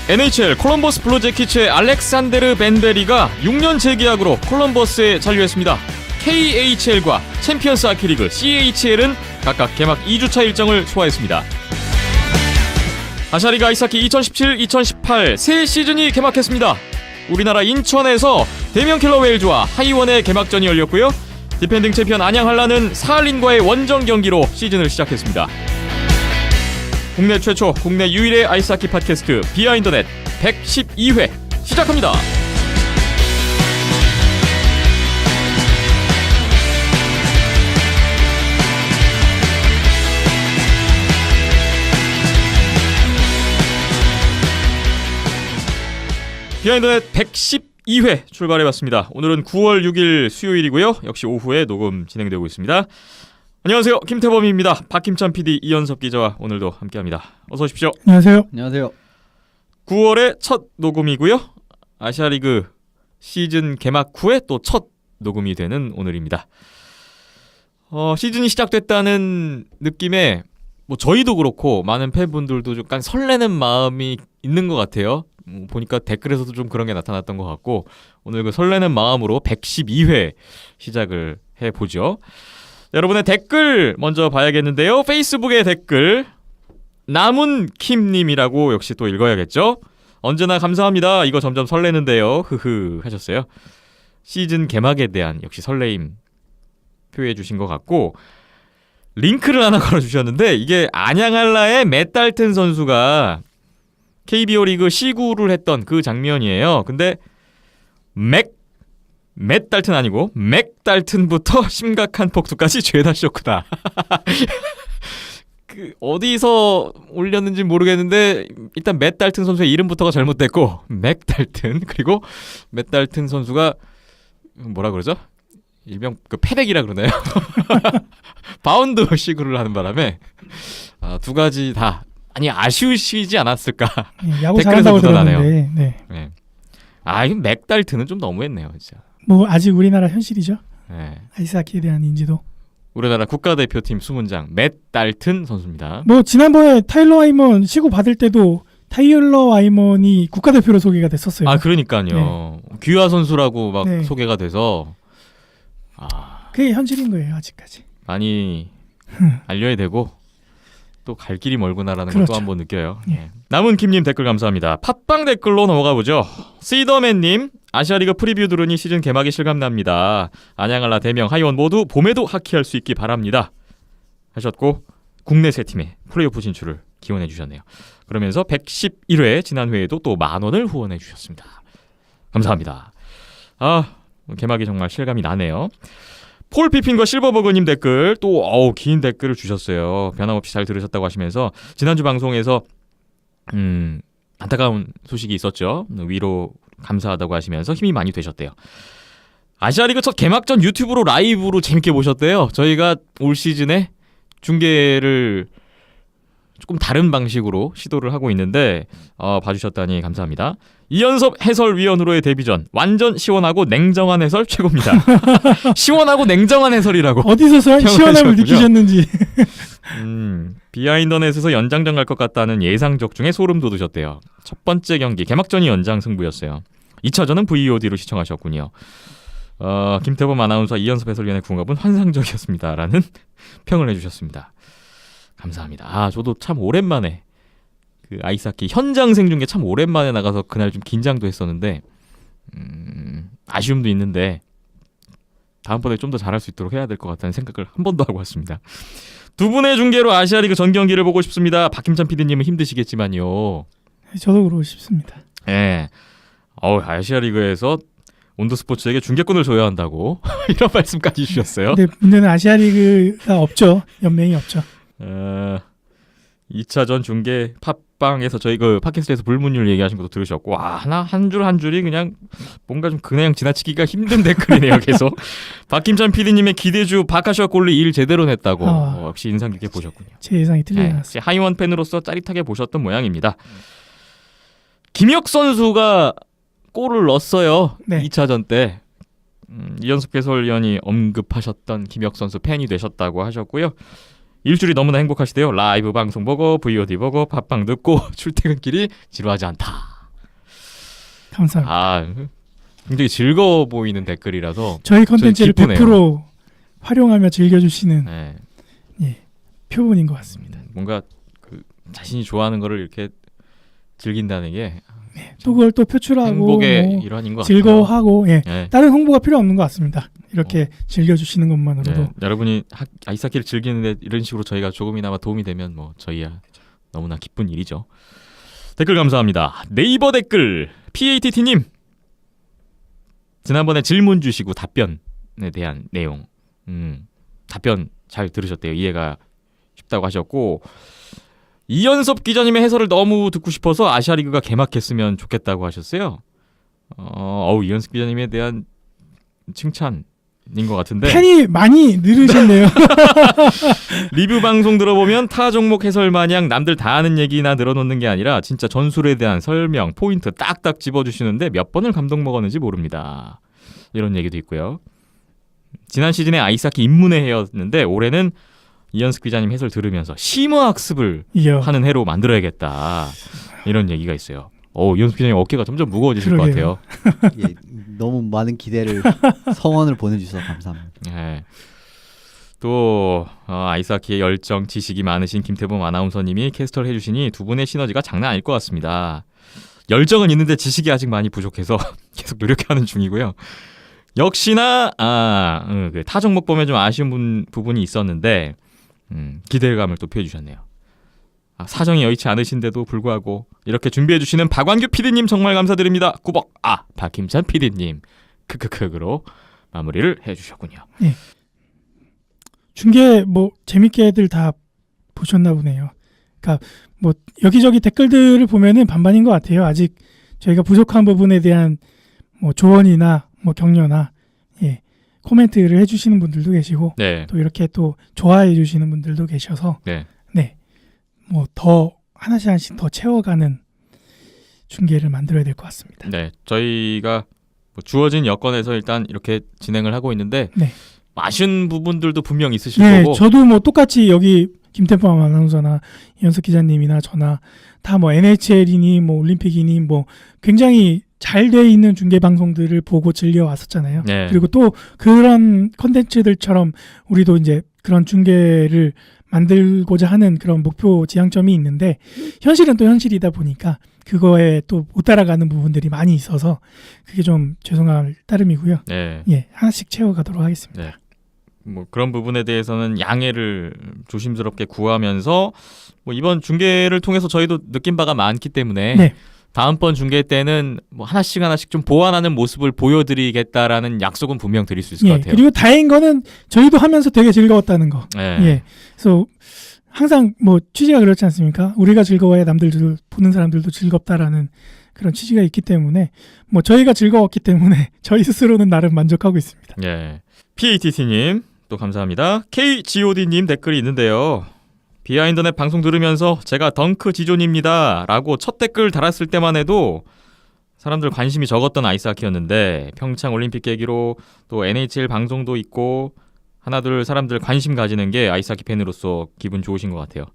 NHL 콜럼버스 블루제키츠의 알렉산데르 벤베리가 6년 재계약으로 콜럼버스에 잔류했습니다. KHL과 챔피언스 하키리그 CHL은 각각 개막 2주차 일정을 소화했습니다. 아시아리그 아이스하키 2017-2018 새 시즌이 개막했습니다. 우리나라 인천에서 대명 킬러 웨일즈와 하이원의 개막전이 열렸고요. 디펜딩 챔피언 안양 한라는 사할린과의 원정 경기로 시즌을 시작했습니다. 국내 최초, 국내 유일의 아이스하키 팟캐스트 비하인더넷 112회 시작합니다. 비하인더넷 112회 출발해봤습니다. 오늘은 9월 6일 수요일이고요. 역시 오후에 녹음 진행되고 있습니다. 안녕하세요. 김태범입니다. 박김찬 PD, 이현섭 기자와 오늘도 함께합니다. 어서 오십시오. 안녕하세요. 안녕하세요. 9월의 첫 녹음이고요. 아시아리그 시즌 개막 후에 또 첫 녹음이 되는 오늘입니다. 시즌이 시작됐다는 느낌에 뭐 저희도 그렇고 많은 팬분들도 좀 약간 설레는 마음이 있는 것 같아요. 보니까 댓글에서도 좀 그런 게 나타났던 것 같고 오늘 그 설레는 마음으로 112회 시작을 해보죠. 여러분의 댓글 먼저 봐야겠는데요. 페이스북의 댓글 남은킴님이라고 역시 또 읽어야겠죠. 언제나 감사합니다. 이거 점점 설레는데요. 흐흐 하셨어요. 시즌 개막에 대한 역시 설레임 표해 주신 것 같고 링크를 하나 걸어주셨는데 이게 안양한라의 맷 달튼 선수가 KBO 리그 시구를 했던 그 장면이에요. 근데 맷 달튼 아니고 맥 달튼부터 심각한 폭투까지 죄다 쇼크다. 그 어디서 올렸는지 모르겠는데 일단 맷 달튼 선수의 이름부터가 잘못됐고 맥 달튼 그리고 맷 달튼 선수가 뭐라 그러죠? 일명 그 패백이라 그러나요? 바운드 시구를 하는 바람에 두 가지 다 아쉬우시지 않았을까? 야구 댓글에서 잘한다고 묻어나네요. 들었는데. 네. 이 맥 달튼은 좀 너무했네요, 진짜. 뭐 아직 우리나라 현실이죠. 네. 아이스하키에 대한 인지도. 우리나라 국가대표팀 수문장 맷 달튼 선수입니다. 뭐 지난번에 타일러 와이먼 시구 받을 때도 타일러 와이먼이 국가대표로 소개가 됐었어요. 그러니까요. 네. 귀화 선수라고 막 네. 소개가 돼서 그게 현실인 거예요, 아직까지. 많이 알려야 되고 또 갈 길이 멀구나라는 그렇죠. 것도 한번 느껴요. 예. 네. 남은킴님 댓글 감사합니다. 팟빵 댓글로 넘어가 보죠. 시더맨님, 아시아리그 프리뷰 들으니 시즌 개막이 실감납니다. 안양한라 대명 하이원 모두 봄에도 하키할 수 있기 바랍니다. 하셨고 국내 세 팀의 플레이오프 진출을 기원해 주셨네요. 그러면서 111회 지난 회에도 또 10,000원을 후원해 주셨습니다. 감사합니다. 개막이 정말 실감이 나네요. 폴 피핀과 실버버그님 댓글 또 긴 댓글을 주셨어요. 변함없이 잘 들으셨다고 하시면서 지난주 방송에서 안타까운 소식이 있었죠. 위로 감사하다고 하시면서 힘이 많이 되셨대요. 아시아리그 첫 개막전 유튜브로 라이브로 재밌게 보셨대요. 저희가 올 시즌에 중계를 조금 다른 방식으로 시도를 하고 있는데 봐주셨다니 감사합니다. 이연섭 해설위원으로의 데뷔전 완전 시원하고 냉정한 해설 최고입니다. 시원하고 냉정한 해설이라고 어디서 시원함을 느끼셨는지. 비하인더넷에서 연장전 갈 것 같다는 예상적 중에 소름 돋으셨대요. 첫 번째 경기 개막전이 연장 승부였어요. 2차전은 VOD로 시청하셨군요. 김태범 아나운서 이연섭 해설위원의 궁합은 환상적이었습니다. 라는 평을 해주셨습니다. 감사합니다. 저도 참 오랜만에 그 아이스하키 현장 생중계 참 오랜만에 나가서 그날 좀 긴장도 했었는데 아쉬움도 있는데 다음번에 좀 더 잘할 수 있도록 해야 될 것 같다는 생각을 한 번 더 하고 왔습니다. 두 분의 중계로 아시아리그 전 경기를 보고 싶습니다. 박김찬 PD님은 힘드시겠지만요. 저도 그러고 싶습니다. 네. 아시아리그에서 온도스포츠에게 중계권을 줘야 한다고 이런 말씀까지 주셨어요. 근데 문제는 아시아리그가 없죠. 연맹이 없죠. 2차전 중계 팟빵에서 저희 그 팟캐스트에서 불문율 얘기하신 것도 들으셨고 한 줄 한 줄이 그냥 뭔가 좀 그냥 지나치기가 힘든 댓글이네요. 계속 박김찬 PD님의 기대주 바카쇼 골리 일 제대로 냈다고 역시 인상 깊게 보셨군요. 제 예상이 틀리지 하이원 팬으로서 짜릿하게 보셨던 모양입니다. 김혁 선수가 골을 넣었어요. 네. 2차전 때 이연습 해설위원이 언급하셨던 김혁 선수 팬이 되셨다고 하셨고요. 일주일이 너무나 행복하시대요. 라이브 방송 보고 VOD 보고 팟빵 듣고 출퇴근길이 지루하지 않다. 감사합니다. 아, 굉장히 즐거워 보이는 댓글이라서 저희 컨텐츠를 기쁘네요. 100% 활용하며 즐겨주시는 네, 표본인 것 같습니다. 뭔가 그 자신이 좋아하는 거를 이렇게 즐긴다는 게 또 그걸 또 표출하고 행복의 뭐 일환인 것 같아요. 즐거워하고 네. 다른 홍보가 필요 없는 것 같습니다. 이렇게 즐겨주시는 것만으로도 네, 여러분이 아이스하키를 즐기는데 이런 식으로 저희가 조금이나마 도움이 되면 뭐 저희야 너무나 기쁜 일이죠. 댓글 감사합니다. 네이버 댓글 PATT님 지난번에 질문 주시고 답변에 대한 내용 답변 잘 들으셨대요. 이해가 쉽다고 하셨고 이연섭 기자님의 해설을 너무 듣고 싶어서 아시아리그가 개막했으면 좋겠다고 하셨어요. 이연섭 기자님에 대한 칭찬인 것 같은데 팬이 많이 늘으셨네요. 리뷰 방송 들어보면 타 종목 해설 마냥 남들 다 아는 얘기나 늘어놓는 게 아니라 진짜 전술에 대한 설명, 포인트 딱딱 집어주시는데 몇 번을 감동 먹었는지 모릅니다. 이런 얘기도 있고요. 지난 시즌에 아이스하키 입문의 해였는데 올해는 이연습 기자님 해설 들으면서 심화학습을 이야. 하는 해로 만들어야겠다. 이런 얘기가 있어요. 이연습 기자님 어깨가 점점 무거워지실 것 그러게요. 같아요. 예, 너무 많은 기대를 성원을 보내주셔서 감사합니다. 네. 또 아이스하키의 열정, 지식이 많으신 김태범 아나운서님이 캐스터를 해주시니 두 분의 시너지가 장난 아닐 것 같습니다. 열정은 있는데 지식이 아직 많이 부족해서 계속 노력하는 중이고요. 역시나 그 타 종목 보면 좀 아쉬운 부분이 있었는데 기대감을 또 표해주셨네요. 사정이 여의치 않으신데도 불구하고 이렇게 준비해주시는 박완규 PD님 정말 감사드립니다. 꾸벅 박힘찬 PD님 크크크로 마무리를 해주셨군요. 네. 중계 뭐 재밌게들 다 보셨나 보네요. 그러니까 뭐 여기저기 댓글들을 보면은 반반인 것 같아요. 아직 저희가 부족한 부분에 대한 뭐 조언이나 뭐 격려나 코멘트를 해주시는 분들도 계시고 네. 또 이렇게 또 좋아해 주시는 분들도 계셔서 네. 뭐 더 하나씩 더 채워가는 중계를 만들어야 될 것 같습니다. 네, 저희가 뭐 주어진 여건에서 일단 이렇게 진행을 하고 있는데 네. 아쉬운 부분들도 분명 있으실 네, 거고. 저도 뭐 똑같이 여기 김태범 아나운서나 이현석 기자님이나 저나 다 뭐 NHL이니 뭐 올림픽이니 뭐 굉장히 잘 돼 있는 중계 방송들을 보고 즐겨 왔었잖아요. 네. 그리고 또 그런 컨텐츠들처럼 우리도 이제 그런 중계를 만들고자 하는 그런 목표 지향점이 있는데 현실은 또 현실이다 보니까 그거에 또 못 따라가는 부분들이 많이 있어서 그게 좀 죄송할 따름이고요. 네. 하나씩 채워가도록 하겠습니다. 네. 뭐 그런 부분에 대해서는 양해를 조심스럽게 구하면서 뭐 이번 중계를 통해서 저희도 느낀 바가 많기 때문에 네. 다음번 중계 때는 뭐 하나씩 좀 보완하는 모습을 보여드리겠다라는 약속은 분명 드릴 수 있을 것 같아요. 그리고 다행인 거는 저희도 하면서 되게 즐거웠다는 거. 네. 그래서 항상 뭐 취지가 그렇지 않습니까? 우리가 즐거워야 남들도 보는 사람들도 즐겁다라는 그런 취지가 있기 때문에 뭐 저희가 즐거웠기 때문에 저희 스스로는 나름 만족하고 있습니다. 예. PATT님 또 감사합니다. KGOD님 댓글이 있는데요. 비하인드넷 방송 들으면서 제가 덩크 지존입니다 라고 첫 댓글 달았을 때만 해도 사람들 관심이 적었던 아이스하키였는데 평창 올림픽 계기로 또 NHL 방송도 있고 하나둘 사람들 관심 가지는 게 아이스하키 팬으로서 기분 좋으신 것 같아요.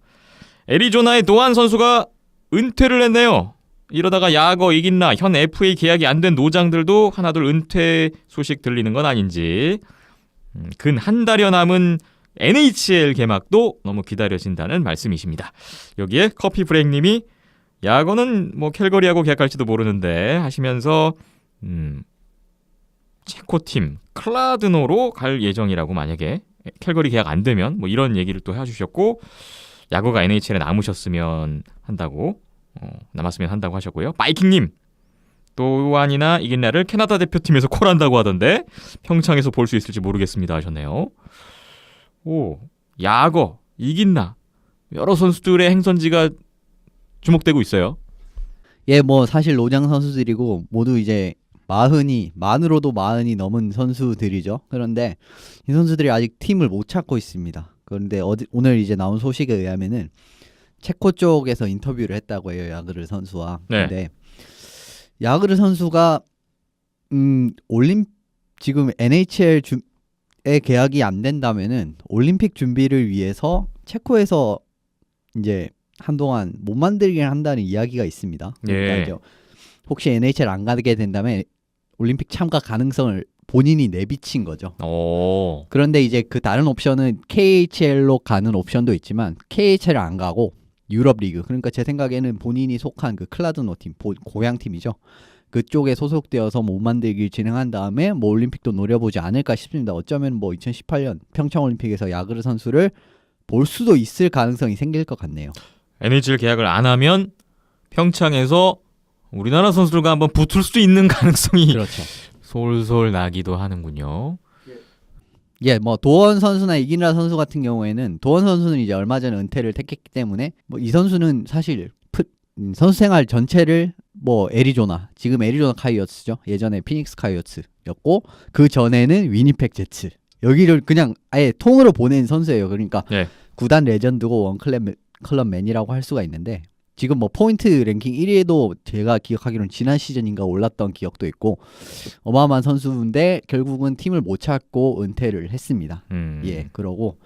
애리조나의 노안 선수가 은퇴를 했네요. 이러다가 야거 이긴나 현 FA 계약이 안 된 노장들도 하나둘 은퇴 소식 들리는 건 아닌지 근 한 달여 남은 NHL 개막도 너무 기다려진다는 말씀이십니다. 여기에 커피 브레이크님이 야거는 뭐 캘거리하고 계약할지도 모르는데 하시면서 체코팀 클라드노로 갈 예정이라고 만약에 캘거리 계약 안 되면 뭐 이런 얘기를 또 해주셨고 야구가 NHL에 남으셨으면 한다고 남았으면 한다고 하셨고요. 바이킹님 또한이나 이긴 날을 캐나다 대표팀에서 콜한다고 하던데 평창에서 볼 수 있을지 모르겠습니다 하셨네요. 야거 이긴나 여러 선수들의 행선지가 주목되고 있어요. 예, 뭐 사실 노장 선수들이고 모두 이제 만으로도 40이 넘은 선수들이죠. 그런데 이 선수들이 아직 팀을 못 찾고 있습니다. 그런데 오늘 이제 나온 소식에 의하면은 체코 쪽에서 인터뷰를 했다고 해요. 야그르 선수와. 네. 근데 야그르 선수가 지금 NHL에 계약이 안 된다면은 올림픽 준비를 위해서 체코에서 이제 한동안 못 만들게 한다는 이야기가 있습니다. 그러니까 예. 이제 혹시 NHL 안 가게 된다면 올림픽 참가 가능성을 본인이 내비친 거죠. 그런데 이제 그 다른 옵션은 KHL로 가는 옵션도 있지만 KHL 안 가고 유럽 리그, 그러니까 제 생각에는 본인이 속한 그 클라드노 팀, 고향 팀이죠. 그쪽에 소속되어서 몸 만들기를 진행한 다음에 뭐 올림픽도 노려보지 않을까 싶습니다. 어쩌면 뭐 2018년 평창 올림픽에서 야그르 선수를 볼 수도 있을 가능성이 생길 것 같네요. NHL 계약을 안 하면 평창에서 우리나라 선수들과 한번 붙을 수도 있는 가능성이 그렇죠. 솔솔 나기도 하는군요. 예, 뭐 도원 선수나 이긴라 선수 같은 경우에는 도원 선수는 이제 얼마 전에 은퇴를 택했기 때문에 뭐 이 선수는 사실 선수 생활 전체를 뭐 애리조나, 지금 애리조나 카이어츠죠. 예전에 피닉스 카이어츠였고 그 전에는 위니펙 제츠. 여기를 그냥 아예 통으로 보낸 선수예요. 그러니까 네. 구단 레전드고 원클럽맨이라고 할 수가 있는데 지금 뭐 포인트 랭킹 1위에도 제가 기억하기로는 지난 시즌인가 올랐던 기억도 있고 어마어마한 선수인데 결국은 팀을 못 찾고 은퇴를 했습니다. 예, 그러고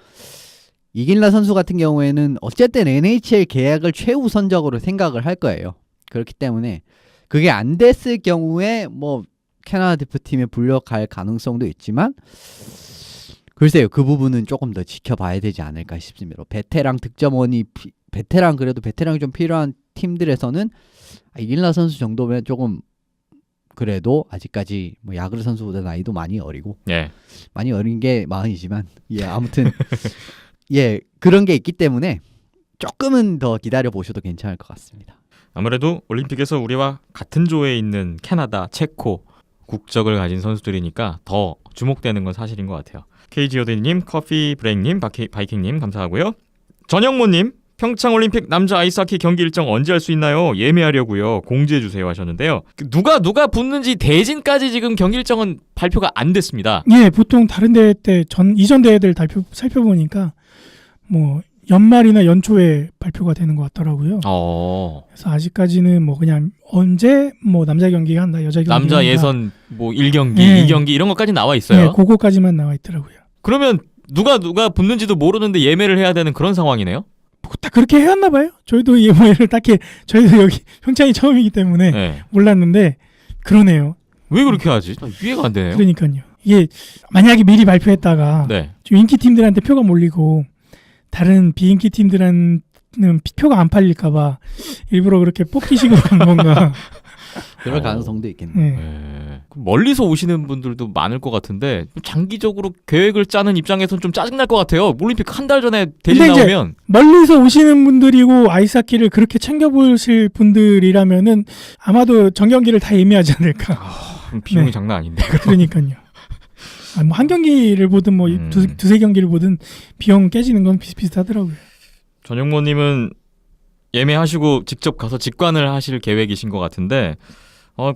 이긴라 선수 같은 경우에는 어쨌든 NHL 계약을 최우선적으로 생각을 할 거예요. 그렇기 때문에 그게 안 됐을 경우에 뭐 캐나다 대표팀에 불려갈 가능성도 있지만 글쎄요, 그 부분은 조금 더 지켜봐야 되지 않을까 싶습니다. 베테랑 득점원이 그래도 베테랑이 좀 필요한 팀들에서는 이길라 선수 정도면 조금 그래도 아직까지 뭐 야그르 선수보다 나이도 많이 어리고 예. 많이 어린 게 마흔이지만 예, 아무튼 예, 그런 게 있기 때문에 조금은 더 기다려 보셔도 괜찮을 것 같습니다. 아무래도 올림픽에서 우리와 같은 조에 있는 캐나다, 체코 국적을 가진 선수들이니까 더 주목되는 건 사실인 것 같아요. KGOD님, 커피 브레이크님, 바이킹님 감사하고요. 전영모님, 평창올림픽 남자 아이스하키 경기 일정 언제 할 수 있나요? 예매하려고요. 공지해주세요 하셨는데요. 누가 붙는지 대진까지 지금 경기 일정은 발표가 안 됐습니다. 예, 보통 다른 대회 때 이전 대회들 살펴보니까 뭐 연말이나 연초에 발표가 되는 것 같더라고요. 그래서 아직까지는 뭐 그냥 언제 뭐 남자 경기가 한다, 여자 경기가 남자 한다. 예선 뭐 1경기, 예. 2경기 이런 것까지 나와 있어요. 예, 그거까지만 나와 있더라고요. 그러면 누가 붙는지도 모르는데 예매를 해야 되는 그런 상황이네요. 뭐 딱 그렇게 해왔나 봐요. 저희도 예매를 딱히 저희도 여기 평창이 처음이기 때문에 네. 몰랐는데 그러네요. 왜 그렇게 하지? 이해가 안 되네요. 그러니까요. 이게 만약에 미리 발표했다가 네. 좀 인기 팀들한테 표가 몰리고 다른 비인기 팀들은 표가 안 팔릴까봐 일부러 그렇게 뽑기식으로 한 건가. 그럴 가능성도 있겠네요. 네. 네. 멀리서 오시는 분들도 많을 것 같은데 장기적으로 계획을 짜는 입장에서는 좀 짜증날 것 같아요. 올림픽 한 달 전에 대진 근데 이제 나오면 멀리서 오시는 분들이고 아이스하키를 그렇게 챙겨보실 분들이라면은 아마도 전경기를 다 예매하지 않을까. 비용이 네. 장난 아닌데. 그러니까요. 뭐 한 경기를 보든 뭐 두세 경기를 보든 비용 깨지는 건 비슷비슷하더라고요. 전용모님은 예매하시고 직접 가서 직관을 하실 계획이신 것 같은데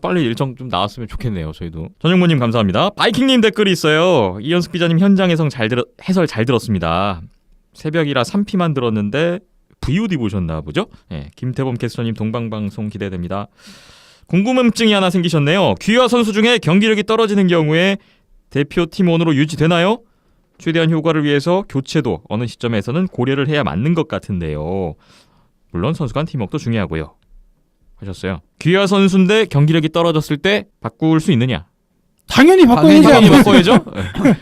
빨리 일정 좀 나왔으면 좋겠네요. 저희도. 전용모님 감사합니다. 바이킹님 댓글이 있어요. 이현숙 기자님 현장 해설 잘 들었습니다. 새벽이라 3피만 들었는데 VOD 보셨나 보죠? 네, 김태범 캐스터님 동방방송 기대됩니다. 궁금증이 하나 생기셨네요. 귀화 선수 중에 경기력이 떨어지는 경우에 대표팀원으로 유지되나요? 최대한 효과를 위해서 교체도 어느 시점에서는 고려를 해야 맞는 것 같은데요. 물론 선수 간 팀워크도 중요하고요. 하셨어요. 귀화 선수인데 경기력이 떨어졌을 때 바꿀 수 있느냐? 당연히 바꿔야지. 당연히 바꿔야죠. 예.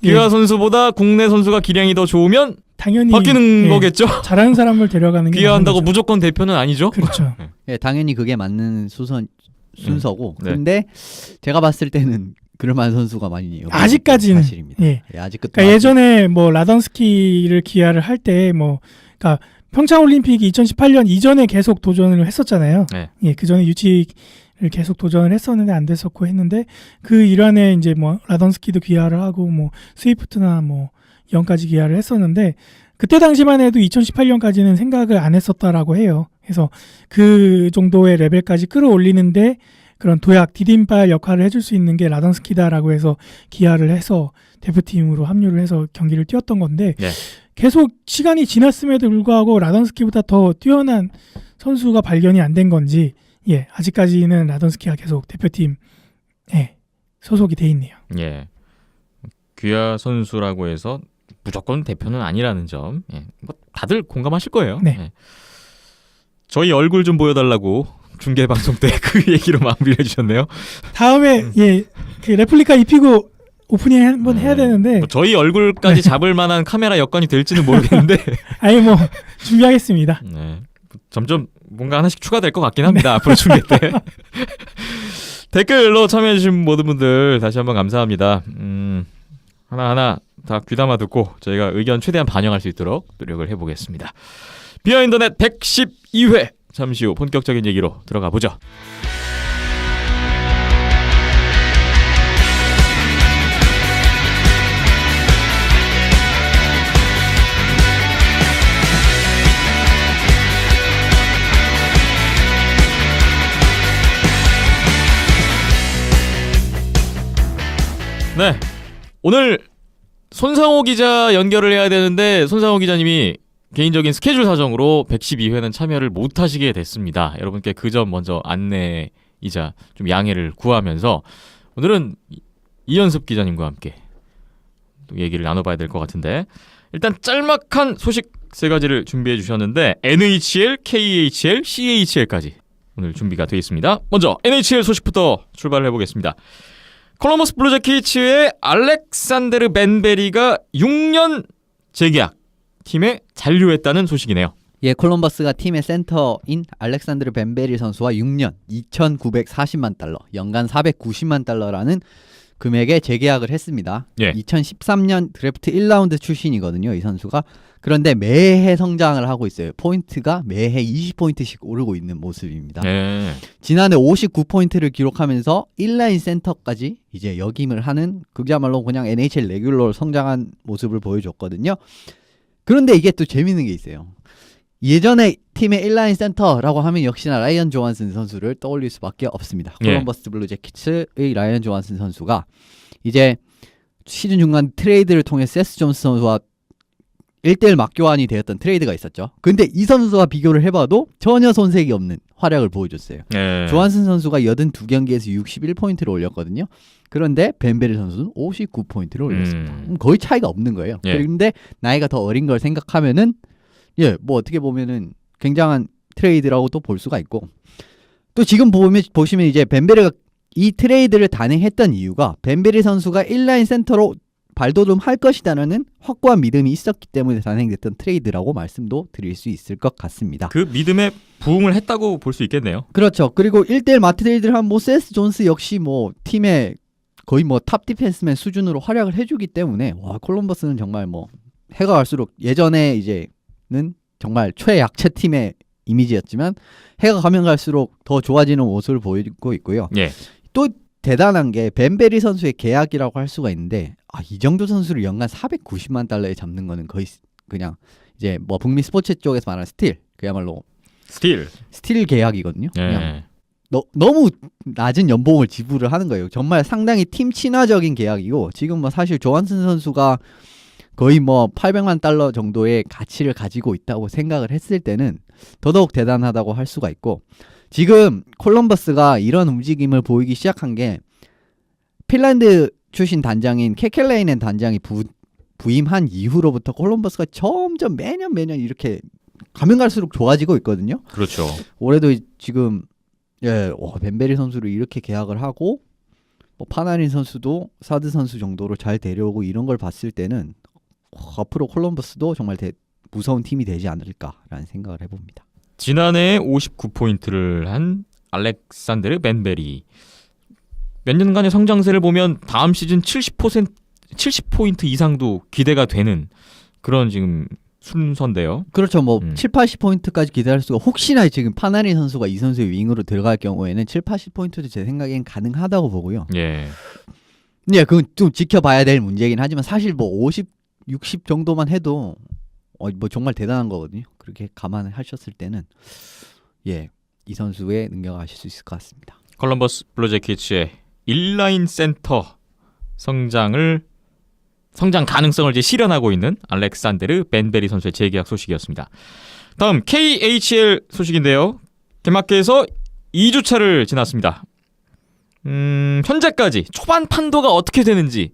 귀화 선수보다 국내 선수가 기량이 더 좋으면 당연히 바뀌는 예, 거겠죠? 잘하는 사람을 데려가는 게 귀화한다고 맞는 거죠. 무조건 대표는 아니죠? 그렇죠. 예, 당연히 그게 맞는 순서고. 네. 근데 제가 봤을 때는 그럴만한 선수가 많이 없는 아직까지는 사실입니다. 예. 예, 아직도 그러니까 예전에 뭐 라던스키를 기아를 할 때 뭐 그러니까 평창 올림픽이 2018년 이전에 계속 도전을 했었잖아요. 네. 예, 그 전에 유치를 계속 도전을 했었는데 안 됐었고 했는데 그 일환에 이제 뭐 라던스키도 기아를 하고 뭐 스위프트나 뭐 영까지 기아를 했었는데 그때 당시만 해도 2018년까지는 생각을 안 했었다라고 해요. 그래서 그 정도의 레벨까지 끌어올리는데 그런 도약 디딤발 역할을 해줄 수 있는 게 라던스키다라고 해서 기아를 해서 대표팀으로 합류를 해서 경기를 뛰었던 건데 네. 계속 시간이 지났음에도 불구하고 라던스키보다 더 뛰어난 선수가 발견이 안 된 건지 예, 아직까지는 라던스키가 계속 대표팀에 소속이 돼 있네요. 예. 귀화 선수라고 해서 무조건 대표는 아니라는 점, 예. 뭐 다들 공감하실 거예요. 네. 예. 저희 얼굴 좀 보여달라고 중계 방송 때 그 얘기로 마무리해 주셨네요. 다음에 그 레플리카 입히고 오프닝 한번 해야 되는데 뭐 저희 얼굴까지 잡을 만한 카메라 여건이 될지는 모르겠는데 아예 뭐 준비하겠습니다. 네. 점점 뭔가 하나씩 추가될 것 같긴 합니다. 앞으로 중계 때. 댓글로 참여해주신 모든 분들 다시 한번 감사합니다. 하나하나 다 귀담아 듣고 저희가 의견 최대한 반영할 수 있도록 노력을 해보겠습니다. 비어인터넷 112회 잠시 후 본격적인 얘기로 들어가 보죠. 네, 오늘 손상호 기자 연결을 해야 되는데 손상호 기자님이 개인적인 스케줄 사정으로 112회는 참여를 못 하시게 됐습니다. 여러분께 그 점 먼저 안내이자 좀 양해를 구하면서 오늘은 이연습 기자님과 함께 또 얘기를 나눠봐야 될 것 같은데 일단 짤막한 소식 세 가지를 준비해 주셨는데 NHL, KHL, CHL까지 오늘 준비가 되어 있습니다. 먼저 NHL 소식부터 출발을 해보겠습니다. 콜럼버스 블루제키츠의 알렉산데르 벤베리가 6년 재계약 팀에 잔류했다는 소식이네요. 예, 콜럼버스가 팀의 센터인 알렉산드르 벤베리 선수와 6년 2,940만 달러, 연간 490만 달러라는 금액에 재계약을 했습니다. 예. 2013년 드래프트 1라운드 출신이거든요, 이 선수가. 그런데 매해 성장을 하고 있어요. 포인트가 매해 20포인트씩 오르고 있는 모습입니다. 네. 지난해 59포인트를 기록하면서 1라인 센터까지 이제 역임을 하는 그야말로 그냥 NHL 레귤러로 성장한 모습을 보여줬거든요. 그런데 이게 또 재밌는 게 있어요. 예전에 팀의 1라인 센터라고 하면 역시나 라이언 조한슨 선수를 떠올릴 수밖에 없습니다. 예. 콜럼버스 블루제키츠의 라이언 조한슨 선수가 이제 시즌 중간 트레이드를 통해 세스 존스 선수와 1대1 맞교환이 되었던 트레이드가 있었죠. 근데 이 선수와 비교를 해봐도 전혀 손색이 없는 활약을 보여줬어요. 네. 조한슨 선수가 82경기에서 61포인트를 올렸거든요. 그런데 벤베리 선수는 59포인트를 올렸습니다. 거의 차이가 없는 거예요. 예. 그런데 나이가 더 어린 걸 생각하면은 뭐 어떻게 보면은 굉장한 트레이드라고도 볼 수가 있고 또 지금 보시면 이제 벤베리가 이 트레이드를 단행했던 이유가 벤베리 선수가 1라인 센터로 발돋움할 것이다라는 확고한 믿음이 있었기 때문에 단행됐던 트레이드라고 말씀도 드릴 수 있을 것 같습니다. 그 믿음에 부응을 했다고 볼 수 있겠네요. 그렇죠. 그리고 1대1 마트 트레이드를 한 세스 존스 역시 뭐 팀의 거의 뭐 탑 디펜스맨 수준으로 활약을 해주기 때문에 와 콜럼버스는 정말 뭐 해가 갈수록 예전에 이제는 정말 최약체 팀의 이미지였지만 해가 가면 갈수록 더 좋아지는 모습을 보이고 있고요. 예. 또 대단한 게 벤베리 선수의 계약이라고 할 수가 있는데 이 정도 선수를 연간 490만 달러에 잡는 거는 거의 그냥 이제 뭐 북미 스포츠 쪽에서 말하는 스틸 그야말로 스틸 계약이거든요. 그냥 예. 너무 낮은 연봉을 지불을 하는 거예요. 정말 상당히 팀 친화적인 계약이고 지금 뭐 사실 조한슨 선수가 거의 뭐 800만 달러 정도의 가치를 가지고 있다고 생각을 했을 때는 더더욱 대단하다고 할 수가 있고 지금 콜럼버스가 이런 움직임을 보이기 시작한 게 핀란드 출신 단장인 케켈레이넨 단장이 부임한 이후로부터 콜럼버스가 점점 매년 이렇게 가면 갈수록 좋아지고 있거든요. 그렇죠. 올해도 지금 벤베리 선수를 이렇게 계약을 하고 뭐 파나린 선수도 사드 선수 정도로 잘 데려오고 이런 걸 봤을 때는 앞으로 콜럼버스도 정말 무서운 팀이 되지 않을까라는 생각을 해봅니다. 지난해 59포인트를 한 알렉산데르 벤베리 몇 년간의 성장세를 보면 다음 시즌 70포인트 이상도 기대가 되는 그런 지금 순서인데요. 그렇죠. 뭐 7, 80포인트까지 기대할 수가 혹시나 지금 파나린 선수가 이 선수의 윙으로 들어갈 경우에는 7, 80포인트도 제 생각엔 가능하다고 보고요. 예. 네, 그건 좀 지켜봐야 될 문제긴 하지만 사실 뭐 50, 60 정도만 해도 뭐 정말 대단한 거거든요. 그렇게 감안을 하셨을 때는 이 선수의 능력을 아실 수 있을 것 같습니다. 콜럼버스 블루제키츠의 1라인 센터 성장 가능성을 이제 실현하고 있는 알렉산데르 벤베리 선수의 재계약 소식이었습니다. 다음 KHL 소식인데요. 개막해서 2주차를 지났습니다. 현재까지 초반 판도가 어떻게 되는지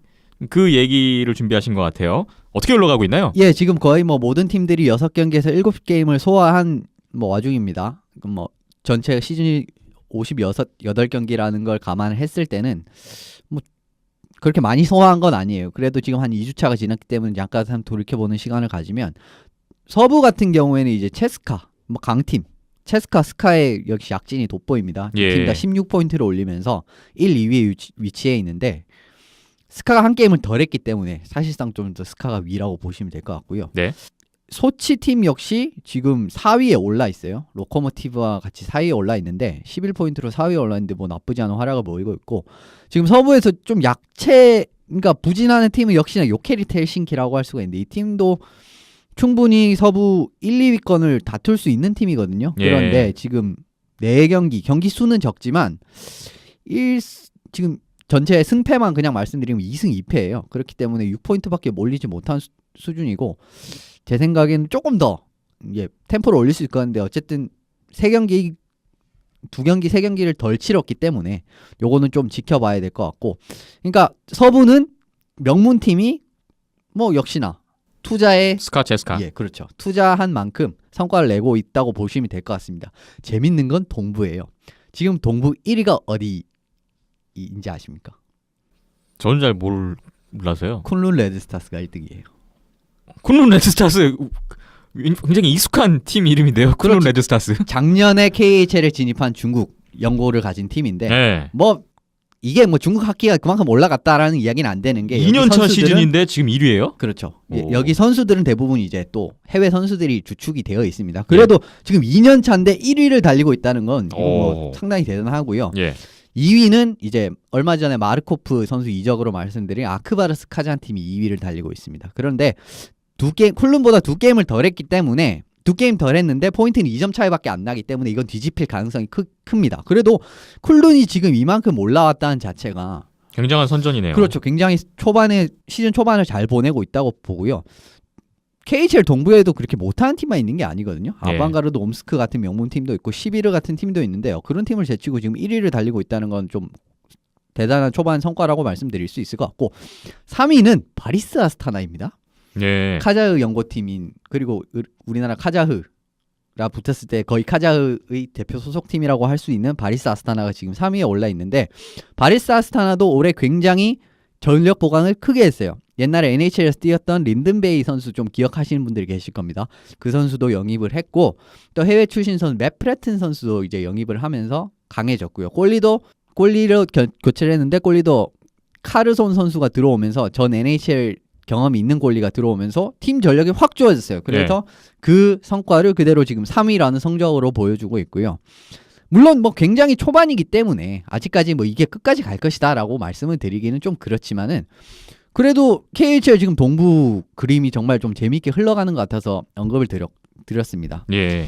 그 얘기를 준비하신 것 같아요. 어떻게 흘러가고 있나요? 예, 지금 거의 뭐 모든 팀들이 6경기에서 7게임을 소화한 뭐 와중입니다. 뭐 전체 시즌이 58경기라는 걸 감안했을 때는 뭐 그렇게 많이 소화한 건 아니에요. 그래도 지금 한 2주차가 지났기 때문에 약간 한 돌이켜보는 시간을 가지면 서부 같은 경우에는 이제 체스카, 뭐 강팀, 체스카, 스카의 역시 약진이 돋보입니다. 예. 둘 다 16포인트를 올리면서 1, 2위에 위치해 있는데 스카가 한 게임을 덜 했기 때문에 사실상 좀 더 스카가 위라고 보시면 될 것 같고요. 네. 소치 팀 역시 지금 4위에 올라 있어요. 로코모티브와 같이 4위에 올라 있는데 11포인트로 4위에 올라 있는데 뭐 나쁘지 않은 활약을 보이고 있고 지금 서부에서 좀 그러니까 부진하는 팀은 역시나 요케리트 헬싱키라고 할 수가 있는데 이 팀도 충분히 서부 1, 2위권을 다툴 수 있는 팀이거든요. 예. 그런데 지금 4경기 수는 적지만 지금 전체 승패만 그냥 말씀드리면 2승 2패예요. 그렇기 때문에 6포인트밖에 몰리지 못한 수준이고 제 생각에는 조금 더 템포를 올릴 수 있을 것 같은데 어쨌든 2경기, 3경기를 덜 치렀기 때문에 요거는 좀 지켜봐야 될 것 같고 그러니까 서부는 명문팀이 뭐 역시나 투자에 스카 체스카. 예, 그렇죠. 투자한 만큼 성과를 내고 있다고 보시면 될 것 같습니다. 재밌는 건 동부예요. 지금 동부 1위가 어디인지 아십니까? 저는 잘 몰라서요. 쿤룬 레드스타스가 1등이에요. 쿤룬 레드스타스 굉장히 익숙한 팀 이름인데요. 쿤룬 그렇죠. 레드스타스. 작년에 KHL에 진입한 중국 연고를 가진 팀인데 네. 뭐 이게 뭐 중국 학기가 그만큼 올라갔다라는 이야기는 안 되는 게 2년차 시즌인데 지금 1위예요? 그렇죠. 오. 여기 선수들은 대부분 이제 또 해외 선수들이 주축이 되어 있습니다. 그래도 지금 2년 차인데 1위를 달리고 있다는 건 이거 뭐 오. 상당히 대단하고요. 예. 2위는 이제 얼마 전에 마르코프 선수 이적으로 말씀드린 아크바르스 카잔 팀이 2위를 달리고 있습니다. 그런데 쿨룬보다 2게임을 덜 했기 때문에 2게임 덜 했는데 포인트는 2점 차이밖에 안 나기 때문에 이건 뒤집힐 가능성이 큽니다. 그래도 쿨룬이 지금 이만큼 올라왔다는 자체가 굉장한 선전이네요. 그렇죠. 굉장히 시즌 초반을 잘 보내고 있다고 보고요. KHL 동부에도 그렇게 못하는 팀만 있는 게 아니거든요. 예. 아방가르드 옴스크 같은 명문 팀도 있고 시비르 같은 팀도 있는데요. 그런 팀을 제치고 지금 1위를 달리고 있다는 건 좀 대단한 초반 성과라고 말씀드릴 수 있을 것 같고 3위는 바리스 아스타나입니다. 예. 카자흐 연고팀인 그리고 우리나라 카자흐라 붙었을 때 거의 카자흐의 대표 소속팀이라고 할 수 있는 바리스 아스타나가 지금 3위에 올라 있는데 바리스 아스타나도 올해 굉장히 전력 보강을 크게 했어요. 옛날에 NHL에서 뛰었던 린든베이 선수 좀 기억하시는 분들이 계실 겁니다. 그 선수도 영입을 했고 또 해외 출신 선수 맷 프레튼 선수도 이제 영입을 하면서 강해졌고요. 골리로 교체를 했는데 골리도 카르손 선수가 들어오면서 전 NHL 경험이 있는 골리가 들어오면서 팀 전력이 확 좋아졌어요. 그래서 그 성과를 그대로 지금 3위라는 성적으로 보여주고 있고요. 물론 뭐 굉장히 초반이기 때문에 아직까지 뭐 이게 끝까지 갈 것이다라고 말씀을 드리기는 좀 그렇지만은 그래도 KHL 지금 동부 그림이 정말 좀 재밌게 흘러가는 것 같아서 언급을 드렸습니다. 예.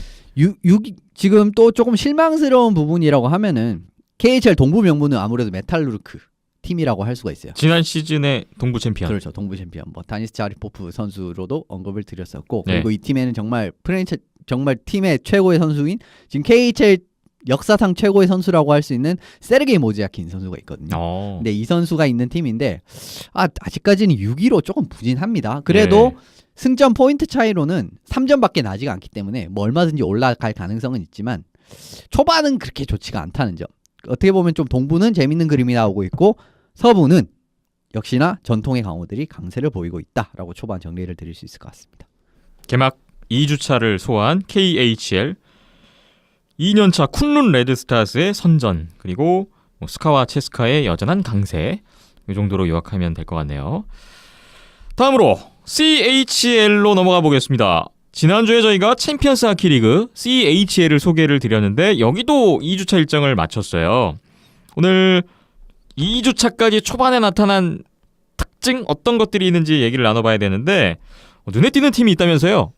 지금 또 조금 실망스러운 부분이라고 하면은 KHL 동부 명문은 아무래도 메탈루르크 팀이라고 할 수가 있어요. 지난 시즌의 동부 챔피언. 그렇죠. 동부 챔피언. 뭐 다니스 자리포프 선수로도 언급을 드렸었고 네. 그리고 이 팀에는 정말 정말 팀의 최고의 선수인 지금 KHL 역사상 최고의 선수라고 할 수 있는 세르게이 모지아킨 선수가 있거든요. 근데 이 선수가 있는 팀인데 아직까지는 6위로 조금 부진합니다. 그래도 승점 포인트 차이로는 3점밖에 나지가 않기 때문에 뭐 얼마든지 올라갈 가능성은 있지만 초반은 그렇게 좋지가 않다는 점. 어떻게 보면 좀 동부는 재밌는 그림이 나오고 있고 서부는 역시나 전통의 강호들이 강세를 보이고 있다라고 초반 정리를 드릴 수 있을 것 같습니다. 개막 2주차를 소화한 KHL 2년차 쿤룬 레드스타스의 선전 그리고 뭐 스카와 체스카의 여전한 강세 이 정도로 요약하면 될 것 같네요. 다음으로 CHL로 넘어가 보겠습니다. 지난주에 저희가 챔피언스 하키리그 CHL을 소개를 드렸는데 여기도 2주차 일정을 마쳤어요. 오늘 2주차까지 초반에 나타난 특징 어떤 것들이 있는지 얘기를 나눠봐야 되는데 눈에 띄는 팀이 있다면서요?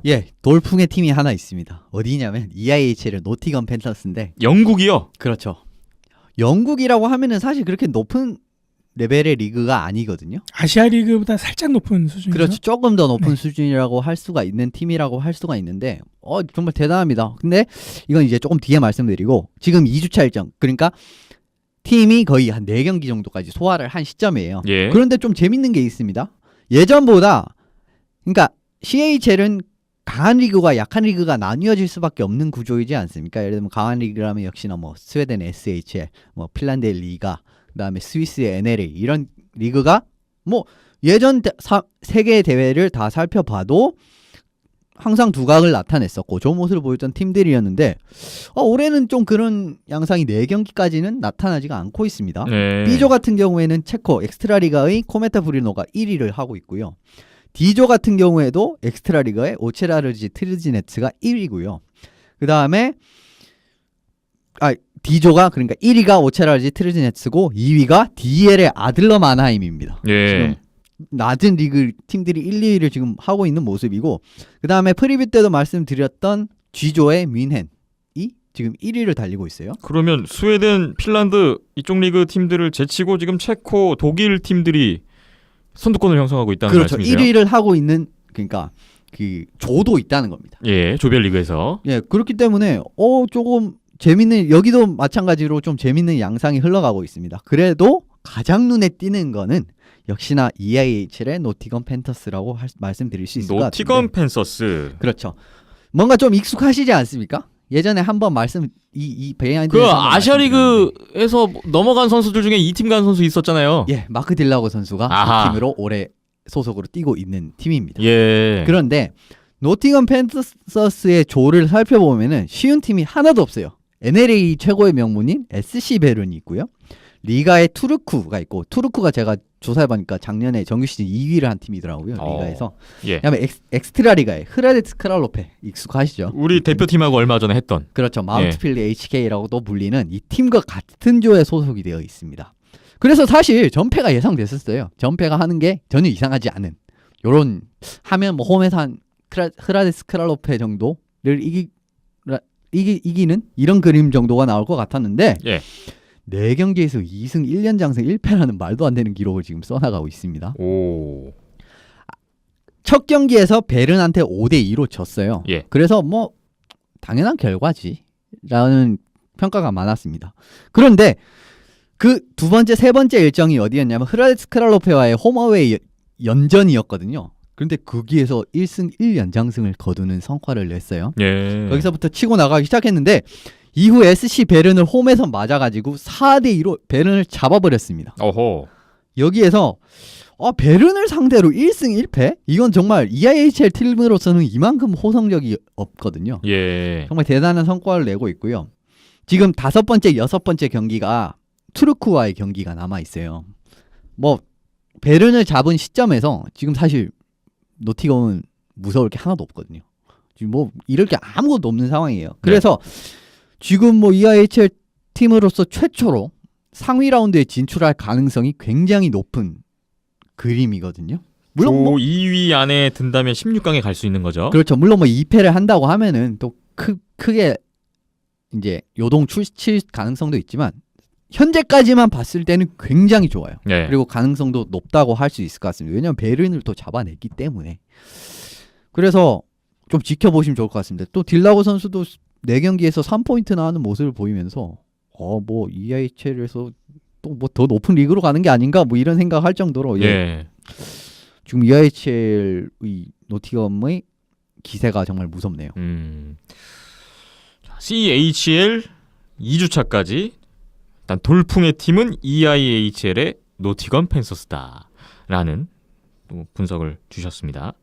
예, 돌풍의 팀이 하나 있습니다. 어디냐면 EIHL의 노티건 팬터스인데 영국이요? 그렇죠. 영국이라고 하면은 사실 그렇게 높은 레벨의 리그가 아니거든요. 아시아 리그보다 살짝 높은 수준이죠. 그렇죠. 조금 더 높은 네. 수준이라고 할 수가 있는 팀이라고 할 수가 있는데 정말 대단합니다. 근데 이건 이제 조금 뒤에 말씀드리고 지금 2주차 일정 그러니까 팀이 거의 한 4경기 정도까지 소화를 한 시점이에요. 예. 그런데 좀 재밌는 게 있습니다. 예전보다 그러니까 CHL은 강한 리그와 약한 리그가 나뉘어질 수밖에 없는 구조이지 않습니까? 예를 들면 강한 리그라면 역시나 뭐 스웨덴 SHL, 뭐 핀란드의 리가, 그다음에 스위스의 NLA 이런 리그가 뭐 예전 세계 대회를 다 살펴봐도 항상 두각을 나타냈었고 좋은 모습을 보였던 팀들이었는데 올해는 좀 그런 양상이 4경기까지는 나타나지가 않고 있습니다. 네. B조 같은 경우에는 체코 엑스트라리가의 코메타 브리노가 1위를 하고 있고요. D조 같은 경우에도 엑스트라리가의 오체라르지 트르지네츠가 1위고요. 그 다음에 D조가 그러니까 1위가 오체라르지 트르지네츠고 2위가 DL의 아들러 만하임입니다. 예. 지금 낮은 리그 팀들이 1, 2위를 지금 하고 있는 모습이고 그 다음에 프리뷰 때도 말씀드렸던 G조의 뮌헨이 지금 1위를 달리고 있어요. 그러면 스웨덴, 핀란드 이쪽 리그 팀들을 제치고 지금 체코, 독일 팀들이 선두권을 형성하고 있다는 그렇죠. 말씀이세요? 1위를 하고 있는 그러니까 그 조도 있다는 겁니다. 예, 조별리그에서. 예, 그렇기 때문에 조금 재밌는 여기도 마찬가지로 좀 재밌는 양상이 흘러가고 있습니다. 그래도 가장 눈에 띄는 거는 역시나 EIHL의 노티건 팬터스라고 말씀드릴 수 있을 것 같은데. 노티건 팬서스. 그렇죠. 뭔가 좀 익숙하시지 않습니까? 예전에 한번 말씀 이 베이하인드 그 아시아리그에서 넘어간 선수들 중에 이 팀 간 선수 있었잖아요. 예, 마크 딜라고 선수가 아하. 그 팀으로 올해 소속으로 뛰고 있는 팀입니다. 예. 그런데 노팅엄 팬서스의 조를 살펴보면은 쉬운 팀이 하나도 없어요. NLA 최고의 명문인 SC 베른이 있고요. 리가의 투르쿠가 있고 투르쿠가 제가 조사해보니까 작년에 정규 시즌 2위를 한 팀이더라고요. 리가에서. 예. 그다음에 엑스트라 리가의 흐라데츠 크랄로페 익숙하시죠? 우리 대표팀하고 얼마 전에 했던. 그렇죠. 마운트필드 HK라고도 불리는 이 팀과 같은 조에 소속이 되어 있습니다. 그래서 사실 전패가 예상됐었어요. 전패가 하는 게 전혀 이상하지 않은 요런 하면 뭐 홈에서 한 흐라데스 크랄로페 정도를 이기는 이런 그림 정도가 나올 것 같았는데 예. 4경기에서 2승 1연장승 1패라는 말도 안 되는 기록을 지금 써나가고 있습니다. 오. 첫 경기에서 베른한테 5대2로 졌어요. 예. 그래서 뭐 당연한 결과지라는 평가가 많았습니다. 그런데 그 두 번째, 세 번째 일정이 어디였냐면 흐라데츠 크랄로페와의 홈어웨이 연전이었거든요. 그런데 거기에서 1승 1연장승을 거두는 성과를 냈어요. 예. 거기서부터 치고 나가기 시작했는데 이후 SC 베른을 홈에서 맞아가지고 4대2로 베른을 잡아버렸습니다. 어허. 여기에서 베른을 상대로 1승 1패? 이건 정말 EIHL 팀으로서는 이만큼 호성적이 없거든요. 예. 정말 대단한 성과를 내고 있고요. 지금 5번째, 6번째 경기가 투르크와의 경기가 남아있어요. 뭐 베른을 잡은 시점에서 지금 사실 노티검은 무서울 게 하나도 없거든요. 지금 뭐 이럴 게 아무것도 없는 상황이에요. 그래서 지금 뭐 EIHL 팀으로서 최초로 상위 라운드에 진출할 가능성이 굉장히 높은 그림이거든요. 물론 뭐 2위 안에 든다면 16강에 갈 수 있는 거죠. 그렇죠. 물론 뭐 2패를 한다고 하면은 또 크게 이제 요동 칠 가능성도 있지만 현재까지만 봤을 때는 굉장히 좋아요. 예. 그리고 가능성도 높다고 할 수 있을 것 같습니다. 왜냐하면 베른을 또 잡아냈기 때문에. 그래서 좀 지켜보시면 좋을 것 같습니다. 또 딜라고 선수도 4경기에서 3포인트 나오는 모습을 보이면서 뭐 EIHL에서 또 뭐 더 높은 리그로 가는 게 아닌가 뭐 이런 생각할 정도로 예. 지금 EIHL의 노티검의 기세가 정말 무섭네요. CHL 2주차까지 일단 돌풍의 팀은 EIHL의 노티건 팬서스다라는 또 분석을 주셨습니다.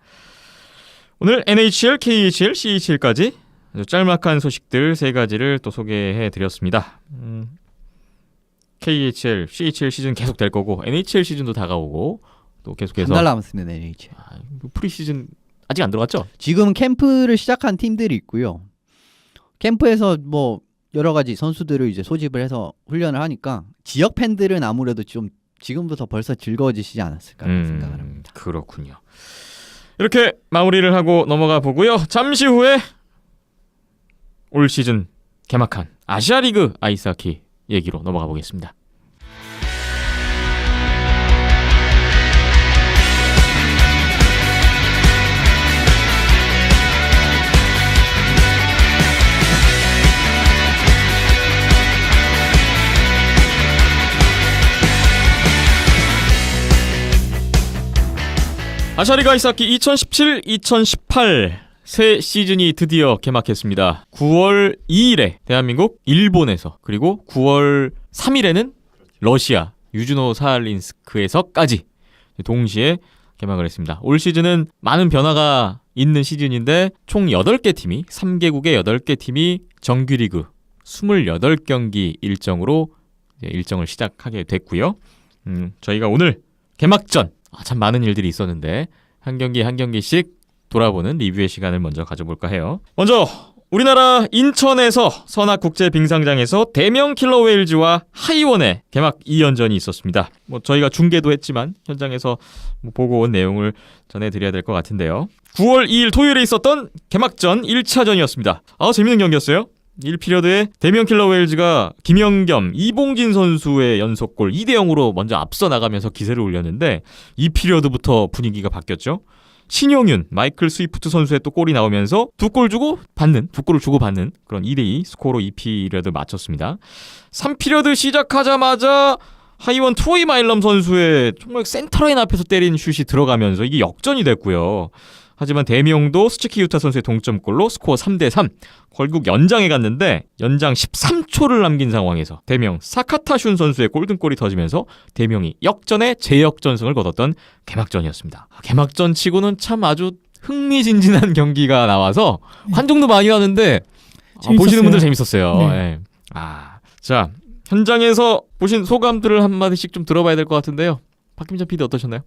오늘 NHL, KHL, CHL까지 아주 짤막한 소식들 3가지를 또 소개해드렸습니다. KHL, CHL 시즌 계속 될 거고 NHL 시즌도 다가오고 또 계속해서 한 달 남았습니다. NHL. 프리시즌 아직 안 들어갔죠? 지금 캠프를 시작한 팀들이 있고요. 캠프에서 뭐 여러 가지 선수들을 이제 소집을 해서 훈련을 하니까 지역 팬들은 아무래도 좀 지금부터 벌써 즐거워지시지 않았을까 생각을 합니다. 그렇군요. 이렇게 마무리를 하고 넘어가 보고요. 잠시 후에 올 시즌 개막한 아시아리그 아이스하키 얘기로 넘어가 보겠습니다. 아시아리그 아이스하키 2017-2018 새 시즌이 드디어 개막했습니다. 9월 2일에 대한민국, 일본에서, 그리고 9월 3일에는 러시아 유즈노 사할린스크에서까지 동시에 개막을 했습니다. 올 시즌은 많은 변화가 있는 시즌인데 총 8개 팀이 3개국의 8개 팀이 정규리그 28경기 일정으로 일정을 시작하게 됐고요. 저희가 오늘 개막전 참 많은 일들이 있었는데 한 경기 한 경기씩 돌아보는 리뷰의 시간을 먼저 가져볼까 해요. 먼저 우리나라 인천에서 선악국제빙상장에서 대명 킬러웨일즈와 하이원의 개막 2연전이 있었습니다. 저희가 중계도 했지만 현장에서 보고 온 내용을 전해드려야 될 것 같은데요. 9월 2일 토요일에 있었던 개막전 1차전이었습니다. 재밌는 경기였어요. 1피리어드에 대명 킬러웨일즈가 김영겸, 이봉진 선수의 연속골 2대0으로 먼저 앞서 나가면서 기세를 올렸는데 2피리어드부터 분위기가 바뀌었죠. 신용윤, 마이클 스위프트 선수의 또 골이 나오면서 두 골을 주고 받는 그런 2대2 스코어로 2피리어드 마쳤습니다. 3피리어드 시작하자마자 하이원 트로이 마일럼 선수의 정말 센터라인 앞에서 때린 슛이 들어가면서 이게 역전이 됐고요. 하지만 대명도 스츠키 유타 선수의 동점골로 스코어 3대3 결국 연장에 갔는데 연장 13초를 남긴 상황에서 대명 사카타슌 선수의 골든골이 터지면서 대명이 역전에 재역전승을 거뒀던 개막전이었습니다. 개막전 치고는 참 아주 흥미진진한 경기가 나와서 관중도 많이 왔는데 보시는 분들 재밌었어요. 네. 네. 자, 현장에서 보신 소감들을 한마디씩 좀 들어봐야 될 것 같은데요. 박김찬 PD 어떠셨나요?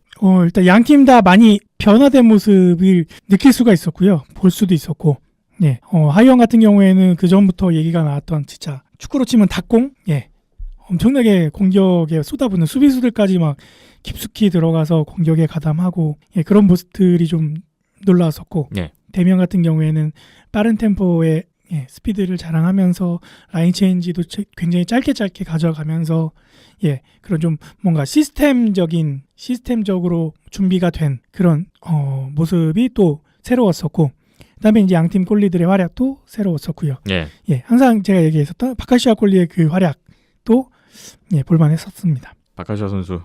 일단 양 팀 다 많이 변화된 모습을 느낄 수가 있었고요. 볼 수도 있었고. 네. 하이원 같은 경우에는 그 전부터 얘기가 나왔던 진짜 축구로 치면 닭공? 예. 엄청나게 공격에 쏟아붓는 수비수들까지 막 깊숙이 들어가서 공격에 가담하고 그런 모습들이 좀 놀라웠었고. 네. 대명 같은 경우에는 빠른 템포의 스피드를 자랑하면서 라인 체인지도 굉장히 짧게 가져가면서 그런 좀 뭔가 시스템적으로 준비가 된 그런 모습이 또 새로웠었고, 그다음에 이제 양팀 골리들의 활약도 새로웠었고요. 항상 제가 얘기했었던 바카시아 골리의 그 활약도 볼만했었습니다. 바카시아 선수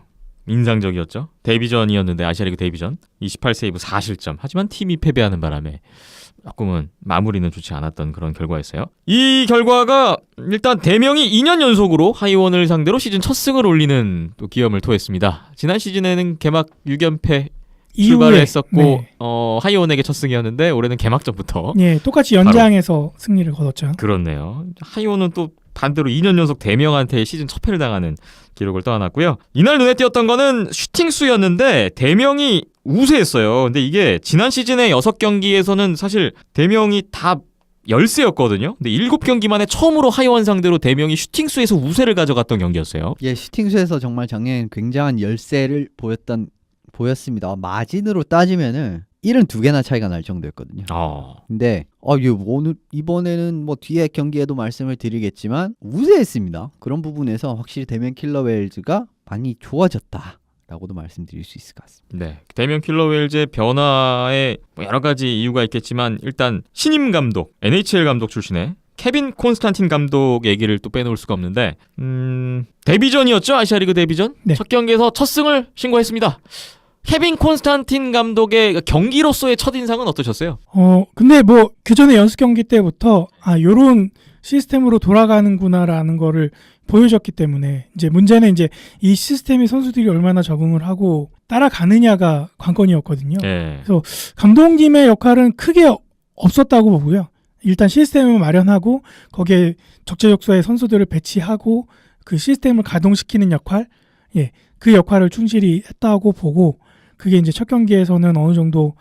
인상적이었죠. 데뷔전이었는데 아시아리그 데뷔전 28세이브 4실점. 하지만 팀이 패배하는 바람에 조금은 마무리는 좋지 않았던 그런 결과였어요. 이 결과가 일단 대명이 2년 연속으로 하이원을 상대로 시즌 첫 승을 올리는 또 기염을 토했습니다. 지난 시즌에는 개막 6연패 출발을 했었고 하이원에게 첫 승이었는데 올해는 개막전부터 똑같이 연장에서 승리를 거뒀죠. 그렇네요. 하이원은 또 반대로 2년 연속 대명한테 시즌 첫 패를 당하는 기록을 떠안았고요. 이날 눈에 띄었던 거는 슈팅 수였는데 대명이 우세했어요. 근데 이게 지난 시즌의 6경기에서는 사실 대명이 다 열세였거든요. 근데 7경기 만에 처음으로 하이원 상대로 대명이 슈팅 수에서 우세를 가져갔던 경기였어요. 슈팅 수에서 정말 작년에 굉장한 열세를 보였습니다. 마진으로 따지면은 72개나 차이가 날 정도였거든요. 근데 이번에는 뒤에 경기에도 말씀을 드리겠지만 우세했습니다. 그런 부분에서 확실히 대명 킬러웨일즈가 많이 좋아졌다라고도 말씀드릴 수 있을 것 같습니다. 네, 대명 킬러웨일즈의 변화에 여러 가지 이유가 있겠지만 일단 신임 감독, NHL 감독 출신의 케빈 콘스탄틴 감독 얘기를 또 빼놓을 수가 없는데 데뷔전이었죠. 아시아리그 데뷔전. 첫 경기에서 첫 승을 신고했습니다. 케빈 콘스탄틴 감독의 경기로서의 첫인상은 어떠셨어요? 근데 그 전에 연습 경기 때부터 요런 시스템으로 돌아가는구나라는 거를 보여줬기 때문에 이제 문제는 이제 이 시스템에 선수들이 얼마나 적응을 하고 따라가느냐가 관건이었거든요. 그래서 감독님의 역할은 크게 없었다고 보고요. 일단 시스템을 마련하고 거기에 적재적소에 선수들을 배치하고 그 시스템을 가동시키는 역할, 그 역할을 충실히 했다고 보고 그게 이제 첫 경기에서는 어느 정도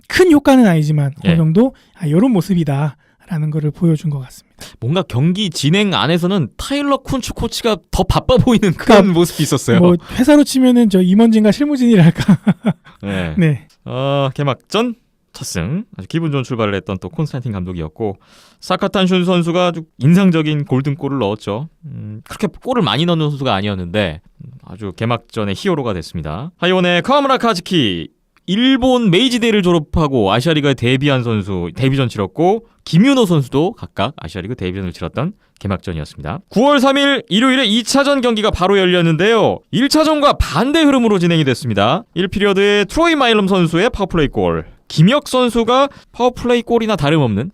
큰 효과는 아니지만 어느 정도 이런 모습이다라는 거를 보여준 것 같습니다. 뭔가 경기 진행 안에서는 타일러 쿤츠 코치가 더 바빠 보이는 그런 모습이 있었어요. 회사로 치면은 저 임원진과 실무진이랄까. 네. 개막전 첫 승, 아주 기분 좋은 출발을 했던 또 콘스탄틴 감독이었고 사카탄슌 선수가 아주 인상적인 골든골을 넣었죠. 그렇게 골을 많이 넣는 선수가 아니었는데 아주 개막전의 히어로가 됐습니다. 하이원의 카와무라 카즈키, 일본 메이지대를 졸업하고 아시아리그에 데뷔한 선수 데뷔전 치렀고 김윤호 선수도 각각 아시아리그 데뷔전을 치렀던 개막전이었습니다. 9월 3일 일요일에 2차전 경기가 바로 열렸는데요. 1차전과 반대 흐름으로 진행이 됐습니다. 1피리어드에 트로이 마일럼 선수의 파워플레이 골, 김혁 선수가 파워플레이 골이나 다름없는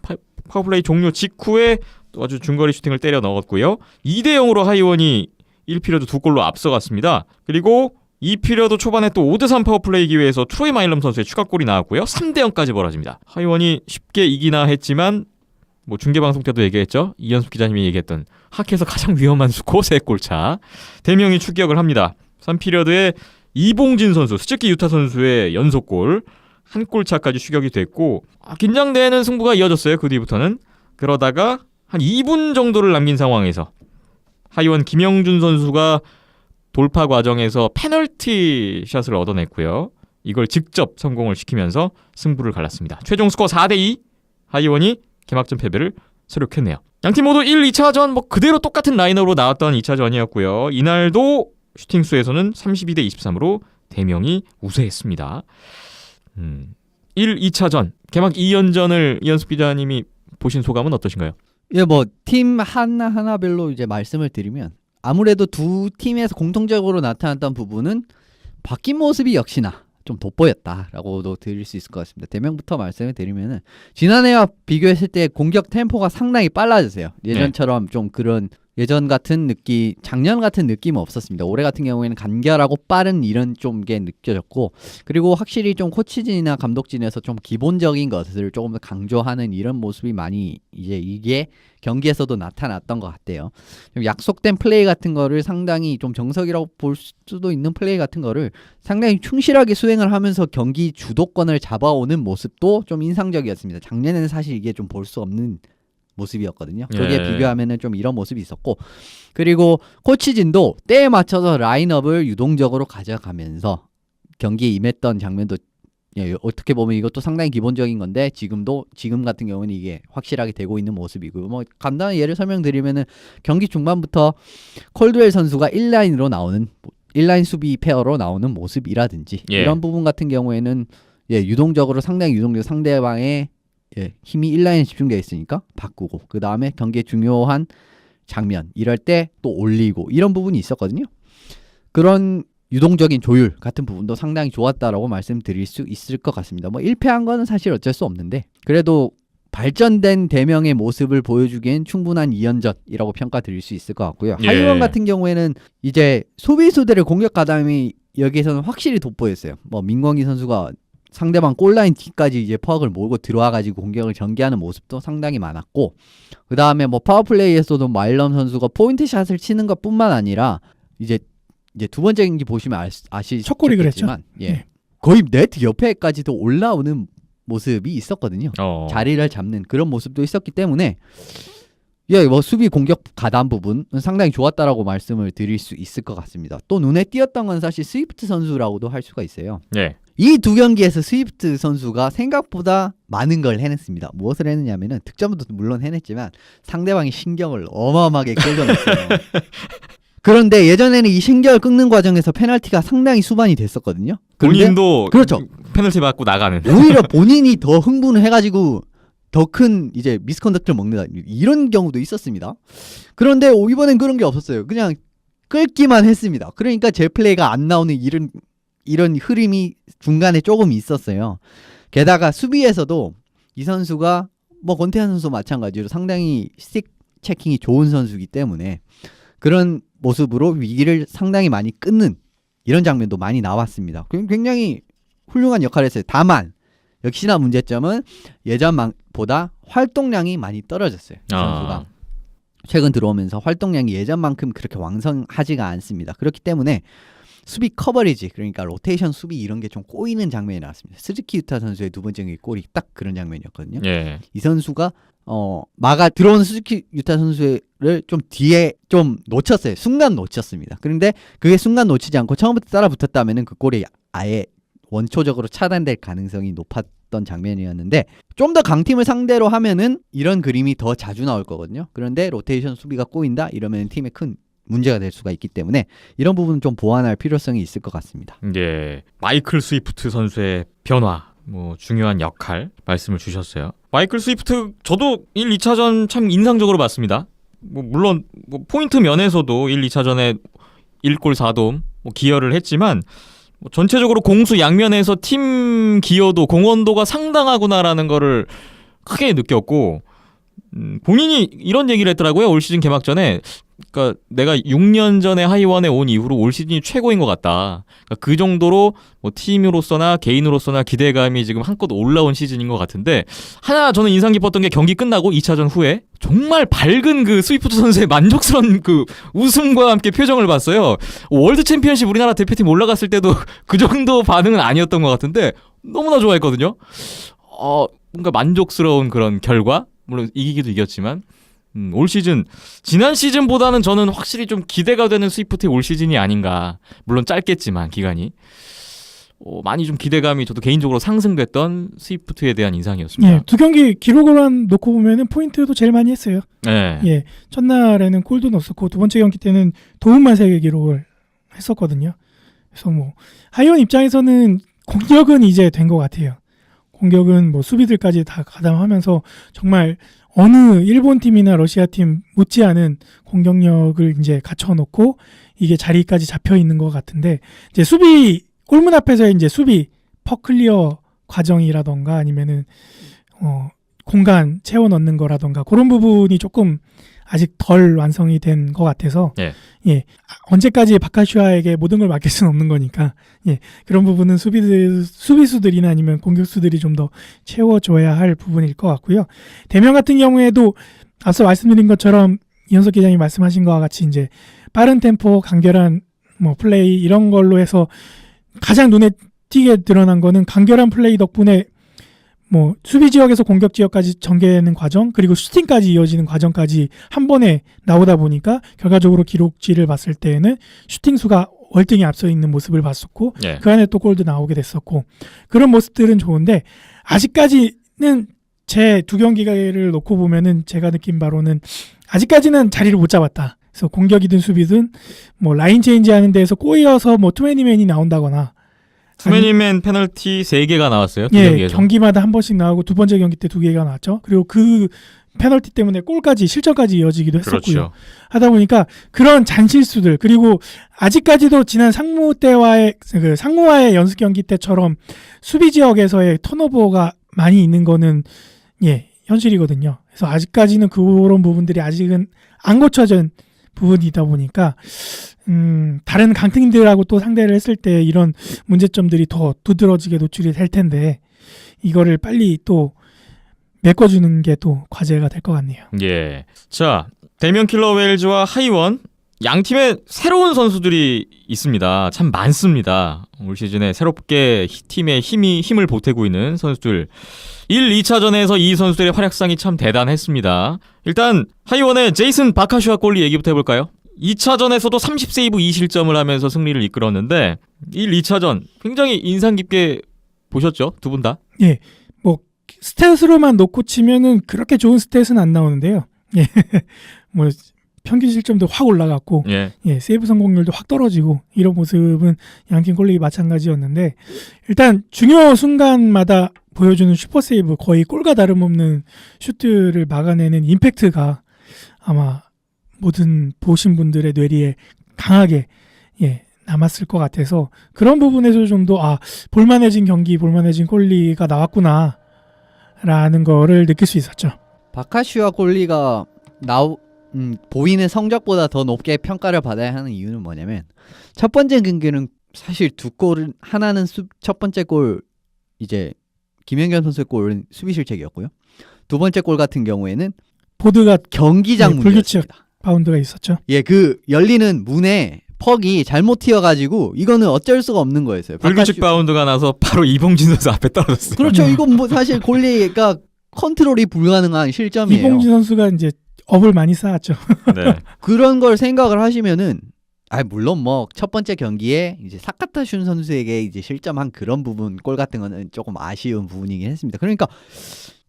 파워플레이 종료 직후에 또 아주 중거리 슈팅을 때려 넣었고요. 2대0으로 하이원이 1피리어드 2골로 앞서갔습니다. 그리고 2피리어드 초반에 또 5대3 파워플레이 기회에서 트로이 마일럼 선수의 추가골이 나왔고요. 3대0까지 벌어집니다. 하이원이 쉽게 이기나 했지만 뭐 중계방송 때도 얘기했죠. 이현숙 기자님이 얘기했던 하키에서 가장 위험한 수코 3골차. 대명이 추격을 합니다. 3피리어드에 이봉진 선수, 스즈키 유타 선수의 연속골 한 골차까지 추격이 됐고 긴장되는 승부가 이어졌어요. 그 뒤부터는. 그러다가 한 2분 정도를 남긴 상황에서 하이원 김영준 선수가 돌파 과정에서 페널티 샷을 얻어냈고요. 이걸 직접 성공을 시키면서 승부를 갈랐습니다. 최종 스코어 4대2 하이원이 개막전 패배를 수록했네요. 양팀 모두 1, 2차전 뭐 그대로 똑같은 라인업으로 나왔던 2차전이었고요. 이날도 슈팅 수에서는 32대 23으로 대명이 우세했습니다. 1, 2차전 개막 2연전을 이현숙 기자님이 보신 소감은 어떠신가요? 예, 뭐 팀 하나하나별로 이제 말씀을 드리면 아무래도 두 팀에서 공통적으로 나타났던 부분은 바뀐 모습이 역시나 좀 돋보였다라고도 드릴 수 있을 것 같습니다. 대명부터 말씀을 드리면은 지난해와 비교했을 때 공격 템포가 상당히 빨라졌어요. 예전처럼 좀 그런 예전 같은 느낌, 작년 같은 느낌은 없었습니다. 올해 같은 경우에는 간결하고 빠른 이런 좀 게 느껴졌고, 그리고 확실히 좀 코치진이나 감독진에서 좀 기본적인 것을 조금 더 강조하는 이런 모습이 많이 이제 이게 경기에서도 나타났던 것 같아요. 좀 약속된 플레이 같은 거를 상당히 좀 정석이라고 볼 수도 있는 플레이 같은 거를 상당히 충실하게 수행을 하면서 경기 주도권을 잡아오는 모습도 좀 인상적이었습니다. 작년에는 사실 이게 좀 볼 수 없는 모습이었거든요. 거기에 비교하면은 좀 이런 모습이 있었고, 그리고 코치진도 때에 맞춰서 라인업을 유동적으로 가져가면서 경기에 임했던 장면도 어떻게 보면 이것도 상당히 기본적인 건데 지금 같은 경우는 이게 확실하게 되고 있는 모습이고, 뭐 간단한 예를 설명드리면은 경기 중반부터 콜드웰 선수가 1라인으로 나오는 1라인 수비 페어로 나오는 모습이라든지 이런 부분 같은 경우에는 유동적으로 상당히 유동적 상대방의 힘이 1라인에 집중되어 있으니까 바꾸고, 그 다음에 경기의 중요한 장면 이럴 때 또 올리고 이런 부분이 있었거든요. 그런 유동적인 조율 같은 부분도 상당히 좋았다라고 말씀드릴 수 있을 것 같습니다. 뭐 1패한 거는 사실 어쩔 수 없는데 그래도 발전된 대명의 모습을 보여주기엔 충분한 2연전이라고 평가드릴 수 있을 것 같고요. 하이원 같은 경우에는 이제 수비수들의 공격 가담이 여기에서는 확실히 돋보였어요. 뭐 민광희 선수가 상대방 골라인 뒤까지 이제 퍼악을 몰고 들어와가지고 공격을 전개하는 모습도 상당히 많았고, 그 다음에 뭐 파워플레이에서도 마일럼 선수가 포인트샷을 치는 것뿐만 아니라 이제 두 번째 경기 보시면 첫 골이 그랬죠. 거의 네트 옆에까지도 올라오는 모습이 있었거든요. 자리를 잡는 그런 모습도 있었기 때문에 뭐 수비 공격 가담 부분은 상당히 좋았다라고 말씀을 드릴 수 있을 것 같습니다. 또 눈에 띄었던 건 사실 스위프트 선수라고도 할 수가 있어요. 이 두 경기에서 스위프트 선수가 생각보다 많은 걸 해냈습니다. 무엇을 했느냐면은 득점도 물론 해냈지만 상대방의 신경을 어마어마하게 끌어냈어요. 그런데 예전에는 이 신경을 끊는 과정에서 페널티가 상당히 수반이 됐었거든요. 본인도 그렇죠. 페널티 받고 나가는. 오히려 본인이 더 흥분을 해가지고 더 큰 이제 미스컨덕트를 먹는다 이런 경우도 있었습니다. 그런데 이번엔 그런 게 없었어요. 그냥 끌기만 했습니다. 그러니까 제 플레이가 안 나오는 이런 흐름이 중간에 조금 있었어요. 게다가 수비에서도 이 선수가 뭐 권태환 선수 마찬가지로 상당히 스틱 체킹이 좋은 선수이기 때문에 그런 모습으로 위기를 상당히 많이 끊는 이런 장면도 많이 나왔습니다. 굉장히 훌륭한 역할을 했어요. 다만 역시나 문제점은 예전보다 활동량이 많이 떨어졌어요. 이 선수가 최근 들어오면서 활동량이 예전만큼 그렇게 왕성하지가 않습니다. 그렇기 때문에 수비 커버리지, 그러니까 로테이션 수비 이런 게 좀 꼬이는 장면이 나왔습니다. 스즈키 유타 선수의 두 번째 골이 딱 그런 장면이었거든요. 이 선수가 마가 들어온 스즈키 유타 선수를 좀 뒤에 좀 놓쳤어요. 순간 놓쳤습니다. 그런데 그게 순간 놓치지 않고 처음부터 따라 붙었다면은 그 골이 아예 원초적으로 차단될 가능성이 높았던 장면이었는데, 좀 더 강팀을 상대로 하면은 이런 그림이 더 자주 나올 거거든요. 그런데 로테이션 수비가 꼬인다 이러면 팀에 큰 문제가 될 수가 있기 때문에 이런 부분은 좀 보완할 필요성이 있을 것 같습니다. 마이클 스위프트 선수의 변화, 뭐 중요한 역할 말씀을 주셨어요. 마이클 스위프트 저도 1, 2차전 참 인상적으로 봤습니다. 뭐 물론 뭐 포인트 면에서도 1, 2차전에 1골 4도움 뭐 기여를 했지만 뭐 전체적으로 공수 양면에서 팀 기여도 공헌도가 상당하구나라는 거를 크게 느꼈고 본인이 이런 얘기를 했더라고요. 올 시즌 개막 전에 그러니까 내가 6년 전에 하이원에 온 이후로 올 시즌이 최고인 것 같다. 그러니까 그 정도로 뭐 팀으로서나 개인으로서나 기대감이 지금 한껏 올라온 시즌인 것 같은데 하나 저는 인상 깊었던 게 경기 끝나고 2차전 후에 정말 밝은 그 스위프트 선수의 만족스러운 그 웃음과 함께 표정을 봤어요. 월드 챔피언십 우리나라 대표팀 올라갔을 때도 그 정도 반응은 아니었던 것 같은데 너무나 좋아했거든요. 뭔가 만족스러운 그런 결과 물론 이기기도 이겼지만 올 시즌 지난 시즌보다는 저는 확실히 좀 기대가 되는 스위프트의 올 시즌이 아닌가. 물론 짧겠지만 기간이 많이 좀 기대감이 저도 개인적으로 상승됐던 스위프트에 대한 인상이었습니다. 예, 두 경기 기록을 놓고 보면은 포인트도 제일 많이 했어요. 네. 예, 첫날에는 골도 넣었었고 두 번째 경기 때는 도움만 3개 기록을 했었거든요. 그래서 뭐 하이원 입장에서는 공격은 이제 된 것 같아요. 공격은 뭐 수비들까지 다 가담하면서 정말 어느 일본 팀이나 러시아 팀 못지않은 공격력을 이제 갖춰놓고 이게 자리까지 잡혀 있는 것 같은데 이제 수비 골문 앞에서의 이제 수비 퍼클리어 과정이라던가 아니면은 공간 채워 넣는 거라던가 그런 부분이 조금 아직 덜 완성이 된 것 같아서 예 언제까지 바카슈아에게 모든 걸 맡길 수는 없는 거니까 예 그런 부분은 수비수들이나 아니면 공격수들이 좀 더 채워줘야 할 부분일 것 같고요. 대면 같은 경우에도 앞서 말씀드린 것처럼 이현석 기자님이 말씀하신 것과 같이 이제 빠른 템포 간결한 뭐 플레이 이런 걸로 해서 가장 눈에 띄게 드러난 거는 간결한 플레이 덕분에 뭐 수비 지역에서 공격 지역까지 전개하는 과정 그리고 슈팅까지 이어지는 과정까지 한 번에 나오다 보니까 결과적으로 기록지를 봤을 때에는 슈팅 수가 월등히 앞서 있는 모습을 봤었고 예. 그 안에 또 골도 나오게 됐었고 그런 모습들은 좋은데 아직까지는 제 두 경기를 놓고 보면은 제가 느낀 바로는 아직까지는 자리를 못 잡았다. 그래서 공격이든 수비든 뭐 라인 체인지 하는 데에서 꼬여서 뭐 투맨이맨이 나온다거나 투맨이맨 페널티 3개가 나왔어요. 두 예, 경기에서. 경기마다 한 번씩 나오고 두 번째 경기 때 2개가 나왔죠. 그리고 그 페널티 때문에 골까지 실점까지 이어지기도 했었고요. 그렇죠. 하다 보니까 그런 잔실수들 그리고 아직까지도 지난 상무와의 연습 경기 때처럼 수비 지역에서의 턴오버가 많이 있는 거는 예, 현실이거든요. 그래서 아직까지는 그런 부분들이 아직은 안 고쳐진 부분이다 보니까 다른 강팀들하고 또 상대를 했을 때 이런 문제점들이 더 두드러지게 노출이 될 텐데 이거를 빨리 또 메꿔주는 게 또 과제가 될 것 같네요. 예. 자, 대면 킬러 웨일즈와 하이원 양 팀에 새로운 선수들이 있습니다. 참 많습니다. 올 시즌에 새롭게 팀의 힘을 보태고 있는 선수들. 1, 2차전에서 이 선수들의 활약상이 참 대단했습니다. 일단 하이원의 제이슨 바카슈아 골리 얘기부터 해볼까요? 2차전에서도 30세이브 2실점을 하면서 승리를 이끌었는데 1, 2차전 굉장히 인상 깊게 보셨죠? 두 분 다? 예, 뭐 스탯으로만 놓고 치면은 그렇게 좋은 스탯은 안 나오는데요. 예, 뭐 평균 실점도 확 올라갔고, 예. 예, 세이브 성공률도 확 떨어지고 이런 모습은 양팀 꼴리기 마찬가지였는데 일단 중요 순간마다 보여주는 슈퍼 세이브 거의 골과 다름없는 슈트를 막아내는 임팩트가 아마 모든 보신 분들의 뇌리에 강하게 예, 남았을 것 같아서 그런 부분에서 좀 더 볼만해진 경기, 볼만해진 꼴리가 나왔구나 라는 거를 느낄 수 있었죠. 바카슈아 골리가 보이는 성적보다 더 높게 평가를 받아야 하는 이유는 뭐냐면 첫 번째 경기는 사실 두 골은 하나는 첫 번째 골 이제 김연경 선수의 골은 수비 실책이었고요. 두 번째 골 같은 경우에는 보드가 경기장 네, 불규칙 문제였습니다. 바운드가 있었죠. 예, 그 열리는 문에 퍽이 잘못 튀어가지고 이거는 어쩔 수가 없는 거였어요. 불규칙 바운드가 나서 바로 이봉진 선수 앞에 떨어졌어요. 그렇죠. 이건 뭐 사실 골리가 컨트롤이 불가능한 실점이에요. 이봉진 선수가 이제 업을 많이 쌓았죠. 네. 그런 걸 생각을 하시면은 물론 뭐 첫 번째 경기에 이제 사카타 슌 선수에게 이제 실점한 그런 부분 골 같은 거는 조금 아쉬운 부분이긴 했습니다. 그러니까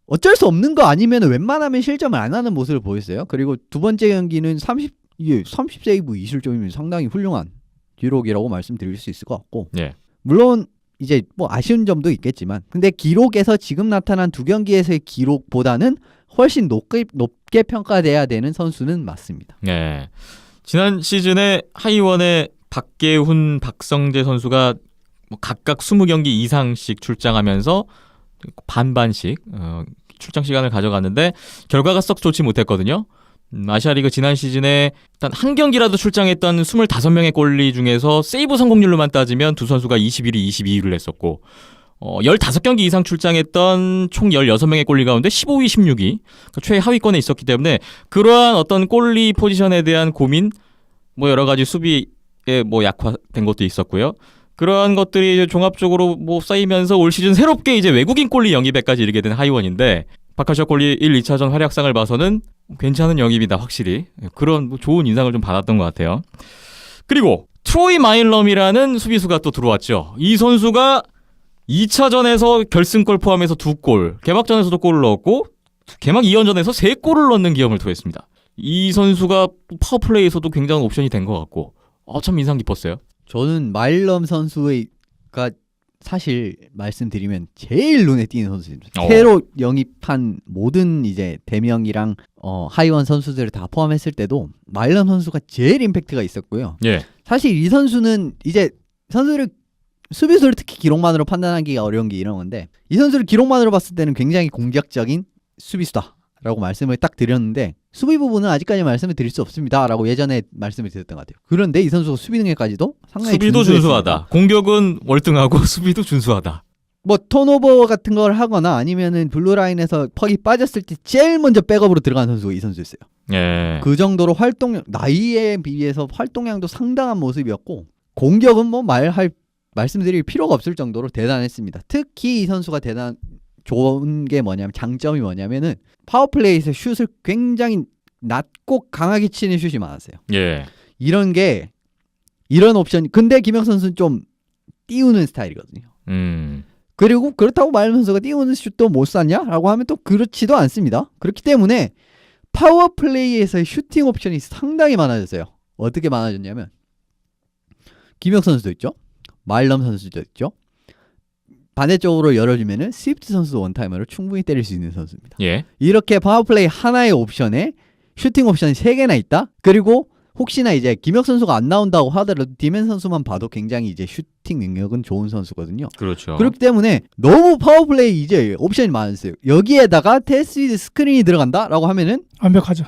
어쩔 수 없는 거 아니면 웬만하면 실점을 안 하는 모습을 보였어요. 그리고 두 번째 경기는 30세이브 2실점이면 상당히 훌륭한 기록이라고 말씀드릴 수 있을 것 같고 예. 물론 이제 뭐 아쉬운 점도 있겠지만 근데 기록에서 지금 나타난 두 경기에서의 기록보다는 훨씬 높게 평가돼야 되는 선수는 맞습니다. 네. 지난 시즌에 하이원의 박계훈, 박성재 선수가 뭐 각각 20경기 이상씩 출장하면서 반반씩 출장 시간을 가져갔는데 결과가 썩 좋지 못했거든요. 아시아리그 지난 시즌에 일단 한 경기라도 출장했던 25명의 골리 중에서 세이브 성공률로만 따지면 두 선수가 21위, 22위를 했었고 15경기 이상 출장했던 총 16명의 골리 가운데 15위, 16위 그러니까 최하위권에 있었기 때문에 그러한 어떤 골리 포지션에 대한 고민 뭐 여러 가지 수비에 뭐 약화된 것도 있었고요. 그러한 것들이 이제 종합적으로 뭐 쌓이면서 올 시즌 새롭게 이제 외국인 골리 영입에까지 이르게 된 하이원인데 바카쇼 골리 1, 2차전 활약상을 봐서는 괜찮은 영입이다 확실히 그런 뭐 좋은 인상을 좀 받았던 것 같아요. 그리고 트로이 마일럼이라는 수비수가 또 들어왔죠. 이 선수가 2차전에서 결승골 포함해서 2골, 개막전에서도 골을 넣었고 개막 2연전에서 3골을 넣는 기염을 토했습니다. 이 선수가 파워플레이에서도 굉장한 옵션이 된 것 같고 참 인상 깊었어요. 저는 마일럼 선수가 사실 말씀드리면 제일 눈에 띄는 선수입니다. 새로 영입한 모든 이제 대명이랑 하이원 선수들을 다 포함했을 때도 마일럼 선수가 제일 임팩트가 있었고요. 예. 사실 이 선수는 이제 수비수를 특히 기록만으로 판단하기가 어려운 게 이런 건데 이 선수를 기록만으로 봤을 때는 굉장히 공격적인 수비수다라고 말씀을 딱 드렸는데 수비 부분은 아직까지 말씀을 드릴 수 없습니다라고 예전에 말씀을 드렸던 것 같아요. 그런데 이 선수가 수비 능력까지도 상당히 수비도 준수하다. 공격은 월등하고 수비도 준수하다. 뭐 턴오버 같은 걸 하거나 아니면은 블루라인에서 퍽이 빠졌을 때 제일 먼저 백업으로 들어간 선수가 이 선수였어요. 예. 그 정도로 활동량 나이에 비해서 활동량도 상당한 모습이었고 공격은 뭐 말씀드릴 필요가 없을 정도로 대단했습니다. 특히 이 선수가 좋은 게 뭐냐면 장점이 뭐냐면은 파워플레이에서 슛을 굉장히 낮고 강하게 치는 슛이 많았어요. 예. 이런 옵션. 근데 김혁 선수는 좀 띄우는 스타일이거든요. 그리고 그렇다고 마일럼 선수가 띄우는 슛도 못 쐈냐라고 하면 또 그렇지도 않습니다. 그렇기 때문에 파워플레이에서의 슈팅 옵션이 상당히 많아졌어요. 어떻게 많아졌냐면 김혁 선수도 있죠. 마일럼 선수도 있죠. 반대쪽으로 열어주면은 스위프트 선수도 원타이머를 충분히 때릴 수 있는 선수입니다. 예. 이렇게 파워플레이 하나의 옵션에 슈팅 옵션이 3개나 있다. 그리고 혹시나 이제 김혁 선수가 안 나온다고 하더라도 디맨 선수만 봐도 굉장히 이제 슈팅 능력은 좋은 선수거든요. 그렇죠. 그렇기 때문에 너무 파워플레이 이제 옵션이 많았어요. 여기에다가 테스트 스크린이 들어간다라고 하면은 완벽하죠.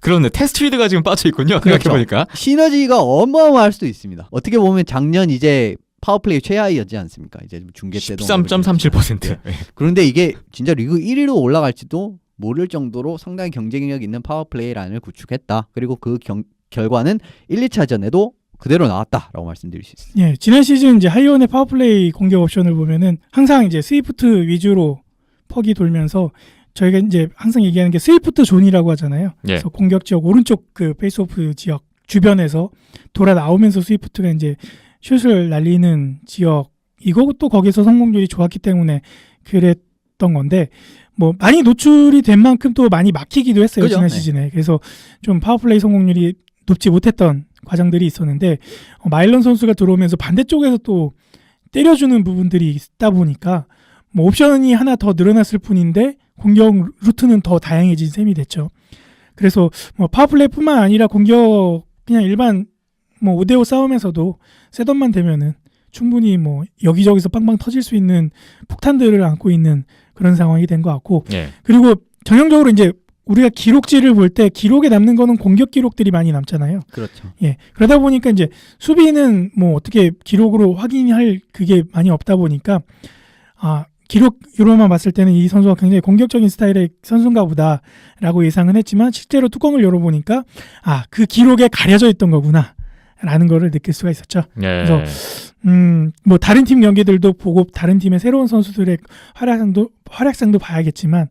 그런데 테스트리드가 지금 빠져 있군요. 그렇죠. 생각해보니까. 시너지가 어마어마할 수도 있습니다. 어떻게 보면 작년 이제 파워플레이 최하위였지 않습니까? 이제 중계 때도 13.37%. 그런데 이게 진짜 리그 1위로 올라갈지도 모를 정도로 상당히 경쟁력 있는 파워플레이 란을 구축했다. 그리고 그 결과는 1, 2차전에도 그대로 나왔다라고 말씀드릴 수 있습니다. 예, 지난 시즌 이제 하이원의 파워플레이 공격 옵션을 보면은 항상 이제 스위프트 위주로 퍽이 돌면서 저희가 이제 항상 얘기하는 게 스위프트 존이라고 하잖아요. 예. 그래서 공격 지역 오른쪽 그 페이스오프 지역 주변에서 돌아 나오면서 스위프트가 이제 슛을 날리는 지역 이것도 거기서 성공률이 좋았기 때문에 그랬던 건데 뭐 많이 노출이 된 만큼 또 많이 막히기도 했어요. 그죠? 지난 네. 시즌에. 그래서 좀 파워플레이 성공률이 높지 못했던 과정들이 있었는데 마일런 선수가 들어오면서 반대쪽에서 또 때려주는 부분들이 있다 보니까 뭐 옵션이 하나 더 늘어났을 뿐인데 공격 루트는 더 다양해진 셈이 됐죠. 그래서 뭐 파워플레이뿐만 아니라 공격 그냥 일반 뭐 5대5 싸움에서도 셋업만 되면은 충분히 뭐 여기저기서 빵빵 터질 수 있는 폭탄들을 안고 있는 그런 상황이 된 것 같고 예. 그리고 전형적으로 이제 우리가 기록지를 볼 때 기록에 남는 거는 공격 기록들이 많이 남잖아요. 그렇죠. 예. 그러다 보니까 이제 수비는 뭐 어떻게 기록으로 확인할 그게 많이 없다 보니까 기록으로만 봤을 때는 이 선수가 굉장히 공격적인 스타일의 선수인가 보다라고 예상은 했지만 실제로 뚜껑을 열어보니까 그 기록에 가려져 있던 거구나 라는 거를 느낄 수가 있었죠. 예. 그래서 뭐 다른 팀 경기들도 보고 다른 팀의 새로운 선수들의 활약상도 봐야겠지만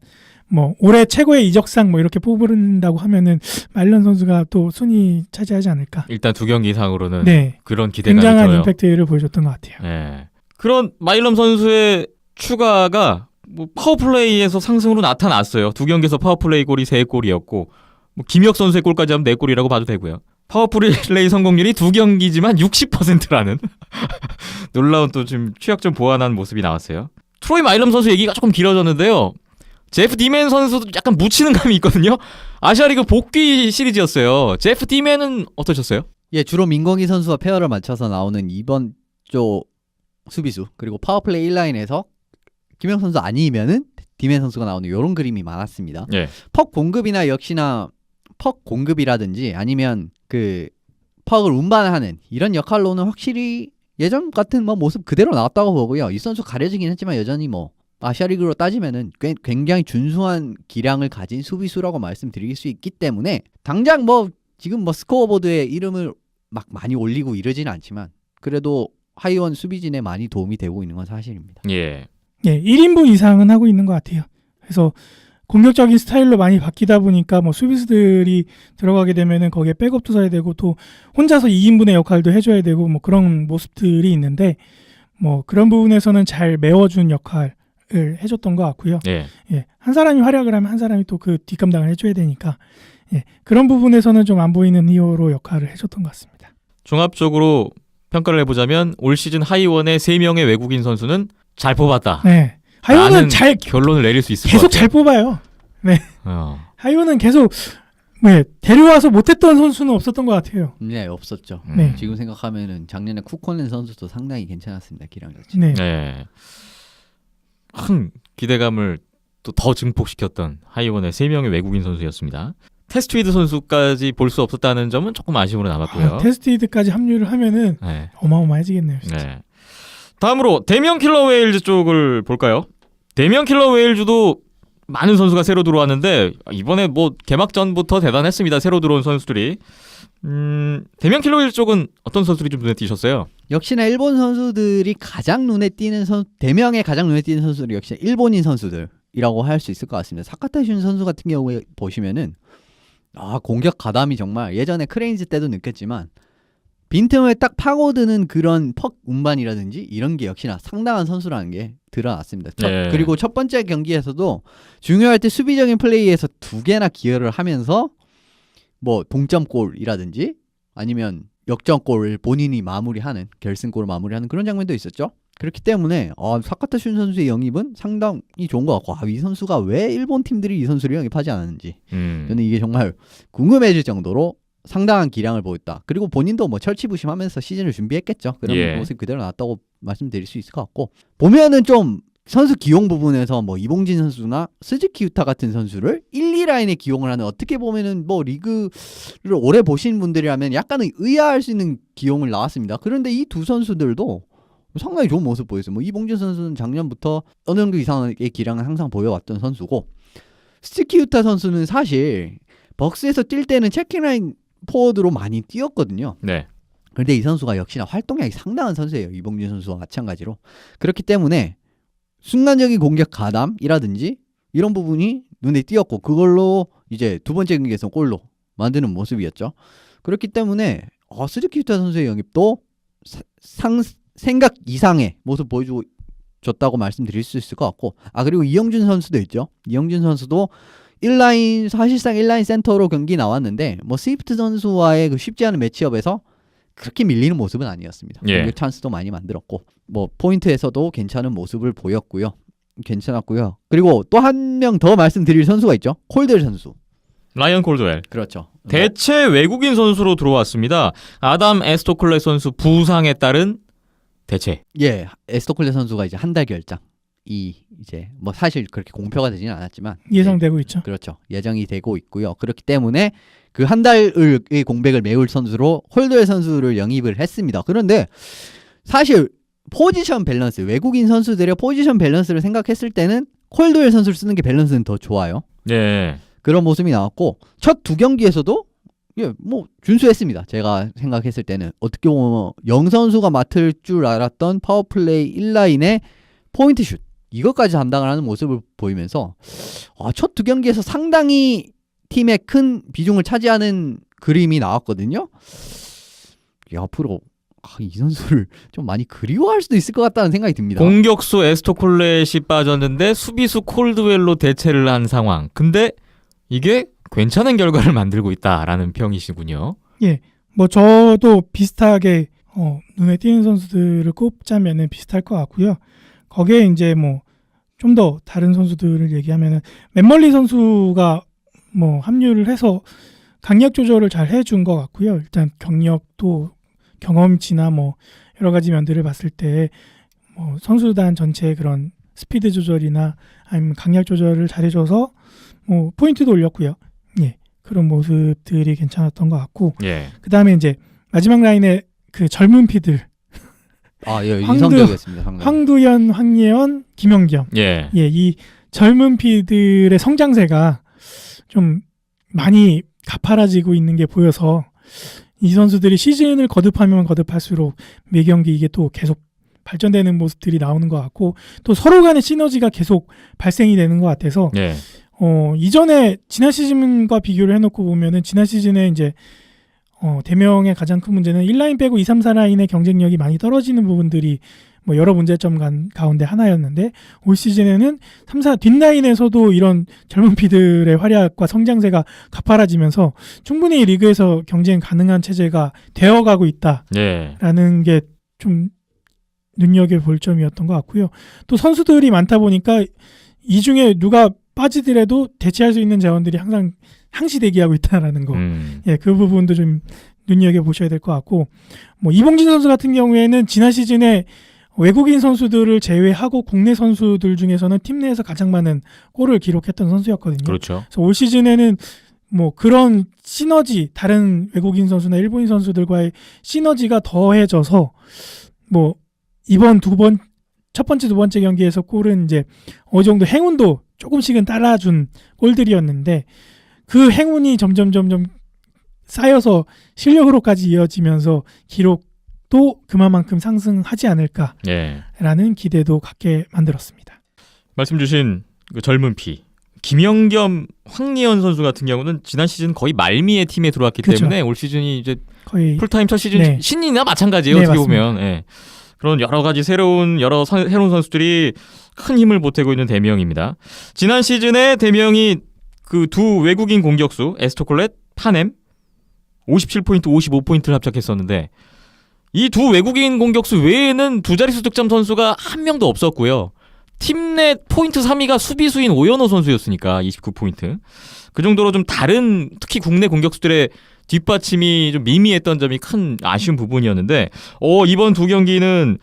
뭐 올해 최고의 이적상 뭐 이렇게 뽑는다고 하면은 마일런 선수가 또 순위 차지하지 않을까. 일단 2경기 이상으로는 네. 그런 기대가 굉장한 들어요. 임팩트를 보여줬던 것 같아요. 예. 그런 마일럼 선수의 추가가 뭐 파워플레이에서 상승으로 나타났어요. 2경기에서 파워플레이 골이 3골이었고 뭐 김혁 선수의 골까지 하면 4골이라고 봐도 되고요. 파워플레이 성공률이 2경기지만 60%라는 놀라운 또 지금 취약점 보완한 모습이 나왔어요. 트로이 마일럼 선수 얘기가 조금 길어졌는데요. 제프 디맨 선수도 약간 묻히는 감이 있거든요. 아시아리그 복귀 시리즈였어요. 제프 디맨은 어떠셨어요? 예, 주로 민건기 선수와 페어를 맞춰서 나오는 이번 조 수비수 그리고 파워플레이 1라인에서 김영 선수 아니면은 디맨 선수가 나오는 이런 그림이 많았습니다. 예. 퍽 공급이나 역시나 퍽 공급이라든지 아니면 그 퍽을 운반하는 이런 역할로는 확실히 예전 같은 뭐 모습 그대로 나왔다고 보고요. 이 선수 가려지긴 했지만 여전히 뭐 아시아리그로 따지면은 굉장히 준수한 기량을 가진 수비수라고 말씀드릴 수 있기 때문에 당장 뭐 지금 뭐 스코어보드에 이름을 막 많이 올리고 이러지는 않지만 그래도 하이원 수비진에 많이 도움이 되고 있는 건 사실입니다. 예. 예, 1인분 이상은 하고 있는 것 같아요. 그래서 공격적인 스타일로 많이 바뀌다 보니까 뭐 수비수들이 들어가게 되면은 거기에 백업도 사야 되고 또 혼자서 2인분의 역할도 해줘야 되고 뭐 그런 모습들이 있는데 뭐 그런 부분에서는 잘 메워준 역할을 해줬던 것 같고요. 예. 예, 한 사람이 활약을 하면 한 사람이 또 그 뒷감당을 해줘야 되니까 예, 그런 부분에서는 좀 안 보이는 히어로 역할을 해줬던 것 같습니다. 종합적으로 평가를 해보자면 올 시즌 하이원의 3명의 외국인 선수는 잘 뽑았다. 네, 하이원은 라는 잘 결론을 내릴 수 있을 것 계속 같아요. 잘 뽑아요. 어. 하이원은 계속 데려와서 못했던 선수는 없었던 것 같아요. 네, 없었죠. 네. 지금 생각하면은 작년에 쿠코넨 선수도 상당히 괜찮았습니다. 기량 자체. 네. 네. 큰 기대감을 또 더 증폭시켰던 하이원의 3명의 외국인 선수였습니다. 테스트위드 선수까지 볼 수 없었다는 점은 조금 아쉬움으로 남았고요. 테스트이드까지 합류를 하면은 네. 어마어마해지겠네요. 진짜. 네. 다음으로 대명 킬러 웨일즈 쪽을 볼까요? 대명 킬러 웨일즈도 많은 선수가 새로 들어왔는데 이번에 뭐 개막전부터 대단했습니다. 새로 들어온 선수들이. 대명 킬러 웨일즈 쪽은 어떤 선수들이 좀 눈에 띄셨어요? 역시나 일본 선수들이 가장 눈에 띄는 대명의 가장 눈에 띄는 선수들이 역시 일본인 선수들이라고 할 수 있을 것 같습니다. 사카타슌 선수 같은 경우에 보시면은 공격 가담이 정말 예전에 크레인즈 때도 느꼈지만 빈틈을 딱 파고드는 그런 퍽 운반이라든지 이런 게 역시나 상당한 선수라는 게 드러났습니다. 네. 그리고 첫 번째 경기에서도 중요할 때 수비적인 플레이에서 2개나 기여를 하면서 뭐 동점골이라든지 아니면 역전골을 본인이 마무리하는 결승골을 마무리하는 그런 장면도 있었죠. 그렇기 때문에 사카타슌 선수의 영입은 상당히 좋은 것 같고 이 선수가 왜 일본 팀들이 이 선수를 영입하지 않았는지 저는 이게 정말 궁금해질 정도로 상당한 기량을 보였다. 그리고 본인도 뭐 철치부심하면서 시즌을 준비했겠죠. 그런 모습 그대로 나왔다고 말씀드릴 수 있을 것 같고 보면은 좀 선수 기용 부분에서 뭐 이봉진 선수나 스즈키 유타 같은 선수를 1, 2라인에 기용을 하는 어떻게 보면은 뭐 리그를 오래 보신 분들이라면 약간은 의아할 수 있는 기용을 나왔습니다. 그런데 이 두 선수들도 상당히 좋은 모습 보였어요. 뭐 이봉진 선수는 작년부터 어느 정도 이상의 기량을 항상 보여왔던 선수고 스즈키 유타 선수는 사실 벅스에서 뛸 때는 체킹라인 포워드로 많이 뛰었거든요. 네. 그런데 이 선수가 역시나 활동량이 상당한 선수예요. 이봉진 선수와 마찬가지로. 그렇기 때문에 순간적인 공격 가담이라든지 이런 부분이 눈에 띄었고 그걸로 이제 두 번째 경기에서 골로 만드는 모습이었죠. 그렇기 때문에 스즈키 유타 선수의 영입도 생각 이상의 모습 보여주고 줬다고 말씀드릴 수 있을 것 같고 그리고 이영준 선수도 있죠. 이영준 선수도 1라인 사실상 1라인 센터로 경기 나왔는데 뭐 스위프트 선수와의 그 쉽지 않은 매치업에서 그렇게 밀리는 모습은 아니었습니다. 공격 찬스도 많이 만들었고 뭐 포인트에서도 괜찮은 모습을 보였고요. 괜찮았고요. 그리고 또 한 명 더 말씀드릴 선수가 있죠. 콜델 선수. 라이언 콜드웰. 그렇죠. 대체 외국인 선수로 들어왔습니다. 아담 에스토클레 선수 부상에 따른 대체. 예, 에스토클레 선수가 이제 한 달 결장이 이제 뭐 사실 그렇게 공표가 되지는 않았지만 예상되고 있죠. 그렇죠. 예정이 되고 있고요. 그렇기 때문에 그 한 달의 공백을 메울 선수로 홀드웰 선수를 영입을 했습니다. 그런데 사실 포지션 밸런스, 외국인 선수들의 포지션 밸런스를 생각했을 때는 홀드웰 선수를 쓰는 게 밸런스는 더 좋아요. 네. 그런 모습이 나왔고 첫 두 경기에서도 뭐 준수했습니다. 제가 생각했을 때는 어떻게 보면 영 선수가 맡을 줄 알았던 파워플레이 1라인의 포인트슛 이것까지 담당을 하는 모습을 보이면서 첫 두 경기에서 상당히 팀의 큰 비중을 차지하는 그림이 나왔거든요. 앞으로 이 선수를 좀 많이 그리워할 수도 있을 것 같다는 생각이 듭니다. 공격수 에스토콜렛이 빠졌는데 수비수 콜드웰로 대체를 한 상황. 근데 이게 괜찮은 결과를 만들고 있다라는 평이시군요. 예, 뭐 저도 비슷하게 눈에 띄는 선수들을 꼽자면은 비슷할 것 같고요. 거기에 이제 뭐 좀 더 다른 선수들을 얘기하면은 맨멀리 선수가 뭐 합류를 해서 강약 조절을 잘 해준 것 같고요. 일단 경력도 경험치나 뭐 여러 가지 면들을 봤을 때 선수단 전체의 그런 스피드 조절이나 아니면 강약 조절을 잘해줘서 뭐 포인트도 올렸고요. 예, 그런 모습들이 괜찮았던 것 같고 예. 그 다음에 이제 마지막 라인에 그 젊은 피들 예, 황두- 인상적이었습니다. 상당히. 황두현, 황예원, 김연경 예. 예, 이 젊은 피들의 성장세가 좀 많이 가파라지고 있는 게 보여서 이 선수들이 시즌을 거듭하면 거듭할수록 매 경기 이게 또 계속 발전되는 모습들이 나오는 것 같고 또 서로 간의 시너지가 계속 발생이 되는 것 같아서 예. 이전에 지난 시즌과 비교를 해놓고 보면은 지난 시즌에 이제 대명의 가장 큰 문제는 1라인 빼고 2, 3, 4라인의 경쟁력이 많이 떨어지는 부분들이 뭐 여러 문제점 가운데 하나였는데 올 시즌에는 3, 4 뒷라인에서도 이런 젊은 피들의 활약과 성장세가 가파라지면서 충분히 리그에서 경쟁 가능한 체제가 되어가고 있다라는 예. 게 좀 눈여겨볼 점이었던 것 같고요. 또 선수들이 많다 보니까 이 중에 누가 빠지더라도 대체할 수 있는 자원들이 항상 항시 대기하고 있다라는 거. 예, 그 부분도 좀 눈여겨 보셔야 될 것 같고, 뭐 이봉진 선수 같은 경우에는 지난 시즌에 외국인 선수들을 제외하고 국내 선수들 중에서는 팀 내에서 가장 많은 골을 기록했던 선수였거든요. 그렇죠. 그래서 올 시즌에는 뭐 그런 시너지, 다른 외국인 선수나 일본인 선수들과의 시너지가 더해져서 뭐 이번 첫 번째, 두 번째 경기에서 골은 이제 어느 정도 행운도 조금씩은 따라준 골들이었는데 그 행운이 점점 쌓여서 실력으로까지 이어지면서 기록도 그만큼 상승하지 않을까라는 예. 기대도 갖게 만들었습니다. 말씀 주신 그 젊은 피 김연겸, 황리현 선수 같은 경우는 지난 시즌 거의 말미에 팀에 들어왔기 그렇죠. 때문에 올 시즌이 이제 거의 풀타임 첫 시즌 네. 신인이나 마찬가지예요. 네, 어떻게 맞습니다. 보면 예. 그런 여러 가지 새로운 선수들이 큰 힘을 보태고 있는 대명입니다. 지난 시즌에 대명이 그 두 외국인 공격수 에스토콜렛, 파넴 57포인트, 55포인트를 합작했었는데 이 두 외국인 공격수 외에는 두 자릿수 득점 선수가 한 명도 없었고요. 팀 내 포인트 3위가 수비수인 오연호 선수였으니까 29포인트. 그 정도로 좀 다른 특히 국내 공격수들의 뒷받침이 좀 미미했던 점이 큰 아쉬운 부분이었는데 이번 두 경기는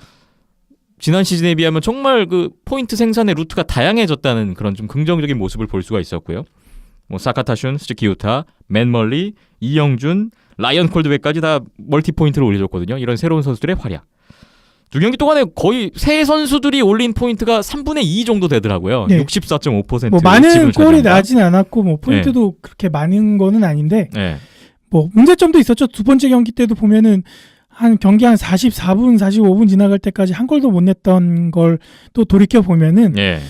지난 시즌에 비하면 정말 그 포인트 생산의 루트가 다양해졌다는 그런 좀 긍정적인 모습을 볼 수가 있었고요. 뭐 사카타슌, 스즈키유타, 맨멀리, 이영준, 라이언 콜드웨까지 다 멀티 포인트를 올려줬거든요. 이런 새로운 선수들의 활약. 두 경기 동안에 거의 새 선수들이 올린 포인트가 3분의 2 정도 되더라고요. 네. 64.5%. 뭐 많은 골이 나진 않았고 뭐 포인트도 그렇게 많은 거는 아닌데 네. 뭐 문제점도 있었죠. 두 번째 경기 때도 보면은 한 경기 한 44분, 45분 지나갈 때까지 한 골도 못 냈던 걸 또 돌이켜 보면은 예.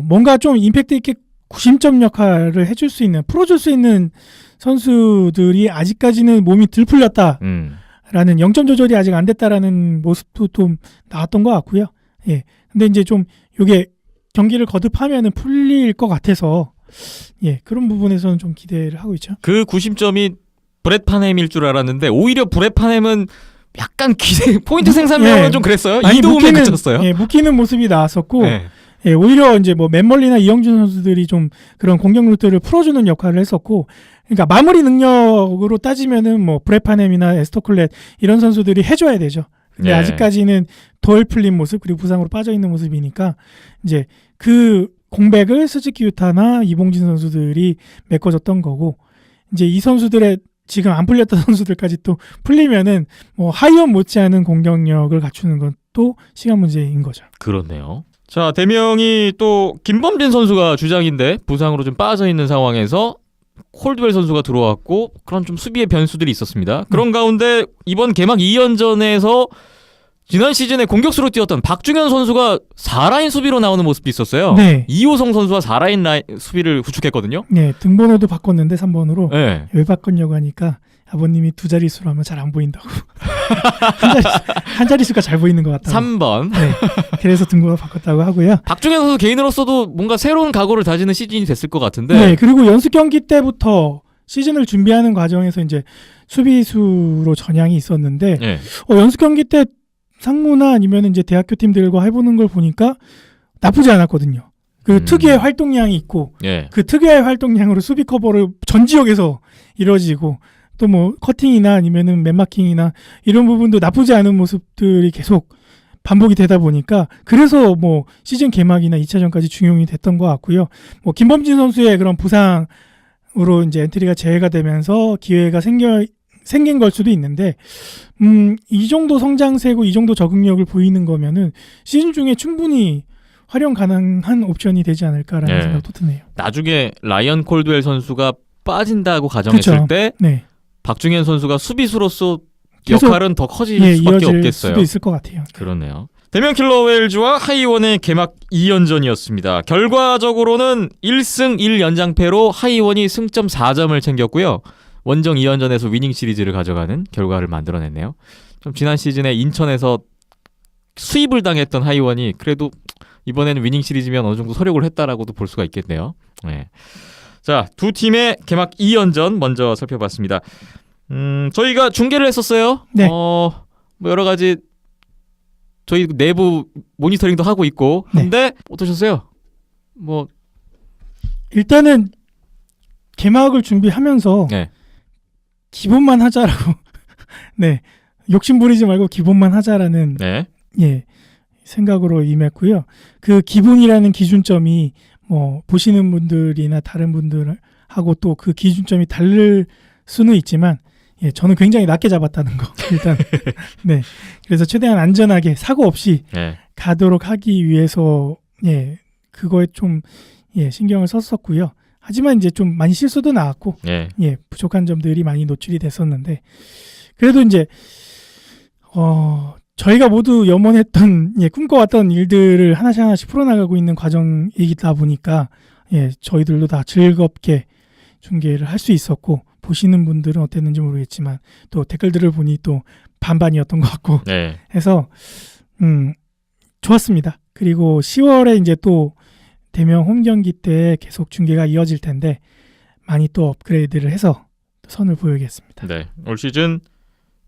뭔가 좀 임팩트 있게 구심점 역할을 해줄 수 있는, 풀어줄 수 있는 선수들이 아직까지는 몸이 덜 풀렸다라는 0점 조절이 아직 안 됐다라는 모습도 좀 나왔던 것 같고요. 예. 근데 이제 좀 요게 경기를 거듭하면은 풀릴 것 같아서 예, 그런 부분에서는 좀 기대를 하고 있죠. 그 구심점이 브렛 파넴일 줄 알았는데 오히려 브렛 파넴은 약간 포인트 생산량은 좀 그랬어요. 이도움에 그쳤어요. 예, 묶이는 모습이 나왔었고 네. 예, 오히려 이제 뭐 맨멀리나 이영준 선수들이 좀 그런 공격 루트를 풀어주는 역할을 했었고, 그러니까 마무리 능력으로 따지면은 뭐 브렛 파넴이나 에스토클렛 이런 선수들이 해줘야 되죠. 근데 예. 아직까지는 덜 풀린 모습 그리고 부상으로 빠져 있는 모습이니까 이제 그 공백을 스즈키유타나 이봉진 선수들이 메꿔줬던 거고, 이제 이 선수들의 지금 안 풀렸던 선수들까지 또 풀리면은 뭐 하이원 못지않은 공격력을 갖추는 건 또 시간 문제인 거죠. 그렇네요. 자, 대명이 또 김범진 선수가 주장인데 부상으로 좀 빠져 있는 상황에서 콜드웰 선수가 들어왔고 그런 좀 수비의 변수들이 있었습니다. 그런 가운데 이번 개막 2연전에서 지난 시즌에 공격수로 뛰었던 박중현 선수가 4라인 수비로 나오는 모습도 있었어요. 네. 이호성 선수와 4라인 수비를 구축했거든요. 네, 등번호도 바꿨는데 3번으로 네. 왜 바꿨냐고 하니까 아버님이 두 자릿수로 하면 잘 안 보인다고. 한 자릿수가 잘 보이는 것 같다고. 3번. 네, 그래서 등번호 바꿨다고 하고요. 박중현 선수 개인으로서도 뭔가 새로운 각오를 다지는 시즌이 됐을 것 같은데. 네, 그리고 연습 경기 때부터 시즌을 준비하는 과정에서 이제 수비수로 전향이 있었는데 네. 연습 경기 때 상무나 아니면 이제 대학교 팀들과 해보는 걸 보니까 나쁘지 않았거든요. 그 특유의 활동량이 있고 네. 그 특유의 활동량으로 수비 커버를 전 지역에서 이루어지고 또 뭐 커팅이나 아니면은 맨마킹이나 이런 부분도 나쁘지 않은 모습들이 계속 반복이 되다 보니까 그래서 뭐 시즌 개막이나 2차전까지 중용이 됐던 것 같고요. 뭐 김범진 선수의 그런 부상으로 이제 엔트리가 제외가 되면서 기회가 생긴 걸 수도 있는데 이 정도 성장세고 이 정도 적응력을 보이는 거면은 시즌 중에 충분히 활용 가능한 옵션이 되지 않을까라는 네. 생각도 드네요. 나중에 라이언 콜드웰 선수가 빠진다고 가정했을 그쵸. 때 네. 박중현 선수가 수비수로서 계속, 역할은 더 커질 예, 수밖에 이어질 없겠어요. 수도 있을 것 같아요. 그렇네요. 대면 킬러 웨일즈와 하이원의 개막 2연전이었습니다. 결과적으로는 1승 1연장패로 하이원이 승점 4점을 챙겼고요. 원정 2연전에서 위닝 시리즈를 가져가는 결과를 만들어냈네요. 좀 지난 시즌에 인천에서 수입을 당했던 하이원이 그래도 이번에는 위닝 시리즈면 어느 정도 서력을 했다라고도 볼 수가 있겠네요. 네. 자, 두 팀의 개막 2연전 먼저 살펴봤습니다. 저희가 중계를 했었어요. 네. 뭐 여러 가지 저희 내부 모니터링도 하고 있고 한데 어떠셨어요? 뭐 일단은 개막을 준비하면서 네. 기본만 하자라고 네 욕심 부리지 말고 기본만 하자라는 네. 예 생각으로 임했고요. 그 기본이라는 기준점이 뭐 보시는 분들이나 다른 분들하고 또 그 기준점이 다를 수는 있지만 예 저는 굉장히 낮게 잡았다는 거 일단 네 그래서 최대한 안전하게 사고 없이 네. 가도록 하기 위해서 예 그거에 좀 예 신경을 썼었고요. 하지만 이제 좀 많이 실수도 나왔고 네. 예 부족한 점들이 많이 노출이 됐었는데 그래도 이제 저희가 모두 염원했던 예 꿈꿔왔던 일들을 하나씩 풀어나가고 있는 과정이다 보니까 예 저희들도 다 즐겁게 중계를 할 수 있었고 보시는 분들은 어땠는지 모르겠지만 또 댓글들을 보니 또 반반이었던 것 같고 네. 해서 좋았습니다. 그리고 10월에 이제 또 대면 홈 경기 때 계속 중계가 이어질 텐데 많이 또 업그레이드를 해서 선을 보이겠습니다. 네. 올 시즌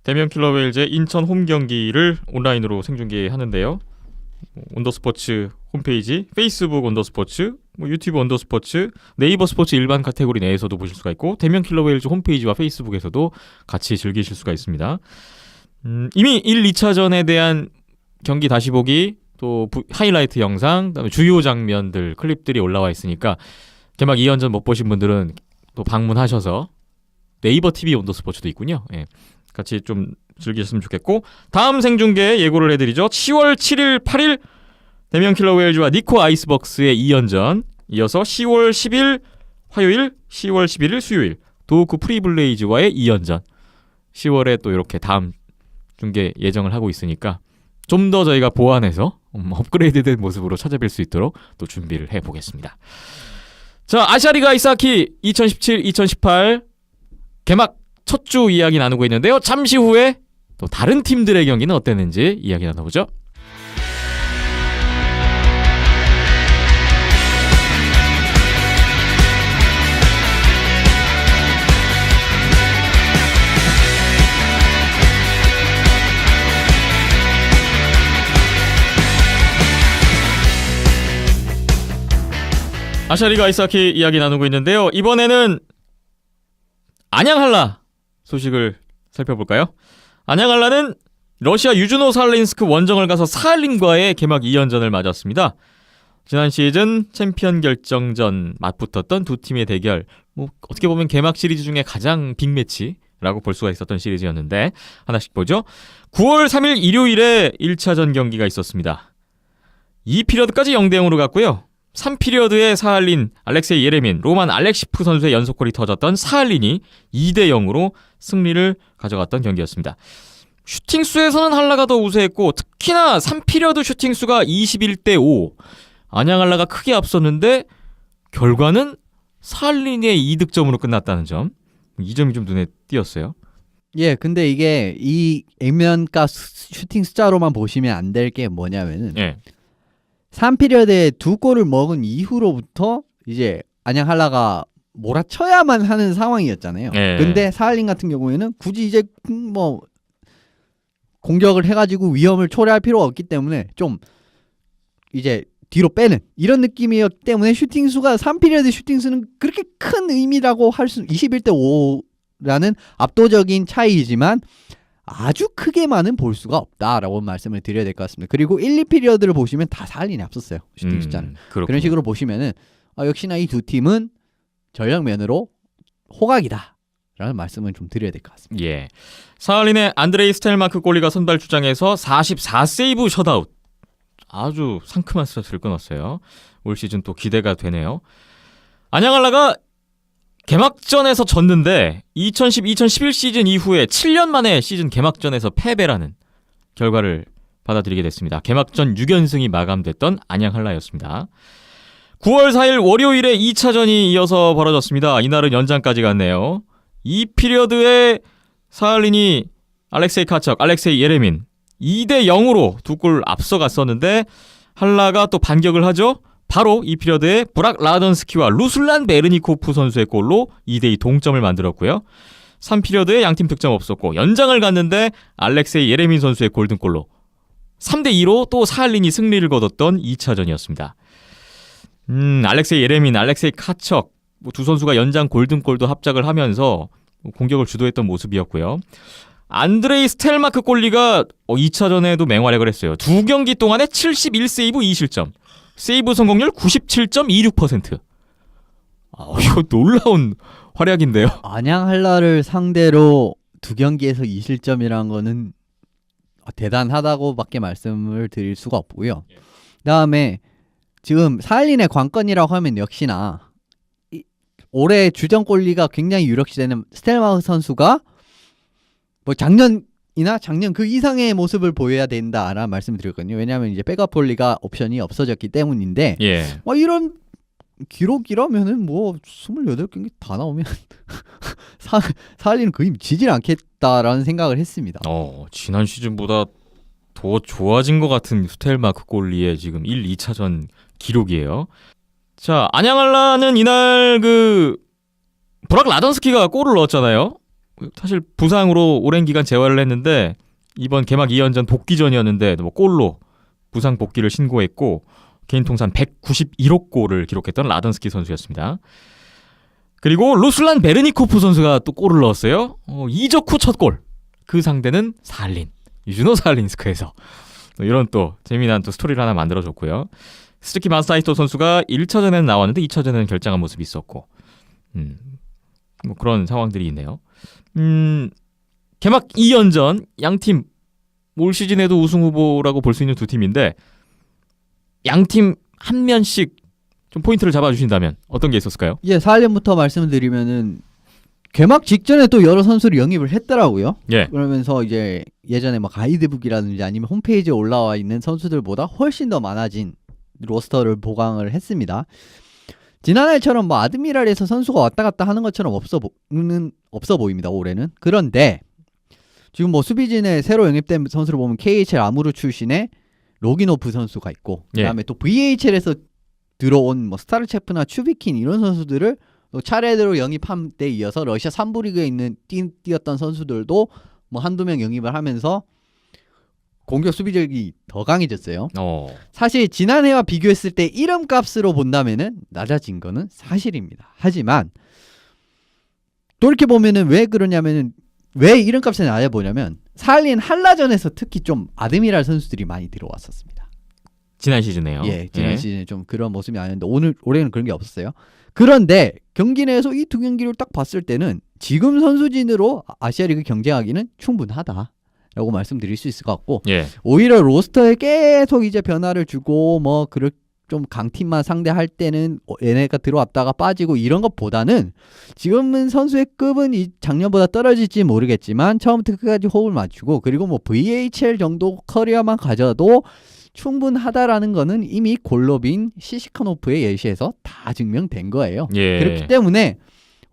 대면 킬러 웨일즈의 인천 홈 경기를 온라인으로 생중계하는데요. 온더스포츠 홈페이지, 페이스북 온더스포츠, 유튜브 온더스포츠, 네이버 스포츠 일반 카테고리 내에서도 보실 수가 있고 대면 킬러 웨일즈 홈페이지와 페이스북에서도 같이 즐기실 수가 있습니다. 이미 1, 2차전에 대한 경기 다시 보기, 또 하이라이트 영상, 그다음에 주요 장면들, 클립들이 올라와 있으니까 개막 2연전 못 보신 분들은 또 방문하셔서 네이버 TV 온더스포츠도 있군요. 예. 같이 좀 즐기셨으면 좋겠고 다음 생중계 예고를 해드리죠. 10월 7일, 8일 대면 킬러 웨일즈와 니코 아이스벅스의 2연전 이어서 10월 10일 화요일, 10월 11일 수요일 도우크 프리블레이즈와의 2연전 10월에 또 이렇게 다음 중계 예정을 하고 있으니까 좀 더 저희가 보완해서 업그레이드된 모습으로 찾아뵐 수 있도록 또 준비를 해보겠습니다. 자, 아시아리그 아이스하키 2017-2018 개막 첫 주 이야기 나누고 있는데요. 잠시 후에 또 다른 팀들의 경기는 어땠는지 이야기 나눠보죠. 아시아리그 아이스하키 이야기 나누고 있는데요. 이번에는 안양 한라 소식을 살펴볼까요? 안양 한라는 러시아 유즈노 살린스크 원정을 가서 사할린과의 개막 2연전을 맞았습니다. 지난 시즌 챔피언 결정전 맞붙었던 두 팀의 대결, 어떻게 보면 개막 시리즈 중에 가장 빅매치라고 볼 수가 있었던 시리즈였는데 하나씩 보죠. 9월 3일 일요일에 1차전 경기가 있었습니다. 2피리어드까지 0대0으로 갔고요. 3피리어드에 사할린 알렉세이 예레민, 로만 알렉시프 선수의 연속골이 터졌던 사할린이 2대0으로 승리를 가져갔던 경기였습니다. 슈팅수에서는 한라가 더 우세했고 특히나 3피리어드 슈팅수가 21대5 안양 한라가 크게 앞섰는데 결과는 사할린의 2득점으로 끝났다는 점, 이 점이 좀 눈에 띄었어요. 예, 근데 이게 이 액면가 슈팅 숫자로만 보시면 안 될 게 뭐냐면은 예. 3피리어드에 두 골을 먹은 이후로부터 이제 안양 한라가 몰아쳐야만 하는 상황이었잖아요. 예. 근데 사할린 같은 경우에는 굳이 이제 뭐 공격을 해가지고 위험을 초래할 필요가 없기 때문에 좀 이제 뒤로 빼는 이런 느낌이었기 때문에 슈팅 수가 3피리어드 슈팅 수는 그렇게 큰 의미라고 할 수 21대 5라는 압도적인 차이이지만 아주 크게만은 볼 수가 없다라고 말씀을 드려야 될 것 같습니다. 그리고 1, 2피리어드를 보시면 다 사할린이 앞섰어요. 슈팅 숫자는. 그렇군요. 그런 식으로 보시면은 역시나 이 두 팀은 전력면으로 호각이다 라는 말씀을 좀 드려야 될 것 같습니다. 예. 사할린의 안드레이 스텔마크 골리가 선발 주장에서 44세이브 셧아웃. 아주 상큼한 스타트를 끊었어요. 올 시즌 또 기대가 되네요. 안양알라가 개막전에서 졌는데 2010-2011 시즌 이후에 7년 만에 시즌 개막전에서 패배라는 결과를 받아들이게 됐습니다. 개막전 6연승이 마감됐던 안양한라였습니다. 9월 4일 월요일에 2차전이 이어서 벌어졌습니다. 이날은 연장까지 갔네요. 이 피리어드에 사할린이 알렉세이 카척, 알렉세이 예레민 2대 0으로 두 골 앞서갔었는데 한라가 또 반격을 하죠. 바로 이 피리어드에 브락 라던스키와 루슬란 베르니코프 선수의 골로 2대2 동점을 만들었고요. 3피리어드에 양팀 득점 없었고 연장을 갔는데 알렉세이 예레민 선수의 골든골로 3대2로 또 사할린이 승리를 거뒀던 2차전이었습니다. 알렉세이 예레민, 알렉세이 카척 두 선수가 연장 골든골도 합작을 하면서 공격을 주도했던 모습이었고요. 안드레이 스텔마크 골리가 2차전에도 맹활약을 했어요. 두 경기 동안에 71세이브 2실점, 세이브 성공률 97.26%. 이거 놀라운 활약인데요. 안양 한라를 상대로 두 경기에서 2실점이라는 거는 대단하다고밖에 말씀을 드릴 수가 없고요. 그다음에 지금 사할린의 관건이라고 하면 역시나 올해 주전골리가 굉장히 유력시되는 스텔마크 선수가 뭐 작년이나 작년 그 이상의 모습을 보여야 된다라는 말씀을 드렸거든요. 왜냐하면 이제 백업볼리가 옵션이 없어졌기 때문인데 예. 이런 기록이라면은 뭐 28경기 다 나오면 사할린은 거의 지질 않겠다라는 생각을 했습니다. 지난 시즌보다 더 좋아진 것 같은 스텔마크 골리의 지금 1, 2차전 기록이에요. 자, 안양한라는 이날 브락 라던스키가 골을 넣었잖아요. 사실 부상으로 오랜 기간 재활을 했는데 이번 개막 2연전 복귀전이었는데 골로 부상 복귀를 신고했고 개인 통산 191호 골을 기록했던 라던스키 선수였습니다. 그리고 루슬란 베르니코프 선수가 또 골을 넣었어요. 이적 후 첫 골. 그 상대는 사할린, 유즈노 사할린스크에서 이런 또 재미난 또 스토리를 하나 만들어줬고요. 스즈키 마사히토 선수가 1차전에는 나왔는데 2차전에는 결장한 모습이 있었고 뭐 그런 상황들이 있네요. 개막 2연전 양팀 올 시즌에도 우승 후보라고 볼 수 있는 두 팀인데 양팀 한 면씩 좀 포인트를 잡아주신다면 어떤 게 있었을까요? 예, 사할린부터 말씀을 드리면은 개막 직전에 또 여러 선수를 영입을 했더라고요. 예. 그러면서 이제 예전에 막 가이드북이라든지 아니면 홈페이지에 올라와 있는 선수들보다 훨씬 더 많아진 로스터를 보강을 했습니다. 지난해처럼 뭐 아드미랄에서 선수가 왔다 갔다 하는 것처럼 없어 보입니다. 올해는. 그런데 지금 뭐 수비진에 새로 영입된 선수를 보면 KHL 아무르 출신의 로기노프 선수가 있고 그다음에 또 VHL에서 들어온 뭐 스타르체프나 추비킨 이런 선수들을 또 차례대로 영입한 데 이어서 러시아 3부 리그에 있는 뛰었던 선수들도 뭐 한두 명 영입을 하면서 공격 수비력이 더 강해졌어요. 사실 지난해와 비교했을 때 이름값으로 본다면은 낮아진 거는 사실입니다. 하지만 돌이켜보면은 왜 그러냐면은 왜 이름값이 낮아보냐면 사할린 한라전에서 특히 좀 아드미랄 선수들이 많이 들어왔었습니다. 지난 시즌에요. 예, 지난 시즌에 좀 그런 모습이 아니었는데 올해는 그런 게 없었어요. 그런데 경기 내에서 이 두 경기를 딱 봤을 때는 지금 선수진으로 아시아리그 경쟁하기는 충분하다. 라고 말씀드릴 수 있을 것 같고 오히려 로스터에 계속 이제 변화를 주고 뭐 좀 강팀만 상대할 때는 얘네가 들어왔다가 빠지고 이런 것보다는 지금은 선수의 급은 작년보다 떨어질지 모르겠지만 처음부터 끝까지 호흡을 맞추고 그리고 뭐 VHL 정도 커리어만 가져도 충분하다라는 거는 이미 골로빈 시시카노프의 예시에서 다 증명된 거예요. 그렇기 때문에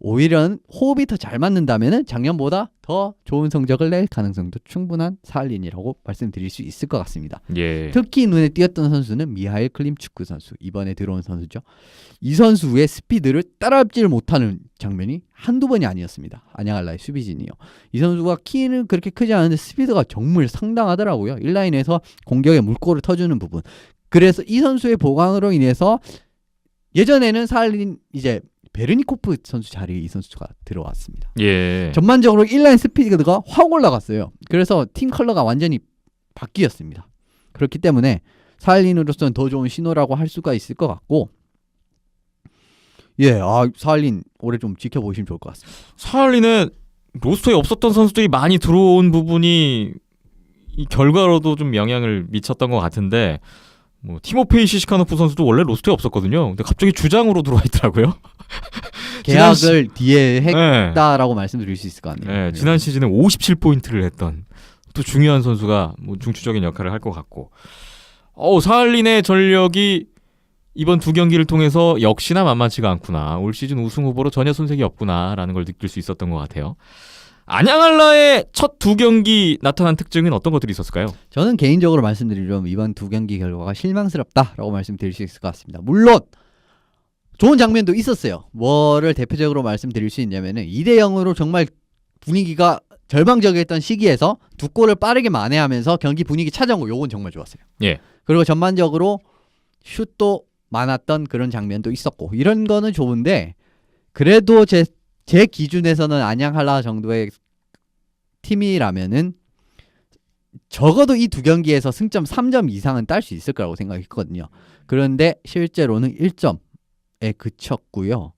오히려 호흡이 더 잘 맞는다면은 작년보다 더 좋은 성적을 낼 가능성도 충분한 사할린이라고 말씀드릴 수 있을 것 같습니다. 특히 눈에 띄었던 선수는 미하일 클림축크 선수, 이번에 들어온 선수죠. 이 선수의 스피드를 따라잡지를 못하는 장면이 한두 번이 아니었습니다. 안양한라의 수비진이요. 이 선수가 키는 그렇게 크지 않은데 스피드가 정말 상당하더라고요. 1라인에서 공격에 물꼬를 터주는 부분. 그래서 이 선수의 보강으로 인해서 예전에는 사할린 이제 베르니코프 선수 자리에 이 선수가 들어왔습니다. 예. 전반적으로 1라인 스피드가 확 올라갔어요. 그래서 팀 컬러가 완전히 바뀌었습니다. 그렇기 때문에 사할린으로서는 더 좋은 신호라고 할 수가 있을 것 같고, 예, 사할린 올해 좀 지켜보시면 좋을 것 같습니다. 사할린은 로스터에 없었던 선수들이 많이 들어온 부분이 이 결과로도 좀 영향을 미쳤던 것 같은데, 뭐 티모페이 시시카노프 선수도 원래 로스터에 없었거든요. 근데 갑자기 주장으로 들어와 있더라고요. 계약을 뒤에 네. 했다라고 말씀드릴 수 있을 것 같네요. 네, 지난 시즌에 57포인트를 했던 또 중요한 선수가 뭐 중추적인 역할을 할 것 같고, 사할린의 전력이 이번 두 경기를 통해서 역시나 만만치가 않구나. 올 시즌 우승 후보로 전혀 손색이 없구나라는 걸 느낄 수 있었던 것 같아요. 안양알라의 첫 두 경기 나타난 특징은 어떤 것들이 있었을까요? 저는 개인적으로 말씀드리자면 이번 두 경기 결과가 실망스럽다라고 말씀드릴 수 있을 것 같습니다. 물론 좋은 장면도 있었어요. 뭐를 대표적으로 말씀드릴 수 있냐면은 2대0으로 정말 분위기가 절망적이었던 시기에서 두 골을 빠르게 만회하면서 경기 분위기 찾아온 거, 요건 정말 좋았어요. 예. 그리고 전반적으로 슛도 많았던 그런 장면도 있었고, 이런 거는 좋은데, 그래도 제 기준에서는 안양 한라 정도의 팀이라면은 적어도 이 두 경기에서 승점 3점 이상은 딸 수 있을 거라고 생각했거든요. 그런데 실제로는 1점에 그쳤고요.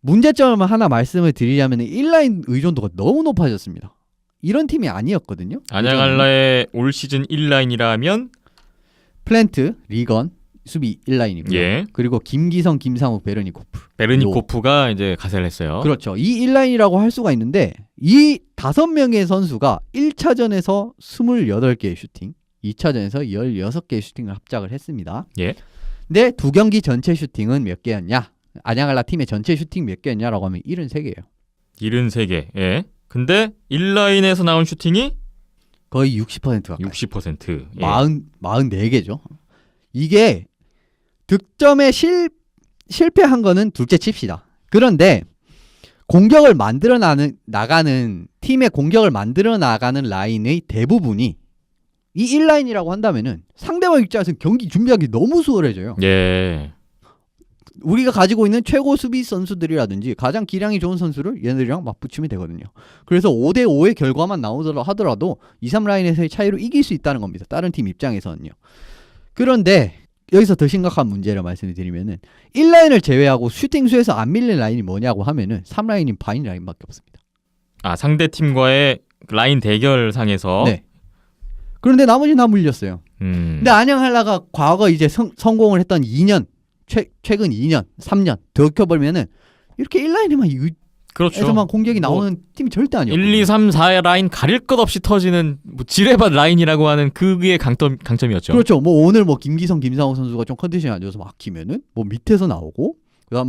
문제점을 하나 말씀을 드리자면 1라인 의존도가 너무 높아졌습니다. 이런 팀이 아니었거든요. 안양알라의 올 시즌 1라인이라면 플랜트, 리건, 수비 1라인이고요. 예. 그리고 김기성, 김상욱, 베르니코프. 베르니코프가 이제 가세를 했어요. 그렇죠. 이 1라인이라고 할 수가 있는데, 이 5명의 선수가 1차전에서 28개의 슈팅, 2차전에서 16개의 슈팅을 합작을 했습니다. 예. 근데 두 경기 전체 슈팅은 몇 개였냐? 안양알라 팀의 전체 슈팅 몇 개였냐라고 하면 73개예요. 73개. 예. 근데 1라인에서 나온 슈팅이 거의 60% 가까이. 60%. 예. 44개죠. 이게 득점에 실패한 거는 둘째 칩시다. 그런데 공격을 만들어 나가는 팀의 공격을 만들어 나가는 라인의 대부분이 이 1라인이라고 한다면은 상대방 입장에서는 경기 준비하기 너무 수월해져요. 예. 우리가 가지고 있는 최고 수비 선수들이라든지 가장 기량이 좋은 선수를 얘네들이랑 맞붙이면 되거든요. 그래서 5대5의 결과만 나오더라 하더라도 2, 3라인에서의 차이로 이길 수 있다는 겁니다. 다른 팀 입장에서는요. 그런데 여기서 더 심각한 문제를 말씀드리면은 1라인을 제외하고 슈팅 수에서 안 밀린 라인이 뭐냐고 하면은 3라인인 바인 라인밖에 없습니다. 아, 상대 팀과의 라인 대결상에서. 네. 그런데 나머지는 다 물렸어요. 근데 안양 한라가 과거 이제 성공을 했던 2년, 최근 2년, 3년 돌이켜보면은 이렇게 1라인에만 그렇죠. 에서만 공격이 나오는 팀이 절대 아니었거든요. 1, 2, 3, 4의 라인 가릴 것 없이 터지는 뭐 지뢰밭 라인이라고 하는 그게 강점이었죠. 그렇죠. 뭐 오늘 뭐 김기성, 김상호 선수가 좀 컨디션이 안 좋아서 막히면은 뭐 밑에서 나오고, 그다음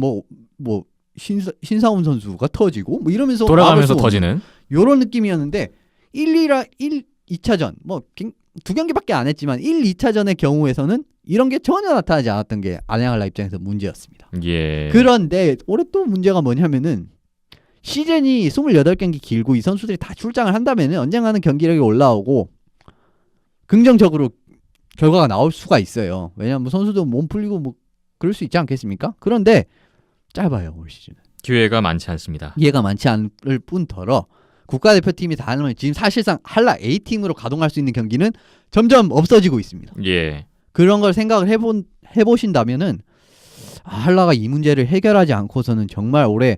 뭐 신사훈 선수가 터지고 뭐 이러면서 돌아가면서 터지는 요런 느낌이었는데 2차전 뭐 두 경기밖에 안 했지만 1, 2차전의 경우에서는 이런 게 전혀 나타나지 않았던 게 안양알라 입장에서 문제였습니다. 예. 그런데 올해 또 문제가 뭐냐면은 시즌이 28경기 길고 이 선수들이 다 출장을 한다면은 언젠가는 경기력이 올라오고 긍정적으로 결과가 나올 수가 있어요. 왜냐하면 선수도 몸 풀리고 뭐 그럴 수 있지 않겠습니까? 그런데 짧아요, 올 시즌은. 기회가 많지 않습니다. 기회가 많지 않을 뿐더러 국가대표팀이 다는 지금 사실상 한라 A팀으로 가동할 수 있는 경기는 점점 없어지고 있습니다. 예. 그런 걸 생각을 해보신다면은 한라가 이 문제를 해결하지 않고서는 정말 올해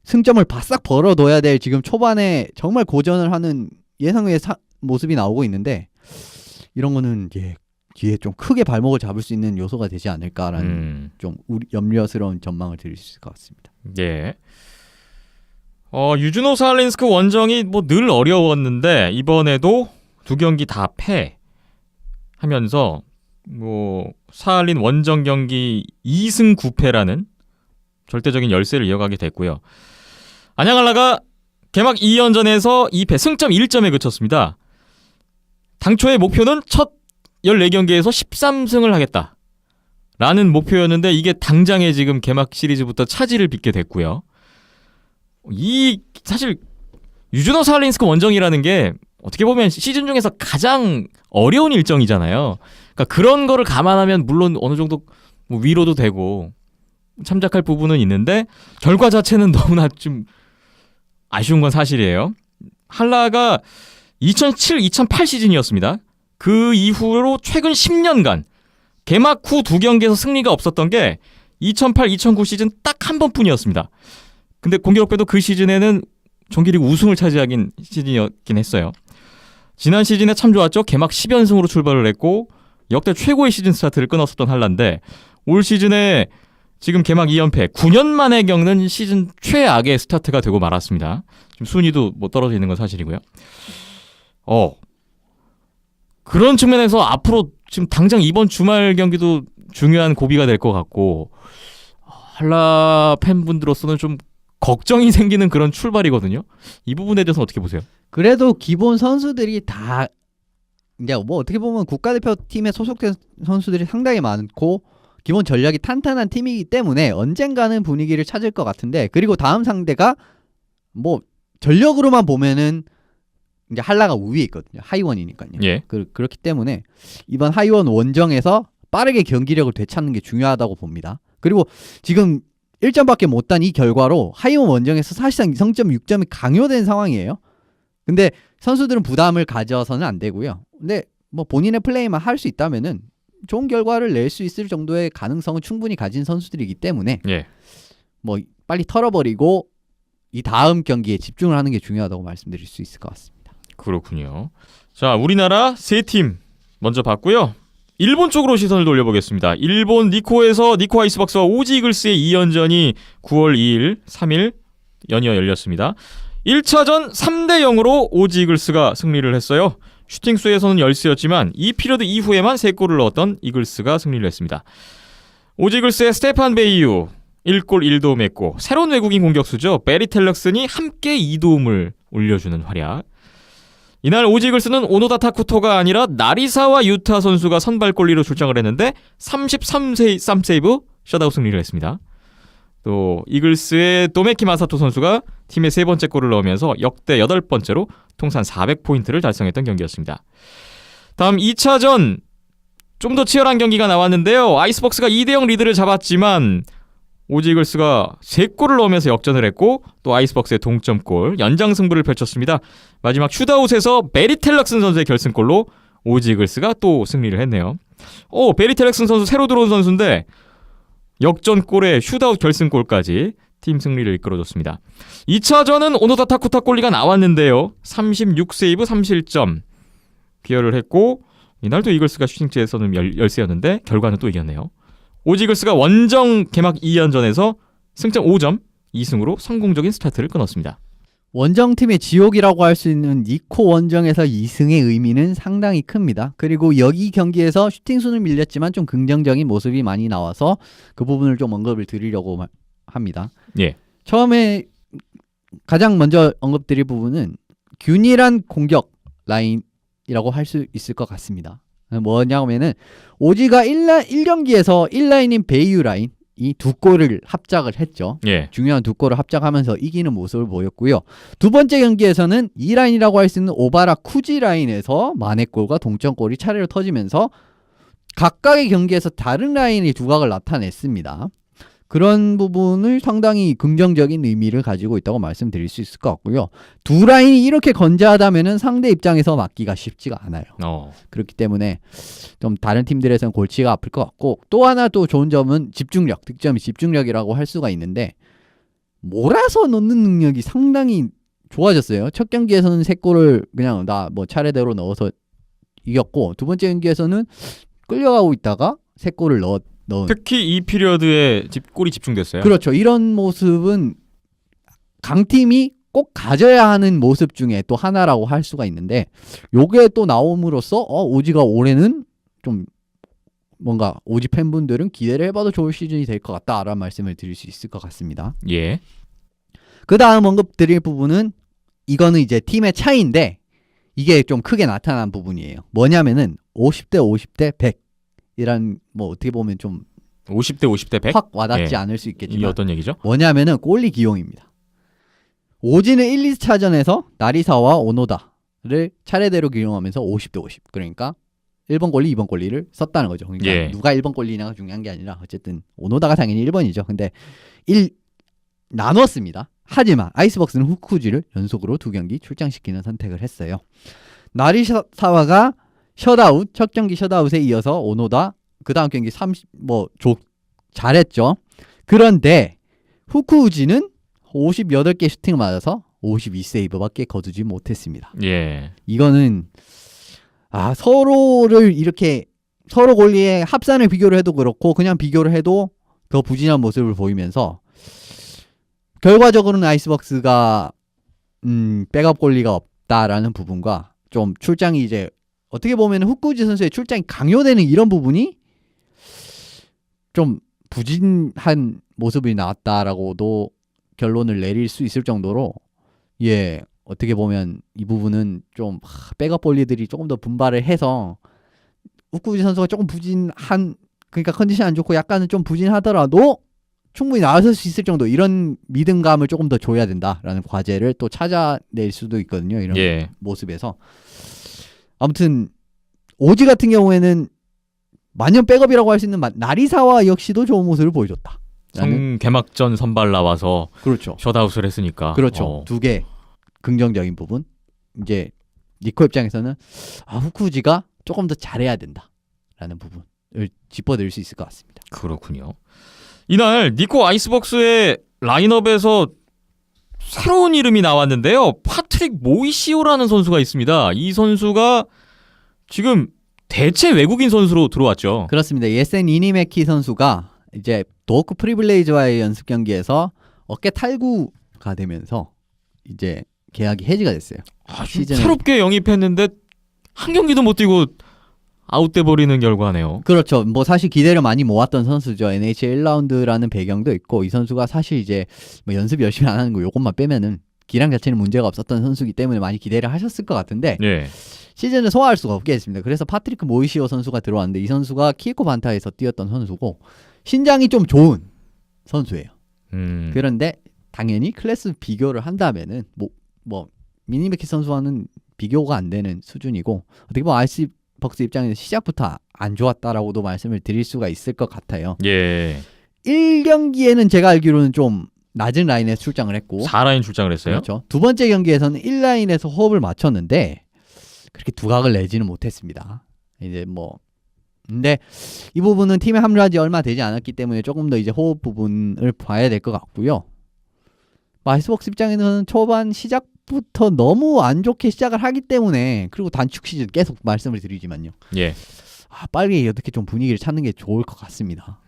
승점을 바싹 벌어둬야 될 지금 초반에 정말 고전을 하는 예상외의 모습이 나오고 있는데, 이런 거는 뒤에 좀 크게 발목을 잡을 수 있는 요소가 되지 않을까라는 좀 염려스러운 전망을 드릴 수 있을 것 같습니다. 예. 유즈노 사할린스크 원정이 뭐 늘 어려웠는데 이번에도 두 경기 다 패하면서 뭐 사할린 원정 경기 2승 9패라는 절대적인 열세를 이어가게 됐고요. 안양알라가 개막 2연전에서 2패 승점 1점에 그쳤습니다. 당초의 목표는 첫 14경기에서 13승을 하겠다 라는 목표였는데 이게 당장에 지금 개막 시리즈부터 차질을 빚게 됐고요. 이 사실 유즈노 사할린스크 원정이라는 게 어떻게 보면 시즌 중에서 가장 어려운 일정이잖아요. 그러니까 그런 거를 감안하면 물론 어느 정도 뭐 위로도 되고 참작할 부분은 있는데 결과 자체는 너무나 좀 아쉬운 건 사실이에요. 한라가 2007-2008 시즌이었습니다. 그 이후로 최근 10년간 개막 후 2경기에서 승리가 없었던 게 2008-2009 시즌 딱 한 번뿐이었습니다. 근데 공교롭게도 그 시즌에는 정규리그 우승을 차지하긴 시즌이었긴 했어요. 지난 시즌에 참 좋았죠. 개막 10연승으로 출발을 했고 역대 최고의 시즌 스타트를 끊었었던 한라인데 올 시즌에 지금 개막 2연패 9년 만에 겪는 시즌 최악의 스타트가 되고 말았습니다. 지금 순위도 뭐 떨어져 있는 건 사실이고요. 그런 측면에서 앞으로 지금 당장 이번 주말 경기도 중요한 고비가 될 것 같고 한라 팬분들로서는 좀 걱정이 생기는 그런 출발이거든요. 이 부분에 대해서는 어떻게 보세요? 그래도 기본 선수들이 다 이제 뭐 어떻게 보면 국가대표팀에 소속된 선수들이 상당히 많고 기본 전략이 탄탄한 팀이기 때문에 언젠가는 분위기를 찾을 것 같은데, 그리고 다음 상대가 뭐 전력으로만 보면은 이제 한라가 우위에 있거든요. 하이원이니까요. 예. 그렇기 때문에 이번 하이원 원정에서 빠르게 경기력을 되찾는 게 중요하다고 봅니다. 그리고 지금 1점밖에 못 딴 이 결과로 하이원 원정에서 사실상 성점 6점이 강요된 상황이에요. 근데 선수들은 부담을 가져서는 안 되고요. 근데 뭐 본인의 플레이만 할 수 있다면은 좋은 결과를 낼 수 있을 정도의 가능성은 충분히 가진 선수들이기 때문에 예. 뭐 빨리 털어버리고 이 다음 경기에 집중을 하는 게 중요하다고 말씀드릴 수 있을 것 같습니다. 그렇군요. 자, 우리나라 세 팀 먼저 봤고요. 일본 쪽으로 시선을 돌려보겠습니다. 일본 니코에서 니코 아이스박스와 오지 이글스의 2연전이 9월 2일, 3일 연이어 열렸습니다. 1차전 3대0으로 오지 이글스가 승리를 했어요. 슈팅 수에서는 열세였지만 2피리어드 이후에만 3골을 넣었던 이글스가 승리를 했습니다. 오지 이글스의 스테판 베이유 1골 1도움 했고 새로운 외국인 공격수죠. 베리 텔럭슨이 함께 2도움을 올려주는 활약. 이날 오지 이글스는 오노다 타쿠토가 아니라 나리사와 유타 선수가 선발골리로 출장을 했는데 33세이브 셧아웃 승리를 했습니다. 또 이글스의 도메키 마사토 선수가 팀의 세 번째 골을 넣으면서 역대 8번째로 통산 400포인트를 달성했던 경기였습니다. 다음 2차전 좀 더 치열한 경기가 나왔는데요. 아이스박스가 2대0 리드를 잡았지만 오지 이글스가 3골을 넣으면서 역전을 했고 또 아이스박스의 동점골, 연장 승부를 펼쳤습니다. 마지막 슈다웃에서 베리 텔럭슨 선수의 결승골로 오지 이글스가 또 승리를 했네요. 베리 텔럭슨 선수 새로 들어온 선수인데 역전골에 슈다웃 결승골까지 팀 승리를 이끌어줬습니다. 2차전은 오노다 타쿠타 골리가 나왔는데요. 36세이브 3실점 기여를 했고 이날도 이글스가 슈팅치에서는 열세였는데 결과는 또 이겼네요. 오지 이글스가 원정 개막 2연전에서 승점 5점 2승으로 성공적인 스타트를 끊었습니다. 원정팀의 지옥이라고 할 수 있는 니코 원정에서 2승의 의미는 상당히 큽니다. 그리고 여기 경기에서 슈팅수는 밀렸지만 좀 긍정적인 모습이 많이 나와서 그 부분을 좀 언급을 드리려고 합니다. 예. 처음에 가장 먼저 언급드릴 부분은 균일한 공격 라인이라고 할 수 있을 것 같습니다. 뭐냐면은 오지가 1경기에서 1라인인 베이유 라인 이 2골을 합작을 했죠. 예. 중요한 2골을 합작하면서 이기는 모습을 보였고요. 두 번째 경기에서는 2라인이라고 할 수 있는 오바라 쿠지 라인에서 만회골과 동점골이 차례로 터지면서 각각의 경기에서 다른 라인의 두각을 나타냈습니다. 그런 부분을 상당히 긍정적인 의미를 가지고 있다고 말씀드릴 수 있을 것 같고요. 두 라인이 이렇게 건재하다면 상대 입장에서 막기가 쉽지가 않아요. 그렇기 때문에 좀 다른 팀들에서는 골치가 아플 것 같고, 또 하나 또 좋은 점은 집중력, 득점이 집중력이라고 할 수가 있는데 몰아서 넣는 능력이 상당히 좋아졌어요. 첫 경기에서는 3골을 그냥 나 뭐 차례대로 넣어서 이겼고, 두 번째 경기에서는 끌려가고 있다가 3골을 넣은. 특히 이 피리어드에 골이 집중됐어요. 그렇죠. 이런 모습은 강팀이 꼭 가져야 하는 모습 중에 또 하나라고 할 수가 있는데, 요게 또 나옴으로써 오지가 올해는 좀 뭔가 오지 팬분들은 기대를 해봐도 좋을 시즌이 될 것 같다라는 말씀을 드릴 수 있을 것 같습니다. 예. 그 다음 언급드릴 부분은 이거는 이제 팀의 차이인데 이게 좀 크게 나타난 부분이에요. 뭐냐면은 50대 50대 100 이란, 뭐 어떻게 보면 좀 50대 50대 100? 확 와닿지 예. 않을 수 이게 있겠지만 어떤 얘기죠? 뭐냐면은 골리 기용입니다. 오지는 1, 2차전에서 나리사와 오노다를 차례대로 기용하면서 50대 50, 그러니까 1번 골리, 2번 골리를 썼다는 거죠. 그러니까 예. 누가 1번 골리냐가 중요한 게 아니라 어쨌든 오노다가 당연히 1번이죠. 근데 나눴습니다. 하지만 아이스박스는 후쿠지를 연속으로 2경기 출장시키는 선택을 했어요. 나리사와가 셧아웃, 첫 경기 셧아웃에 이어서 오노다 그 다음 경기 잘했죠. 그런데 후쿠지는 58개 슈팅을 맞아서 52세이브밖에 거두지 못했습니다. 예. 이거는 서로를 이렇게 서로 골리의 합산을 비교를 해도 그렇고 그냥 비교를 해도 더 부진한 모습을 보이면서 결과적으로는 아이스박스가 백업 골리가 없다라는 부분과 좀 출장이 이제 어떻게 보면 후쿠지 선수의 출장이 강요되는 이런 부분이 좀 부진한 모습이 나왔다라고도 결론을 내릴 수 있을 정도로 어떻게 보면 이 부분은 좀 백업 볼리들이 조금 더 분발을 해서 후쿠지 선수가 조금 부진한 그러니까 컨디션 안 좋고 약간은 좀 부진하더라도 충분히 나설 수 있을 정도 이런 믿음감을 조금 더 줘야 된다라는 과제를 또 찾아낼 수도 있거든요. 이런 모습에서 아무튼 오지 같은 경우에는 만년 백업이라고 할 수 있는 나리사와 역시도 좋은 모습을 보여줬다. 개막전 선발 나와서 그렇죠. 셧아웃을 했으니까. 그렇죠. 두 개 긍정적인 부분. 이제 니코 입장에서는 후쿠지가 조금 더 잘해야 된다라는 부분을 짚어드릴 수 있을 것 같습니다. 그렇군요. 이날 니코 아이스박스의 라인업에서 새로운 이름이 나왔는데요. 파트릭 모이시오라는 선수가 있습니다. 이 선수가 지금 대체 외국인 선수로 들어왔죠. 그렇습니다. 예센 이니메키 선수가 이제 도호쿠 프리블레이즈와의 연습 경기에서 어깨 탈구가 되면서 이제 계약이 해지가 됐어요. 새롭게 영입했는데 한 경기도 못 뛰고 아웃돼 버리는 결과네요. 그렇죠. 뭐 사실 기대를 많이 모았던 선수죠. NHL 1라운드라는 배경도 있고 이 선수가 사실 이제 뭐 연습 열심히 안 하는 거 요것만 빼면은 기량 자체는 문제가 없었던 선수이기 때문에 많이 기대를 하셨을 것 같은데 시즌을 소화할 수가 없게 됐습니다. 그래서 파트리크 모이시오 선수가 들어왔는데 이 선수가 키에코 반타에서 뛰었던 선수고 신장이 좀 좋은 선수예요. 그런데 당연히 클래스 비교를 한다면은 뭐 미니메키 선수와는 비교가 안 되는 수준이고 어떻게 보면 아이스박스 입장에서 시작부터 안 좋았다라고도 말씀을 드릴 수가 있을 것 같아요. 1경기에는 제가 알기로는 좀 낮은 라인에서 출장을 했고 4라인 출장을 했어요. 그렇죠. 두 번째 경기에서는 1라인에서 호흡을 맞췄는데 그렇게 두각을 내지는 못했습니다. 이제 근데 이 부분은 팀에 합류하지 얼마 되지 않았기 때문에 조금 더 이제 호흡 부분을 봐야 될 것 같고요. 아이스박스 입장에서는 초반 시작부터 너무 안 좋게 시작을 하기 때문에 그리고 단축 시즌 계속 말씀을 드리지만요. 빨리 어떻게 좀 분위기를 찾는 게 좋을 것 같습니다.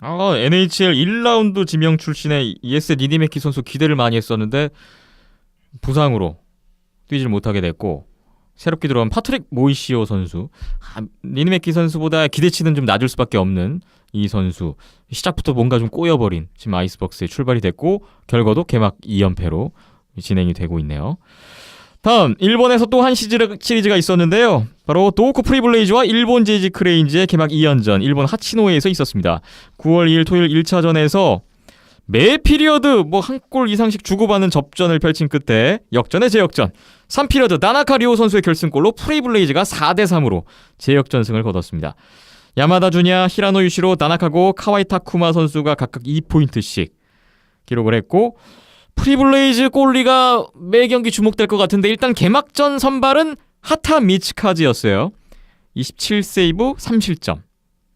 NHL 1라운드 지명 출신의 예스 니니메키 선수 기대를 많이 했었는데 부상으로 뛰질 못하게 됐고 새롭게 들어온 파트릭 모이시오 선수 니니메키 선수보다 기대치는 좀 낮을 수밖에 없는 이 선수 시작부터 뭔가 좀 꼬여버린 지금 아이스박스에 출발이 됐고 결과도 개막 2연패로 진행이 되고 있네요. 다음 일본에서 또 한 시리즈가 있었는데요. 바로 도호쿠 프리블레이즈와 일본 제이지 크레인즈의 개막 2연전 일본 하치노에에서 있었습니다. 9월 2일 토요일 1차전에서 매 피리어드 한 골 이상씩 주고받는 접전을 펼친 끝에 역전의 재역전 3피리어드 다나카 리오 선수의 결승골로 프리블레이즈가 4대3으로 재역전승을 거뒀습니다. 야마다 주냐, 히라노 유시로, 다나카고, 카와이 타쿠마 선수가 각각 2포인트씩 기록을 했고 프리블레이즈 골리가 매 경기 주목될 것 같은데 일단 개막전 선발은 하타 미츠카즈였어요. 27세이브 3실점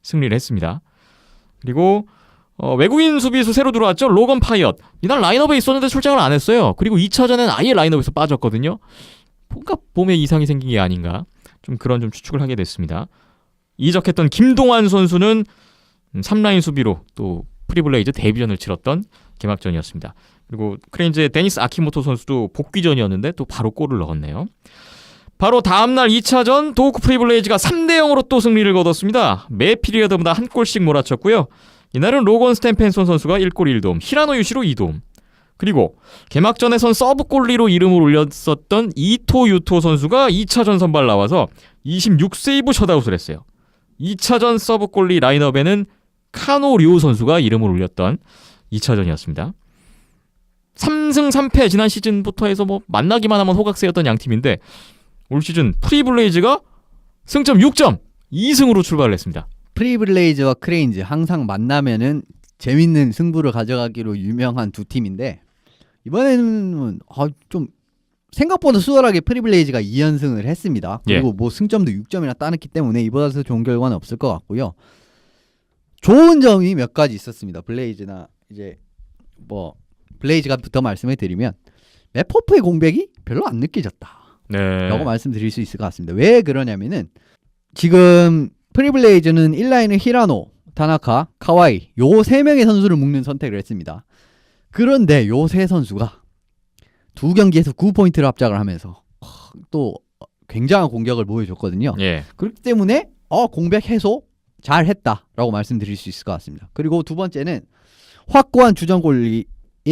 승리를 했습니다. 그리고 외국인 수비수 새로 들어왔죠. 로건 파이엇. 이날 라인업에 있었는데 출장을 안 했어요. 그리고 2차전에는 아예 라인업에서 빠졌거든요. 뭔가 몸에 이상이 생긴 게 아닌가 좀 그런 좀 추측을 하게 됐습니다. 이적했던 김동완 선수는 3라인 수비로 또 프리블레이즈 데뷔전을 치렀던 개막전이었습니다. 그리고 크레인즈의 데니스 아키모토 선수도 복귀전이었는데 또 바로 골을 넣었네요. 바로 다음날 2차전 도호쿠 프리블레이즈가 3대0으로 또 승리를 거뒀습니다. 매 피리어드마다 한 골씩 몰아쳤고요. 이날은 로건 스탠펜슨 선수가 1골 1도움, 히라노 유시로 2도움. 그리고 개막전에선 서브 골리로 이름을 올렸었던 이토 유토 선수가 2차전 선발 나와서 26세이브 셧아웃을 했어요. 2차전 서브 골리 라인업에는 카노 류 선수가 이름을 올렸던 2차전이었습니다. 3승 3패 지난 시즌부터 해서 만나기만 하면 호각세였던 양팀인데 올 시즌 프리블레이즈가 승점 6점 2승으로 출발을 했습니다. 프리블레이즈와 크레인즈 항상 만나면은 재밌는 승부를 가져가기로 유명한 두 팀인데 이번에는 좀 생각보다 수월하게 프리블레이즈가 2연승을 했습니다. 그리고 뭐 승점도 6점이나 따냈기 때문에 이보다 더 좋은 결과는 없을 것 같고요. 좋은 점이 몇 가지 있었습니다. 블레이즈나 이제 뭐 블레이즈가부터 말씀을 드리면 맵퍼프의 공백이 별로 안 느껴졌다. 네. 라고 말씀드릴 수 있을 것 같습니다. 왜 그러냐면은 지금 프리블레이즈는 1라인을 히라노, 타나카, 카와이 요 3명의 선수를 묶는 선택을 했습니다. 그런데 요 세 선수가 두 경기에서 9포인트를 합작을 하면서 또 굉장한 공격을 보여줬거든요. 예. 그렇기 때문에 공백 해소 잘했다라고 말씀드릴 수 있을 것 같습니다. 그리고 두 번째는 확고한 주전 골리의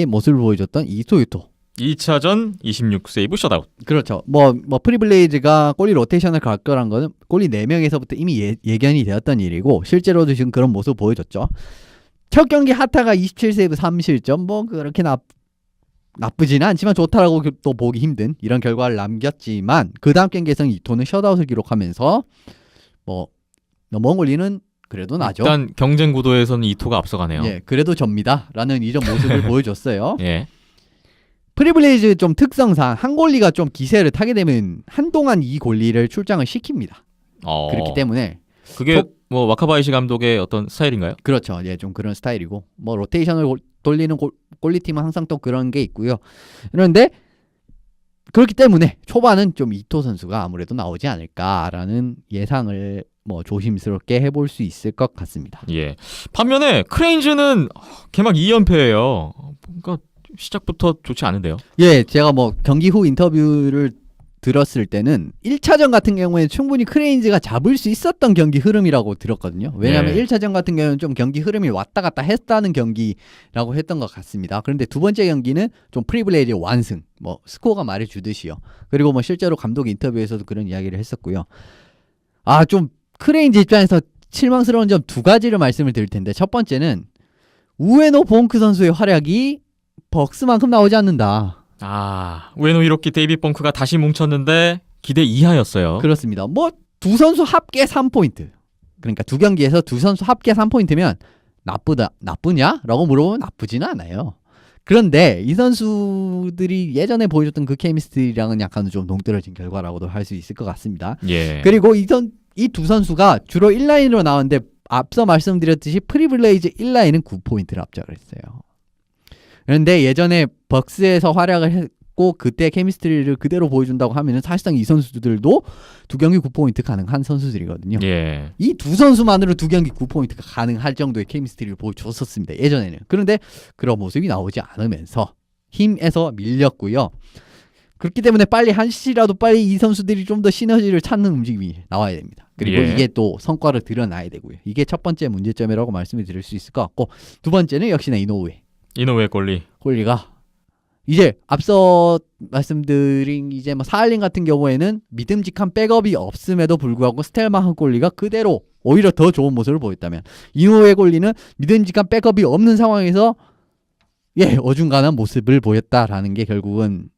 모습을 보여줬던 이토유토. 2차전 26세이브 셧아웃. 그렇죠. 뭐 프리블레이즈가 골리 로테이션을 갈 거란 거는 골리 4명에서부터 이미 예견이 되었던 일이고 실제로도 지금 그런 모습을 보여줬죠. 첫 경기 하타가 27세이브 3실점 뭐 그렇게 나쁘지는 않지만 좋다라고 또 보기 힘든 이런 결과를 남겼지만 그 다음 경기에서는 이토는 셧아웃을 기록하면서 뭐 넘어온 골리는 그래도 나죠. 일단 경쟁 구도에서는 이토가 앞서가네요. 예, 그래도 접니다라는 이런 모습을 보여줬어요. 예. 프리블레이즈 좀 특성상 한 골리가 좀 기세를 타게 되면 한동안 이 골리를 출장을 시킵니다. 그렇기 때문에 그게 뭐 와카바이시 감독의 어떤 스타일인가요? 그렇죠. 예, 좀 그런 스타일이고 뭐 로테이션을 돌리는 골리팀은 항상 또 그런 게 있고요. 그런데 그렇기 때문에 초반은 좀 이토 선수가 아무래도 나오지 않을까라는 예상을 뭐 조심스럽게 해볼 수 있을 것 같습니다. 예. 반면에 크레인즈는 개막 2연패예요. 뭔가 시작부터 좋지 않은데요. 예, 제가 뭐 경기 후 인터뷰를 들었을 때는 1차전 같은 경우에는 충분히 크레인즈가 잡을 수 있었던 경기 흐름이라고 들었거든요. 왜냐하면 1차전 같은 경우는 좀 경기 흐름이 왔다 갔다 했다는 경기라고 했던 것 같습니다. 그런데 두 번째 경기는 좀 프리블레이즈의 완승, 뭐 스코어가 말해주듯이요. 그리고 뭐 실제로 감독 인터뷰에서도 그런 이야기를 했었고요. 좀 크레인즈 입장에서 실망스러운 점 두 가지를 말씀을 드릴 텐데 첫 번째는 우에노 봉크 선수의 활약이 벅스만큼 나오지 않는다. 우에노 히로키 데이비 펑크가 다시 뭉쳤는데 기대 이하였어요. 그렇습니다. 뭐 두 선수 합계 3포인트. 그러니까 두 경기에서 두 선수 합계 3포인트면 나쁘냐? 라고 물어보면 나쁘지는 않아요. 그런데 이 선수들이 예전에 보여줬던 그 케미스트리랑은 약간 좀 동떨어진 결과라고도 할 수 있을 것 같습니다. 예. 그리고 이 두 선수가 주로 1라인으로 나왔는데 앞서 말씀드렸듯이 프리블레이즈 1라인은 9포인트를 합작을 했어요. 그런데 예전에 벅스에서 활약을 했고 그때 케미스트리를 그대로 보여준다고 하면은 사실상 이 선수들도 두 경기 9포인트 가능한 선수들이거든요. 예. 이 두 선수만으로 두 경기 9포인트가 가능할 정도의 케미스트리를 보여줬었습니다. 예전에는. 그런데 그런 모습이 나오지 않으면서 힘에서 밀렸고요. 그렇기 때문에 한시라도 빨리 이 선수들이 좀 더 시너지를 찾는 움직임이 나와야 됩니다. 그리고 이게 또 성과를 드러나야 되고요. 이게 첫 번째 문제점이라고 말씀을 드릴 수 있을 것 같고 두 번째는 역시나 이노우에 골리가 이제 앞서 말씀드린 이제 뭐 사할린 같은 경우에는 믿음직한 백업이 없음에도 불구하고 스텔마한 골리가 그대로 오히려 더 좋은 모습을 보였다면 이노우에 골리는 믿음직한 백업이 없는 상황에서 어중간한 모습을 보였다라는 게 결국은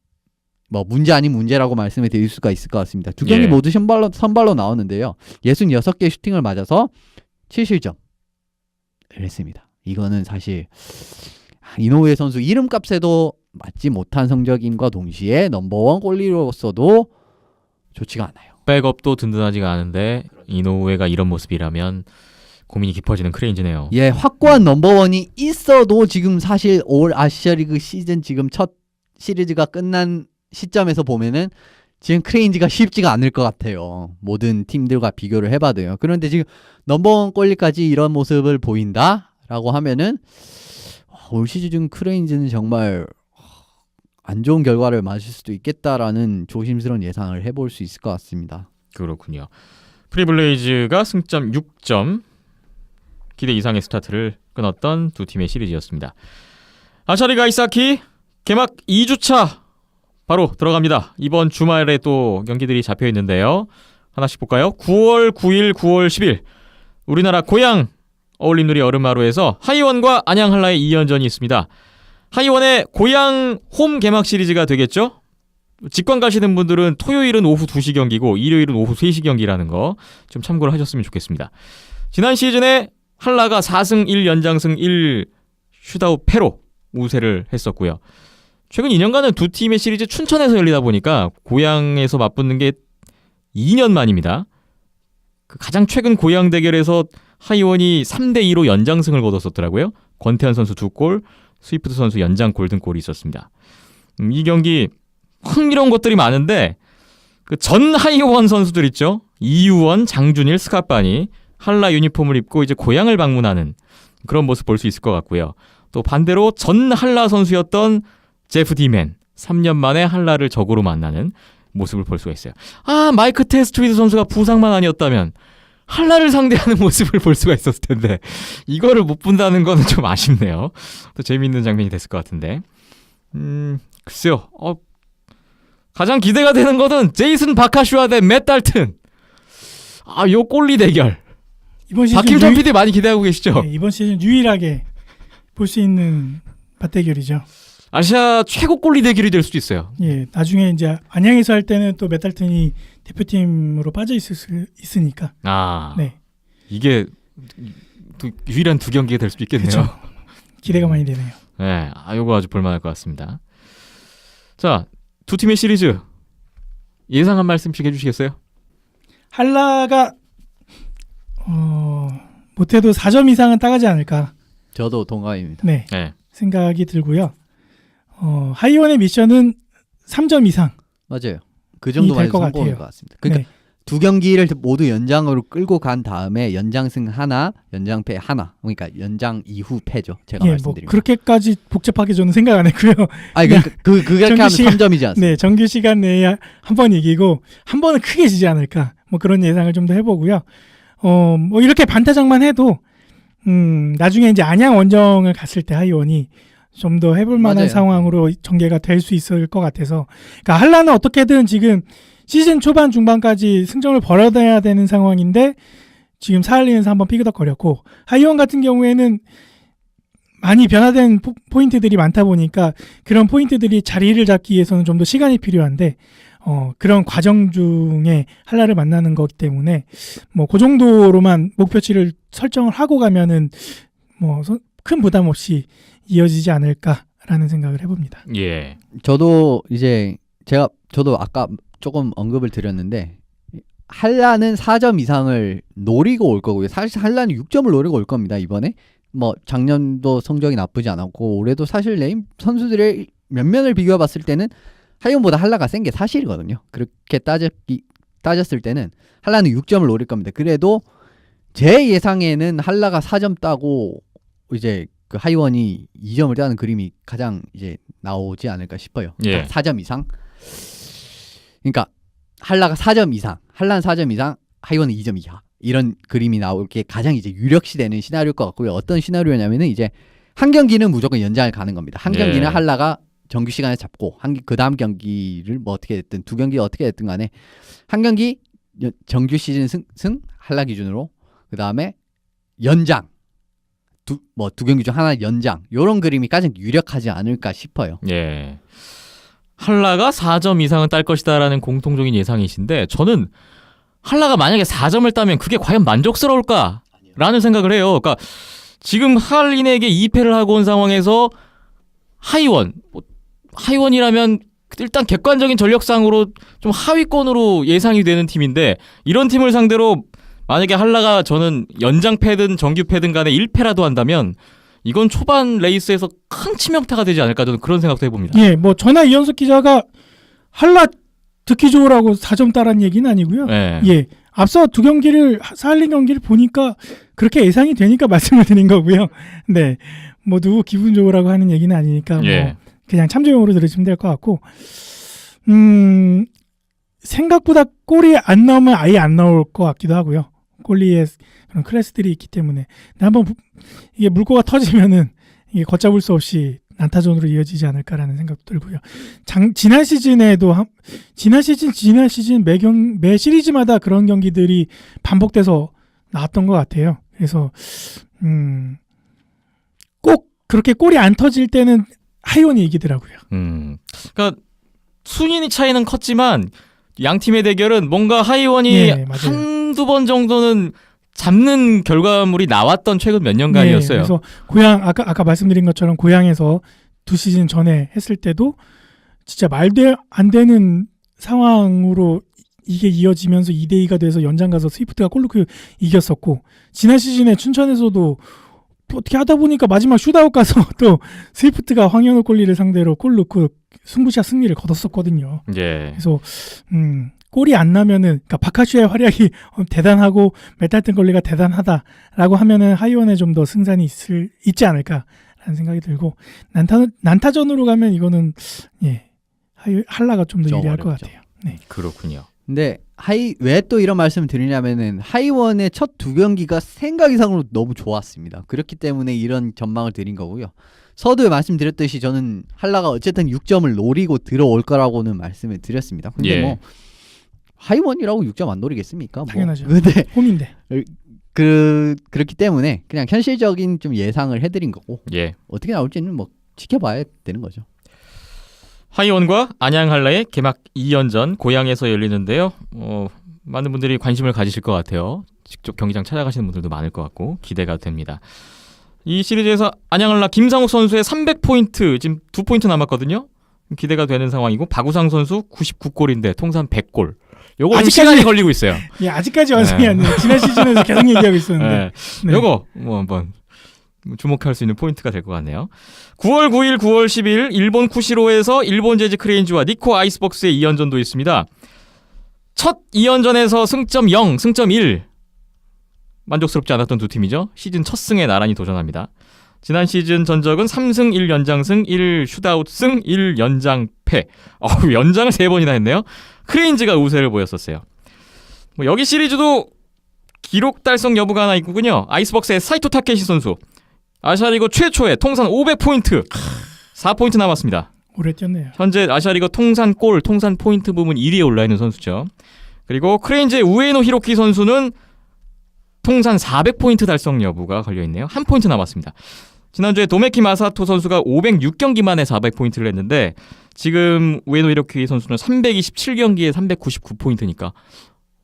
뭐 문제 아닌 문제라고 말씀을 드릴 수가 있을 것 같습니다. 두 경기 모두 선발로 나왔는데요. 66개 슈팅을 맞아서 7실점을 했습니다. 이거는 사실 이노우에 선수 이름값에도 맞지 못한 성적임과 동시에 넘버원 골리로서도 좋지가 않아요. 백업도 든든하지가 않은데 이노우에가 이런 모습이라면 고민이 깊어지는 크레인즈네요. 예, 확고한 넘버원이 있어도 지금 사실 올 아시아리그 시즌 지금 첫 시리즈가 끝난 시점에서 보면은 지금 크레인즈가 쉽지가 않을 것 같아요. 모든 팀들과 비교를 해봐도요. 그런데 지금 넘버원 골리까지 이런 모습을 보인다라고 하면은 올 시즌 크레인즈는 정말 안 좋은 결과를 맞을 수도 있겠다라는 조심스러운 예상을 해볼 수 있을 것 같습니다. 그렇군요. 프리블레이즈가 승점 6점, 기대 이상의 스타트를 끊었던 두 팀의 시리즈였습니다. 아샤리가 이사키 개막 2주차 바로 들어갑니다. 이번 주말에 또 경기들이 잡혀 있는데요. 하나씩 볼까요? 9월 9일, 9월 10일 우리나라 고향 어울림누리 얼음마루에서 하이원과 안양한라의 2연전이 있습니다. 하이원의 고향 홈 개막 시리즈가 되겠죠? 직관 가시는 분들은 토요일은 오후 2시 경기고 일요일은 오후 3시 경기라는 거 좀 참고를 하셨으면 좋겠습니다. 지난 시즌에 한라가 4승 1연장승 1 슈트아웃 패로 우세를 했었고요. 최근 2년간은 두 팀의 시리즈 춘천에서 열리다 보니까 고향에서 맞붙는 게 2년 만입니다. 그 가장 최근 고향 대결에서 하이원이 3대2로 연장승을 거뒀었더라고요. 권태환 선수 2골, 스위프트 선수 연장 골든골이 있었습니다. 이 경기 흥미로운 것들이 많은데 그 전 하이원 선수들 있죠. 이유원, 장준일, 스카빠니 한라 유니폼을 입고 이제 고향을 방문하는 그런 모습 볼 수 있을 것 같고요. 또 반대로 전 한라 선수였던 제프 디맨 3년 만에 한라를 적으로 만나는 모습을 볼 수가 있어요. 마이크 테스트리드 선수가 부상만 아니었다면 한라를 상대하는 모습을 볼 수가 있었을 텐데 이거를 못 본다는 거는 좀 아쉽네요. 또 재미있는 장면이 됐을 것 같은데 글쎄요. 가장 기대가 되는 거는 제이슨 바카슈와 대 맷 달튼. 요 골리 대결. 이번 시즌 박힐턴 PD 많이 기대하고 계시죠? 네, 이번 시즌 유일하게 볼 수 있는 맞대결이죠. 아시아 최고 골리 대결이 될 수도 있어요. 예, 나중에 이제 안양에서 할 때는 또 메탈튼이 대표팀으로 빠져 있을 수 있으니까. 네. 이게 유일한 두 경기가 될 수도 있겠네요. 그쵸. 기대가 많이 되네요. 네, 요거 아주 볼만할 것 같습니다. 자, 두 팀의 시리즈 예상 한 말씀씩 해주시겠어요? 한라가 못해도 4점 이상은 따가지 않을까. 저도 동감입니다. 네, 네. 생각이 들고요. 하이원의 미션은 3점 이상. 맞아요. 그 정도만 될것 해도 성공일 같아요. 것 같습니다. 그러니까 네. 두 경기를 모두 연장으로 끌고 간 다음에 연장승 하나, 연장패 하나. 그러니까 연장 이후 패죠. 제가 예, 뭐 말씀드리면. 그렇게까지 복잡하게 저는 생각 안 했고요. 아니 그렇게 하면 정규 3점이지 않습니까? 네, 정규 시간 내에 한 번 이기고 한 번은 크게 지지 않을까. 뭐 그런 예상을 좀 더 해보고요. 뭐 이렇게 반타작만 해도 나중에 이제 안양 원정을 갔을 때 하이원이 좀 더 해볼 만한 맞아요. 상황으로 전개가 될 수 있을 것 같아서. 그러니까 한라는 어떻게든 지금 시즌 초반 중반까지 승점을 벌어내야 되는 상황인데 지금 사할리에서 한번 삐그덕거렸고, 하이원 같은 경우에는 많이 변화된 포인트들이 많다 보니까 그런 포인트들이 자리를 잡기 위해서는 좀 더 시간이 필요한데 그런 과정 중에 한라를 만나는 거기 때문에 뭐 그 정도로만 목표치를 설정을 하고 가면은 뭐 큰 부담 없이 이어지지 않을까라는 생각을 해봅니다. 예. 저도 저도 아까 조금 언급을 드렸는데 한라는 4점 이상을 노리고 올 거고요. 사실 한라는 6점을 노리고 올 겁니다. 이번에 뭐 작년도 성적이 나쁘지 않았고 올해도 사실 네임 선수들의 면면을 비교해 봤을 때는 하이온보다 한라가 센 게 사실이거든요. 그렇게 따졌을 때는 한라는 6점을 노릴 겁니다. 그래도 제 예상에는 한라가 4점 따고 이제 그 하이원이 2점을 따는 그림이 가장 이제 나오지 않을까 싶어요. 예. 4점 이상. 그러니까 한라가 4점 이상, 한라는 4점 이상, 하이원은 2점 이하. 이런 그림이 나올 게 가장 이제 유력시되는 시나리오일 것 같고요. 어떤 시나리오냐면은 이제 한 경기는 무조건 연장을 가는 겁니다. 한 경기는 예. 한라가 정규 시간에 잡고 그 다음 경기를 뭐 어떻게 됐든 두 경기 어떻게 됐든 간에 한 경기 정규 시즌 승 한라 기준으로 그 다음에 연장 두 경기 중 하나 연장 요런 그림이 가장 유력하지 않을까 싶어요. 예. 한라가 4점 이상은 딸 것이다라는 공통적인 예상이신데 저는 한라가 만약에 4점을 따면 그게 과연 만족스러울까라는 생각을 해요. 그러니까 지금 한린에게 2패를 하고 온 상황에서 하이원이라면 일단 객관적인 전력상으로 좀 하위권으로 예상이 되는 팀인데 이런 팀을 상대로 만약에 한라가 저는 연장패든 정규패든 간에 1패라도 한다면 이건 초반 레이스에서 큰 치명타가 되지 않을까 저는 그런 생각도 해봅니다. 예, 뭐 저나 이현석 기자가 한라 듣기 좋으라고 4점 따라는 얘기는 아니고요. 예. 예, 앞서 두 경기를 사할린 경기를 보니까 그렇게 예상이 되니까 말씀을 드린 거고요. 네, 뭐 누구 기분 좋으라고 하는 얘기는 아니니까 예. 뭐 그냥 참조용으로 들으시면 될 것 같고, 생각보다 골이 안 나오면 아예 안 나올 것 같기도 하고요. 골리의 그런 클래스들이 있기 때문에. 근데 한번 이게 물꼬가 터지면은 이게 걷잡을 수 없이 난타전으로 이어지지 않을까라는 생각도 들고요. 지난 시즌에도 지난 시즌 매 시리즈마다 그런 경기들이 반복돼서 나왔던 것 같아요. 그래서 꼭 그렇게 골이 안 터질 때는 하이원이 이기더라고요. 그러니까 순위 차이는 컸지만 양 팀의 대결은 뭔가 하이원이 예, 맞아요. 한두 번 정도는 잡는 결과물이 나왔던 최근 몇 년간이었어요. 그래서 고양 아까 말씀드린 것처럼 고양에서 2시즌 전에 했을 때도 진짜 말도 안 되는 상황으로 이게 이어지면서 2대2가 돼서 연장 가서 스위프트가 골 넣고 이겼었고, 지난 시즌에 춘천에서도 어떻게 하다 보니까 마지막 슛아웃 가서 또 스위프트가 황현우 골리를 상대로 골 넣고 승부샷 승리를 거뒀었거든요. 예. 그래서 골이 안 나면은, 그러니까 바카슈의 활약이 대단하고 메탈튼 걸리가 대단하다라고 하면은 하이원에 좀 더 승산이 있지 않을까라는 생각이 들고, 난타전으로 가면 이거는 한라가 좀 더 좀 유리할 것 어렵죠. 같아요. 네. 그렇군요. 근데 왜 또 이런 말씀을 드리냐면은 하이원의 첫 두 경기가 생각 이상으로 너무 좋았습니다. 그렇기 때문에 이런 전망을 드린 거고요. 서두에 말씀드렸듯이 저는 한라가 어쨌든 6점을 노리고 들어올 거라고는 말씀을 드렸습니다. 근데 예. 뭐 하이원이라고 6점 안 노리겠습니까? 당연하죠. 근데 홈인데. 그렇기 때문에 그냥 현실적인 좀 예상을 해드린 거고, 예. 어떻게 나올지는 뭐 지켜봐야 되는 거죠. 하이원과 안양 한라의 개막 2연전 고양에서 열리는데요. 많은 분들이 관심을 가지실 것 같아요. 직접 경기장 찾아가시는 분들도 많을 것 같고 기대가 됩니다. 이 시리즈에서 안양 한라 김상욱 선수의 300포인트, 지금 2포인트 남았거든요. 기대가 되는 상황이고, 박우상 선수 99골인데 통산 100골. 요거 좀 아직까지- 시간이 걸리고 있어요. 예, 아직까지 완성이 네. 안 돼요. 지난 시즌에서 계속 얘기하고 있었는데. 네. 네. 요거 뭐 한번 주목할 수 있는 포인트가 될 것 같네요. 9월 9일, 9월 10일 일본 쿠시로에서 일본 재즈 크레인즈와 니코 아이스박스의 2연전도 있습니다. 첫 2연전에서 승점 0, 승점 1 만족스럽지 않았던 두 팀이죠. 시즌 첫 승에 나란히 도전합니다. 지난 시즌 전적은 3승 1연장승 1슛아웃승 1연장패. 연장을 3번이나 했네요. 크레인즈가 우세를 보였었어요. 뭐 여기 시리즈도 기록 달성 여부가 하나 있군요. 아이스박스의 사이토 타케시 선수, 아시아리그 최초의 통산 500포인트, 4포인트 남았습니다. 오래 뛰었네요. 현재 아시아리그 통산 골, 통산 포인트 부문 1위에 올라있는 선수죠. 그리고 크레인즈의 우에노 히로키 선수는 통산 400포인트 달성 여부가 걸려있네요. 1포인트 남았습니다. 지난주에 도메키 마사토 선수가 506경기 만에 400포인트를 했는데, 지금 우에노 히로키 선수는 327경기에 399포인트니까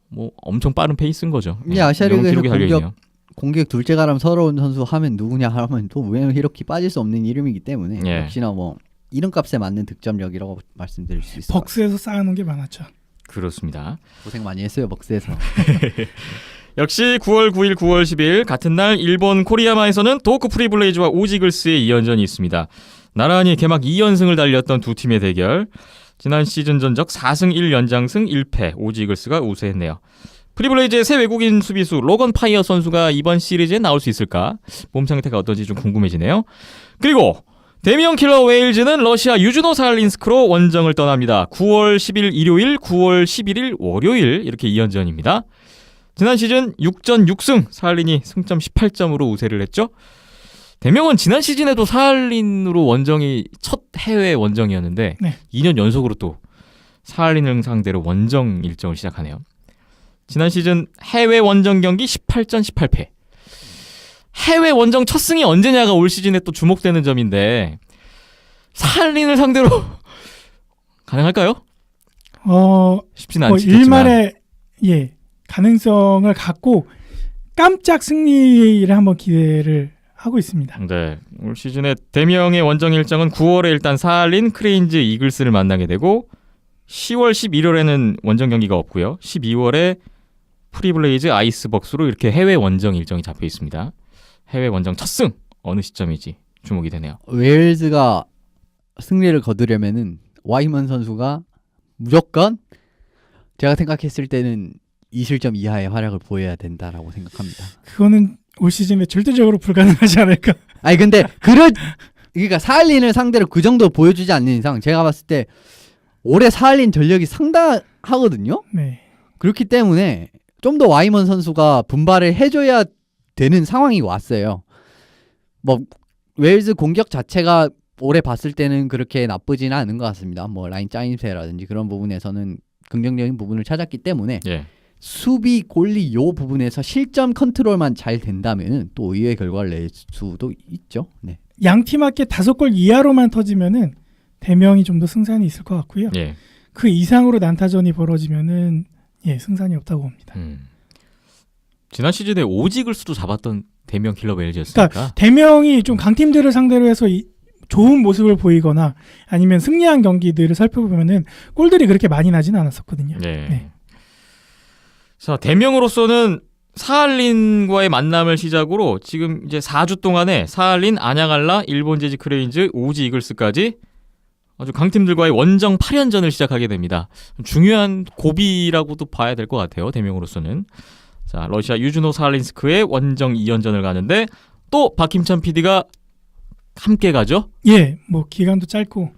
뭐 엄청 빠른 페이스인 거죠. 이 아시아리그에서 기록이 달려있네요. 공격 둘째 가람 서러운 선수 하면 누구냐 하면 또 우에노 히로키 빠질 수 없는 이름이기 때문에 예. 역시나 뭐 이름값에 맞는 득점력이라고 말씀드릴 수 있어요. 벅스에서 쌓아놓은 게 많았죠. 그렇습니다. 고생 많이 했어요, 벅스에서. 역시 9월 9일, 9월 10일 같은 날 일본 코리야마에서는 도호쿠 프리블레이즈와 오지글스의 2연전이 있습니다. 나란히 개막 2연승을 달렸던 두 팀의 대결. 지난 시즌 전적 4승 1연장승 1패, 오지글스가 우세했네요. 프리블레이즈의 새 외국인 수비수 로건 파이어 선수가 이번 시리즈에 나올 수 있을까? 몸 상태가 어떤지 좀 궁금해지네요. 그리고 데미언 킬러 웨일즈는 러시아 유즈노 살린스크로 원정을 떠납니다. 9월 10일 일요일, 9월 11일 월요일 이렇게 2연전입니다. 지난 시즌 6전 6승, 사할린이 승점 18점으로 우세를 했죠. 대명은 지난 시즌에도 사할린으로 원정이 첫 해외 원정이었는데 네. 2년 연속으로 또 사할린을 상대로 원정 일정을 시작하네요. 지난 시즌 해외 원정 경기 18전 18패. 해외 원정 첫 승이 언제냐가 올 시즌에 또 주목되는 점인데, 사할린을 상대로 가능할까요? 쉽지는 않겠지만 일말의 가능성을 갖고 깜짝 승리를 한번 기대를 하고 있습니다. 네, 올 시즌에 대명의 원정 일정은 9월에 일단 사할린, 크레인즈, 이글스를 만나게 되고 10월 11월에는 원정 경기가 없고요. 12월에 프리블레이즈, 아이스벅스로 이렇게 해외 원정 일정이 잡혀 있습니다. 해외 원정 첫 승 어느 시점이지 주목이 되네요. 웨일즈가 승리를 거두려면은 와이먼 선수가 무조건 제가 생각했을 때는 2실점 이하의 활약을 보여야 된다라고 생각합니다. 그거는 올 시즌에 절대적으로 불가능하지 않을까. 아니 근데 그러니까 사할린을 상대로 그 정도 보여주지 않는 이상 제가 봤을 때 올해 사할린 전력이 상당하거든요. 네. 그렇기 때문에 좀 더 와이먼 선수가 분발을 해줘야 되는 상황이 왔어요. 뭐 웨일즈 공격 자체가 올해 봤을 때는 그렇게 나쁘지는 않은 것 같습니다. 뭐 라인 짜임새라든지 그런 부분에서는 긍정적인 부분을 찾았기 때문에 예. 수비 골리 요 부분에서 실점 컨트롤만 잘 된다면 또 의외의 결과를 낼 수도 있죠. 네. 양 팀 합계 5골 이하로만 터지면은 대명이 좀 더 승산이 있을 것 같고요. 예. 그 이상으로 난타전이 벌어지면은 승산이 없다고 봅니다. 지난 시즌에 오지글스도 잡았던 대명 킬러 웨일즈였으니까. 대명이 좀 강팀들을 상대로 해서 좋은 모습을 보이거나 아니면 승리한 경기들을 살펴보면은 골들이 그렇게 많이 나진 않았었거든요. 네. 자, 대명으로서는 사할린과의 만남을 시작으로 지금 이제 4주 동안에 사할린, 안양알라, 일본 재즈 크레인즈, 오지 이글스까지 아주 강팀들과의 원정 8연전을 시작하게 됩니다. 중요한 고비라고도 봐야 될 것 같아요. 대명으로서는. 자, 러시아 유즈노 사할린스크의 원정 2연전을 가는데 또 박힘찬 PD가 함께 가죠? 뭐 기간도 짧고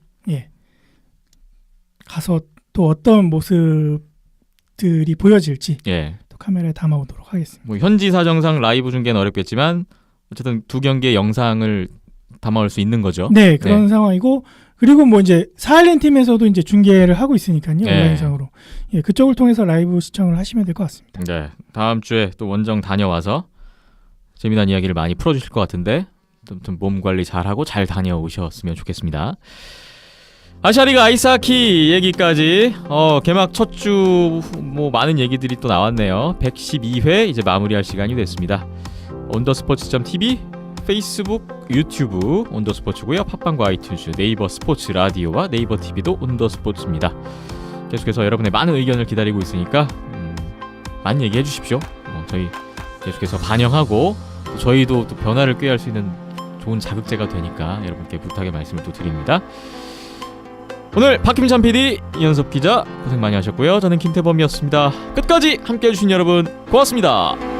가서 또 어떤 모습들이 보여질지 또 카메라에 담아오도록 하겠습니다. 뭐 현지 사정상 라이브 중계는 어렵겠지만 어쨌든 두 경기의 영상을 담아올 수 있는 거죠. 네, 그런 상황이고 그리고 뭐 이제 사할린 팀에서도 이제 중계를 하고 있으니까요. 온라인상으로. 그쪽을 통해서 라이브 시청을 하시면 될 것 같습니다. 네, 다음 주에 또 원정 다녀와서 재미난 이야기를 많이 풀어주실 것 같은데 좀 몸 관리 잘하고 잘 다녀오셨으면 좋겠습니다. 아시아리그 아이스하키 얘기까지 개막 첫 주 뭐 많은 얘기들이 또 나왔네요. 112회 이제 마무리할 시간이 됐습니다. 온더스포츠.tv 페이스북, 유튜브 온더스포츠고요. 팟빵과 아이튠즈, 네이버 스포츠 라디오와 네이버 TV도 온더스포츠입니다. 계속해서 여러분의 많은 의견을 기다리고 있으니까 많이 얘기해 주십시오. 저희 계속해서 반영하고 또 저희도 또 변화를 꾀할 수 있는 좋은 자극제가 되니까 여러분께 부탁의 말씀을 또 드립니다. 오늘 박힘찬 PD, 이현섭 기자 고생 많이 하셨고요. 저는 김태범이었습니다. 끝까지 함께해 주신 여러분 고맙습니다.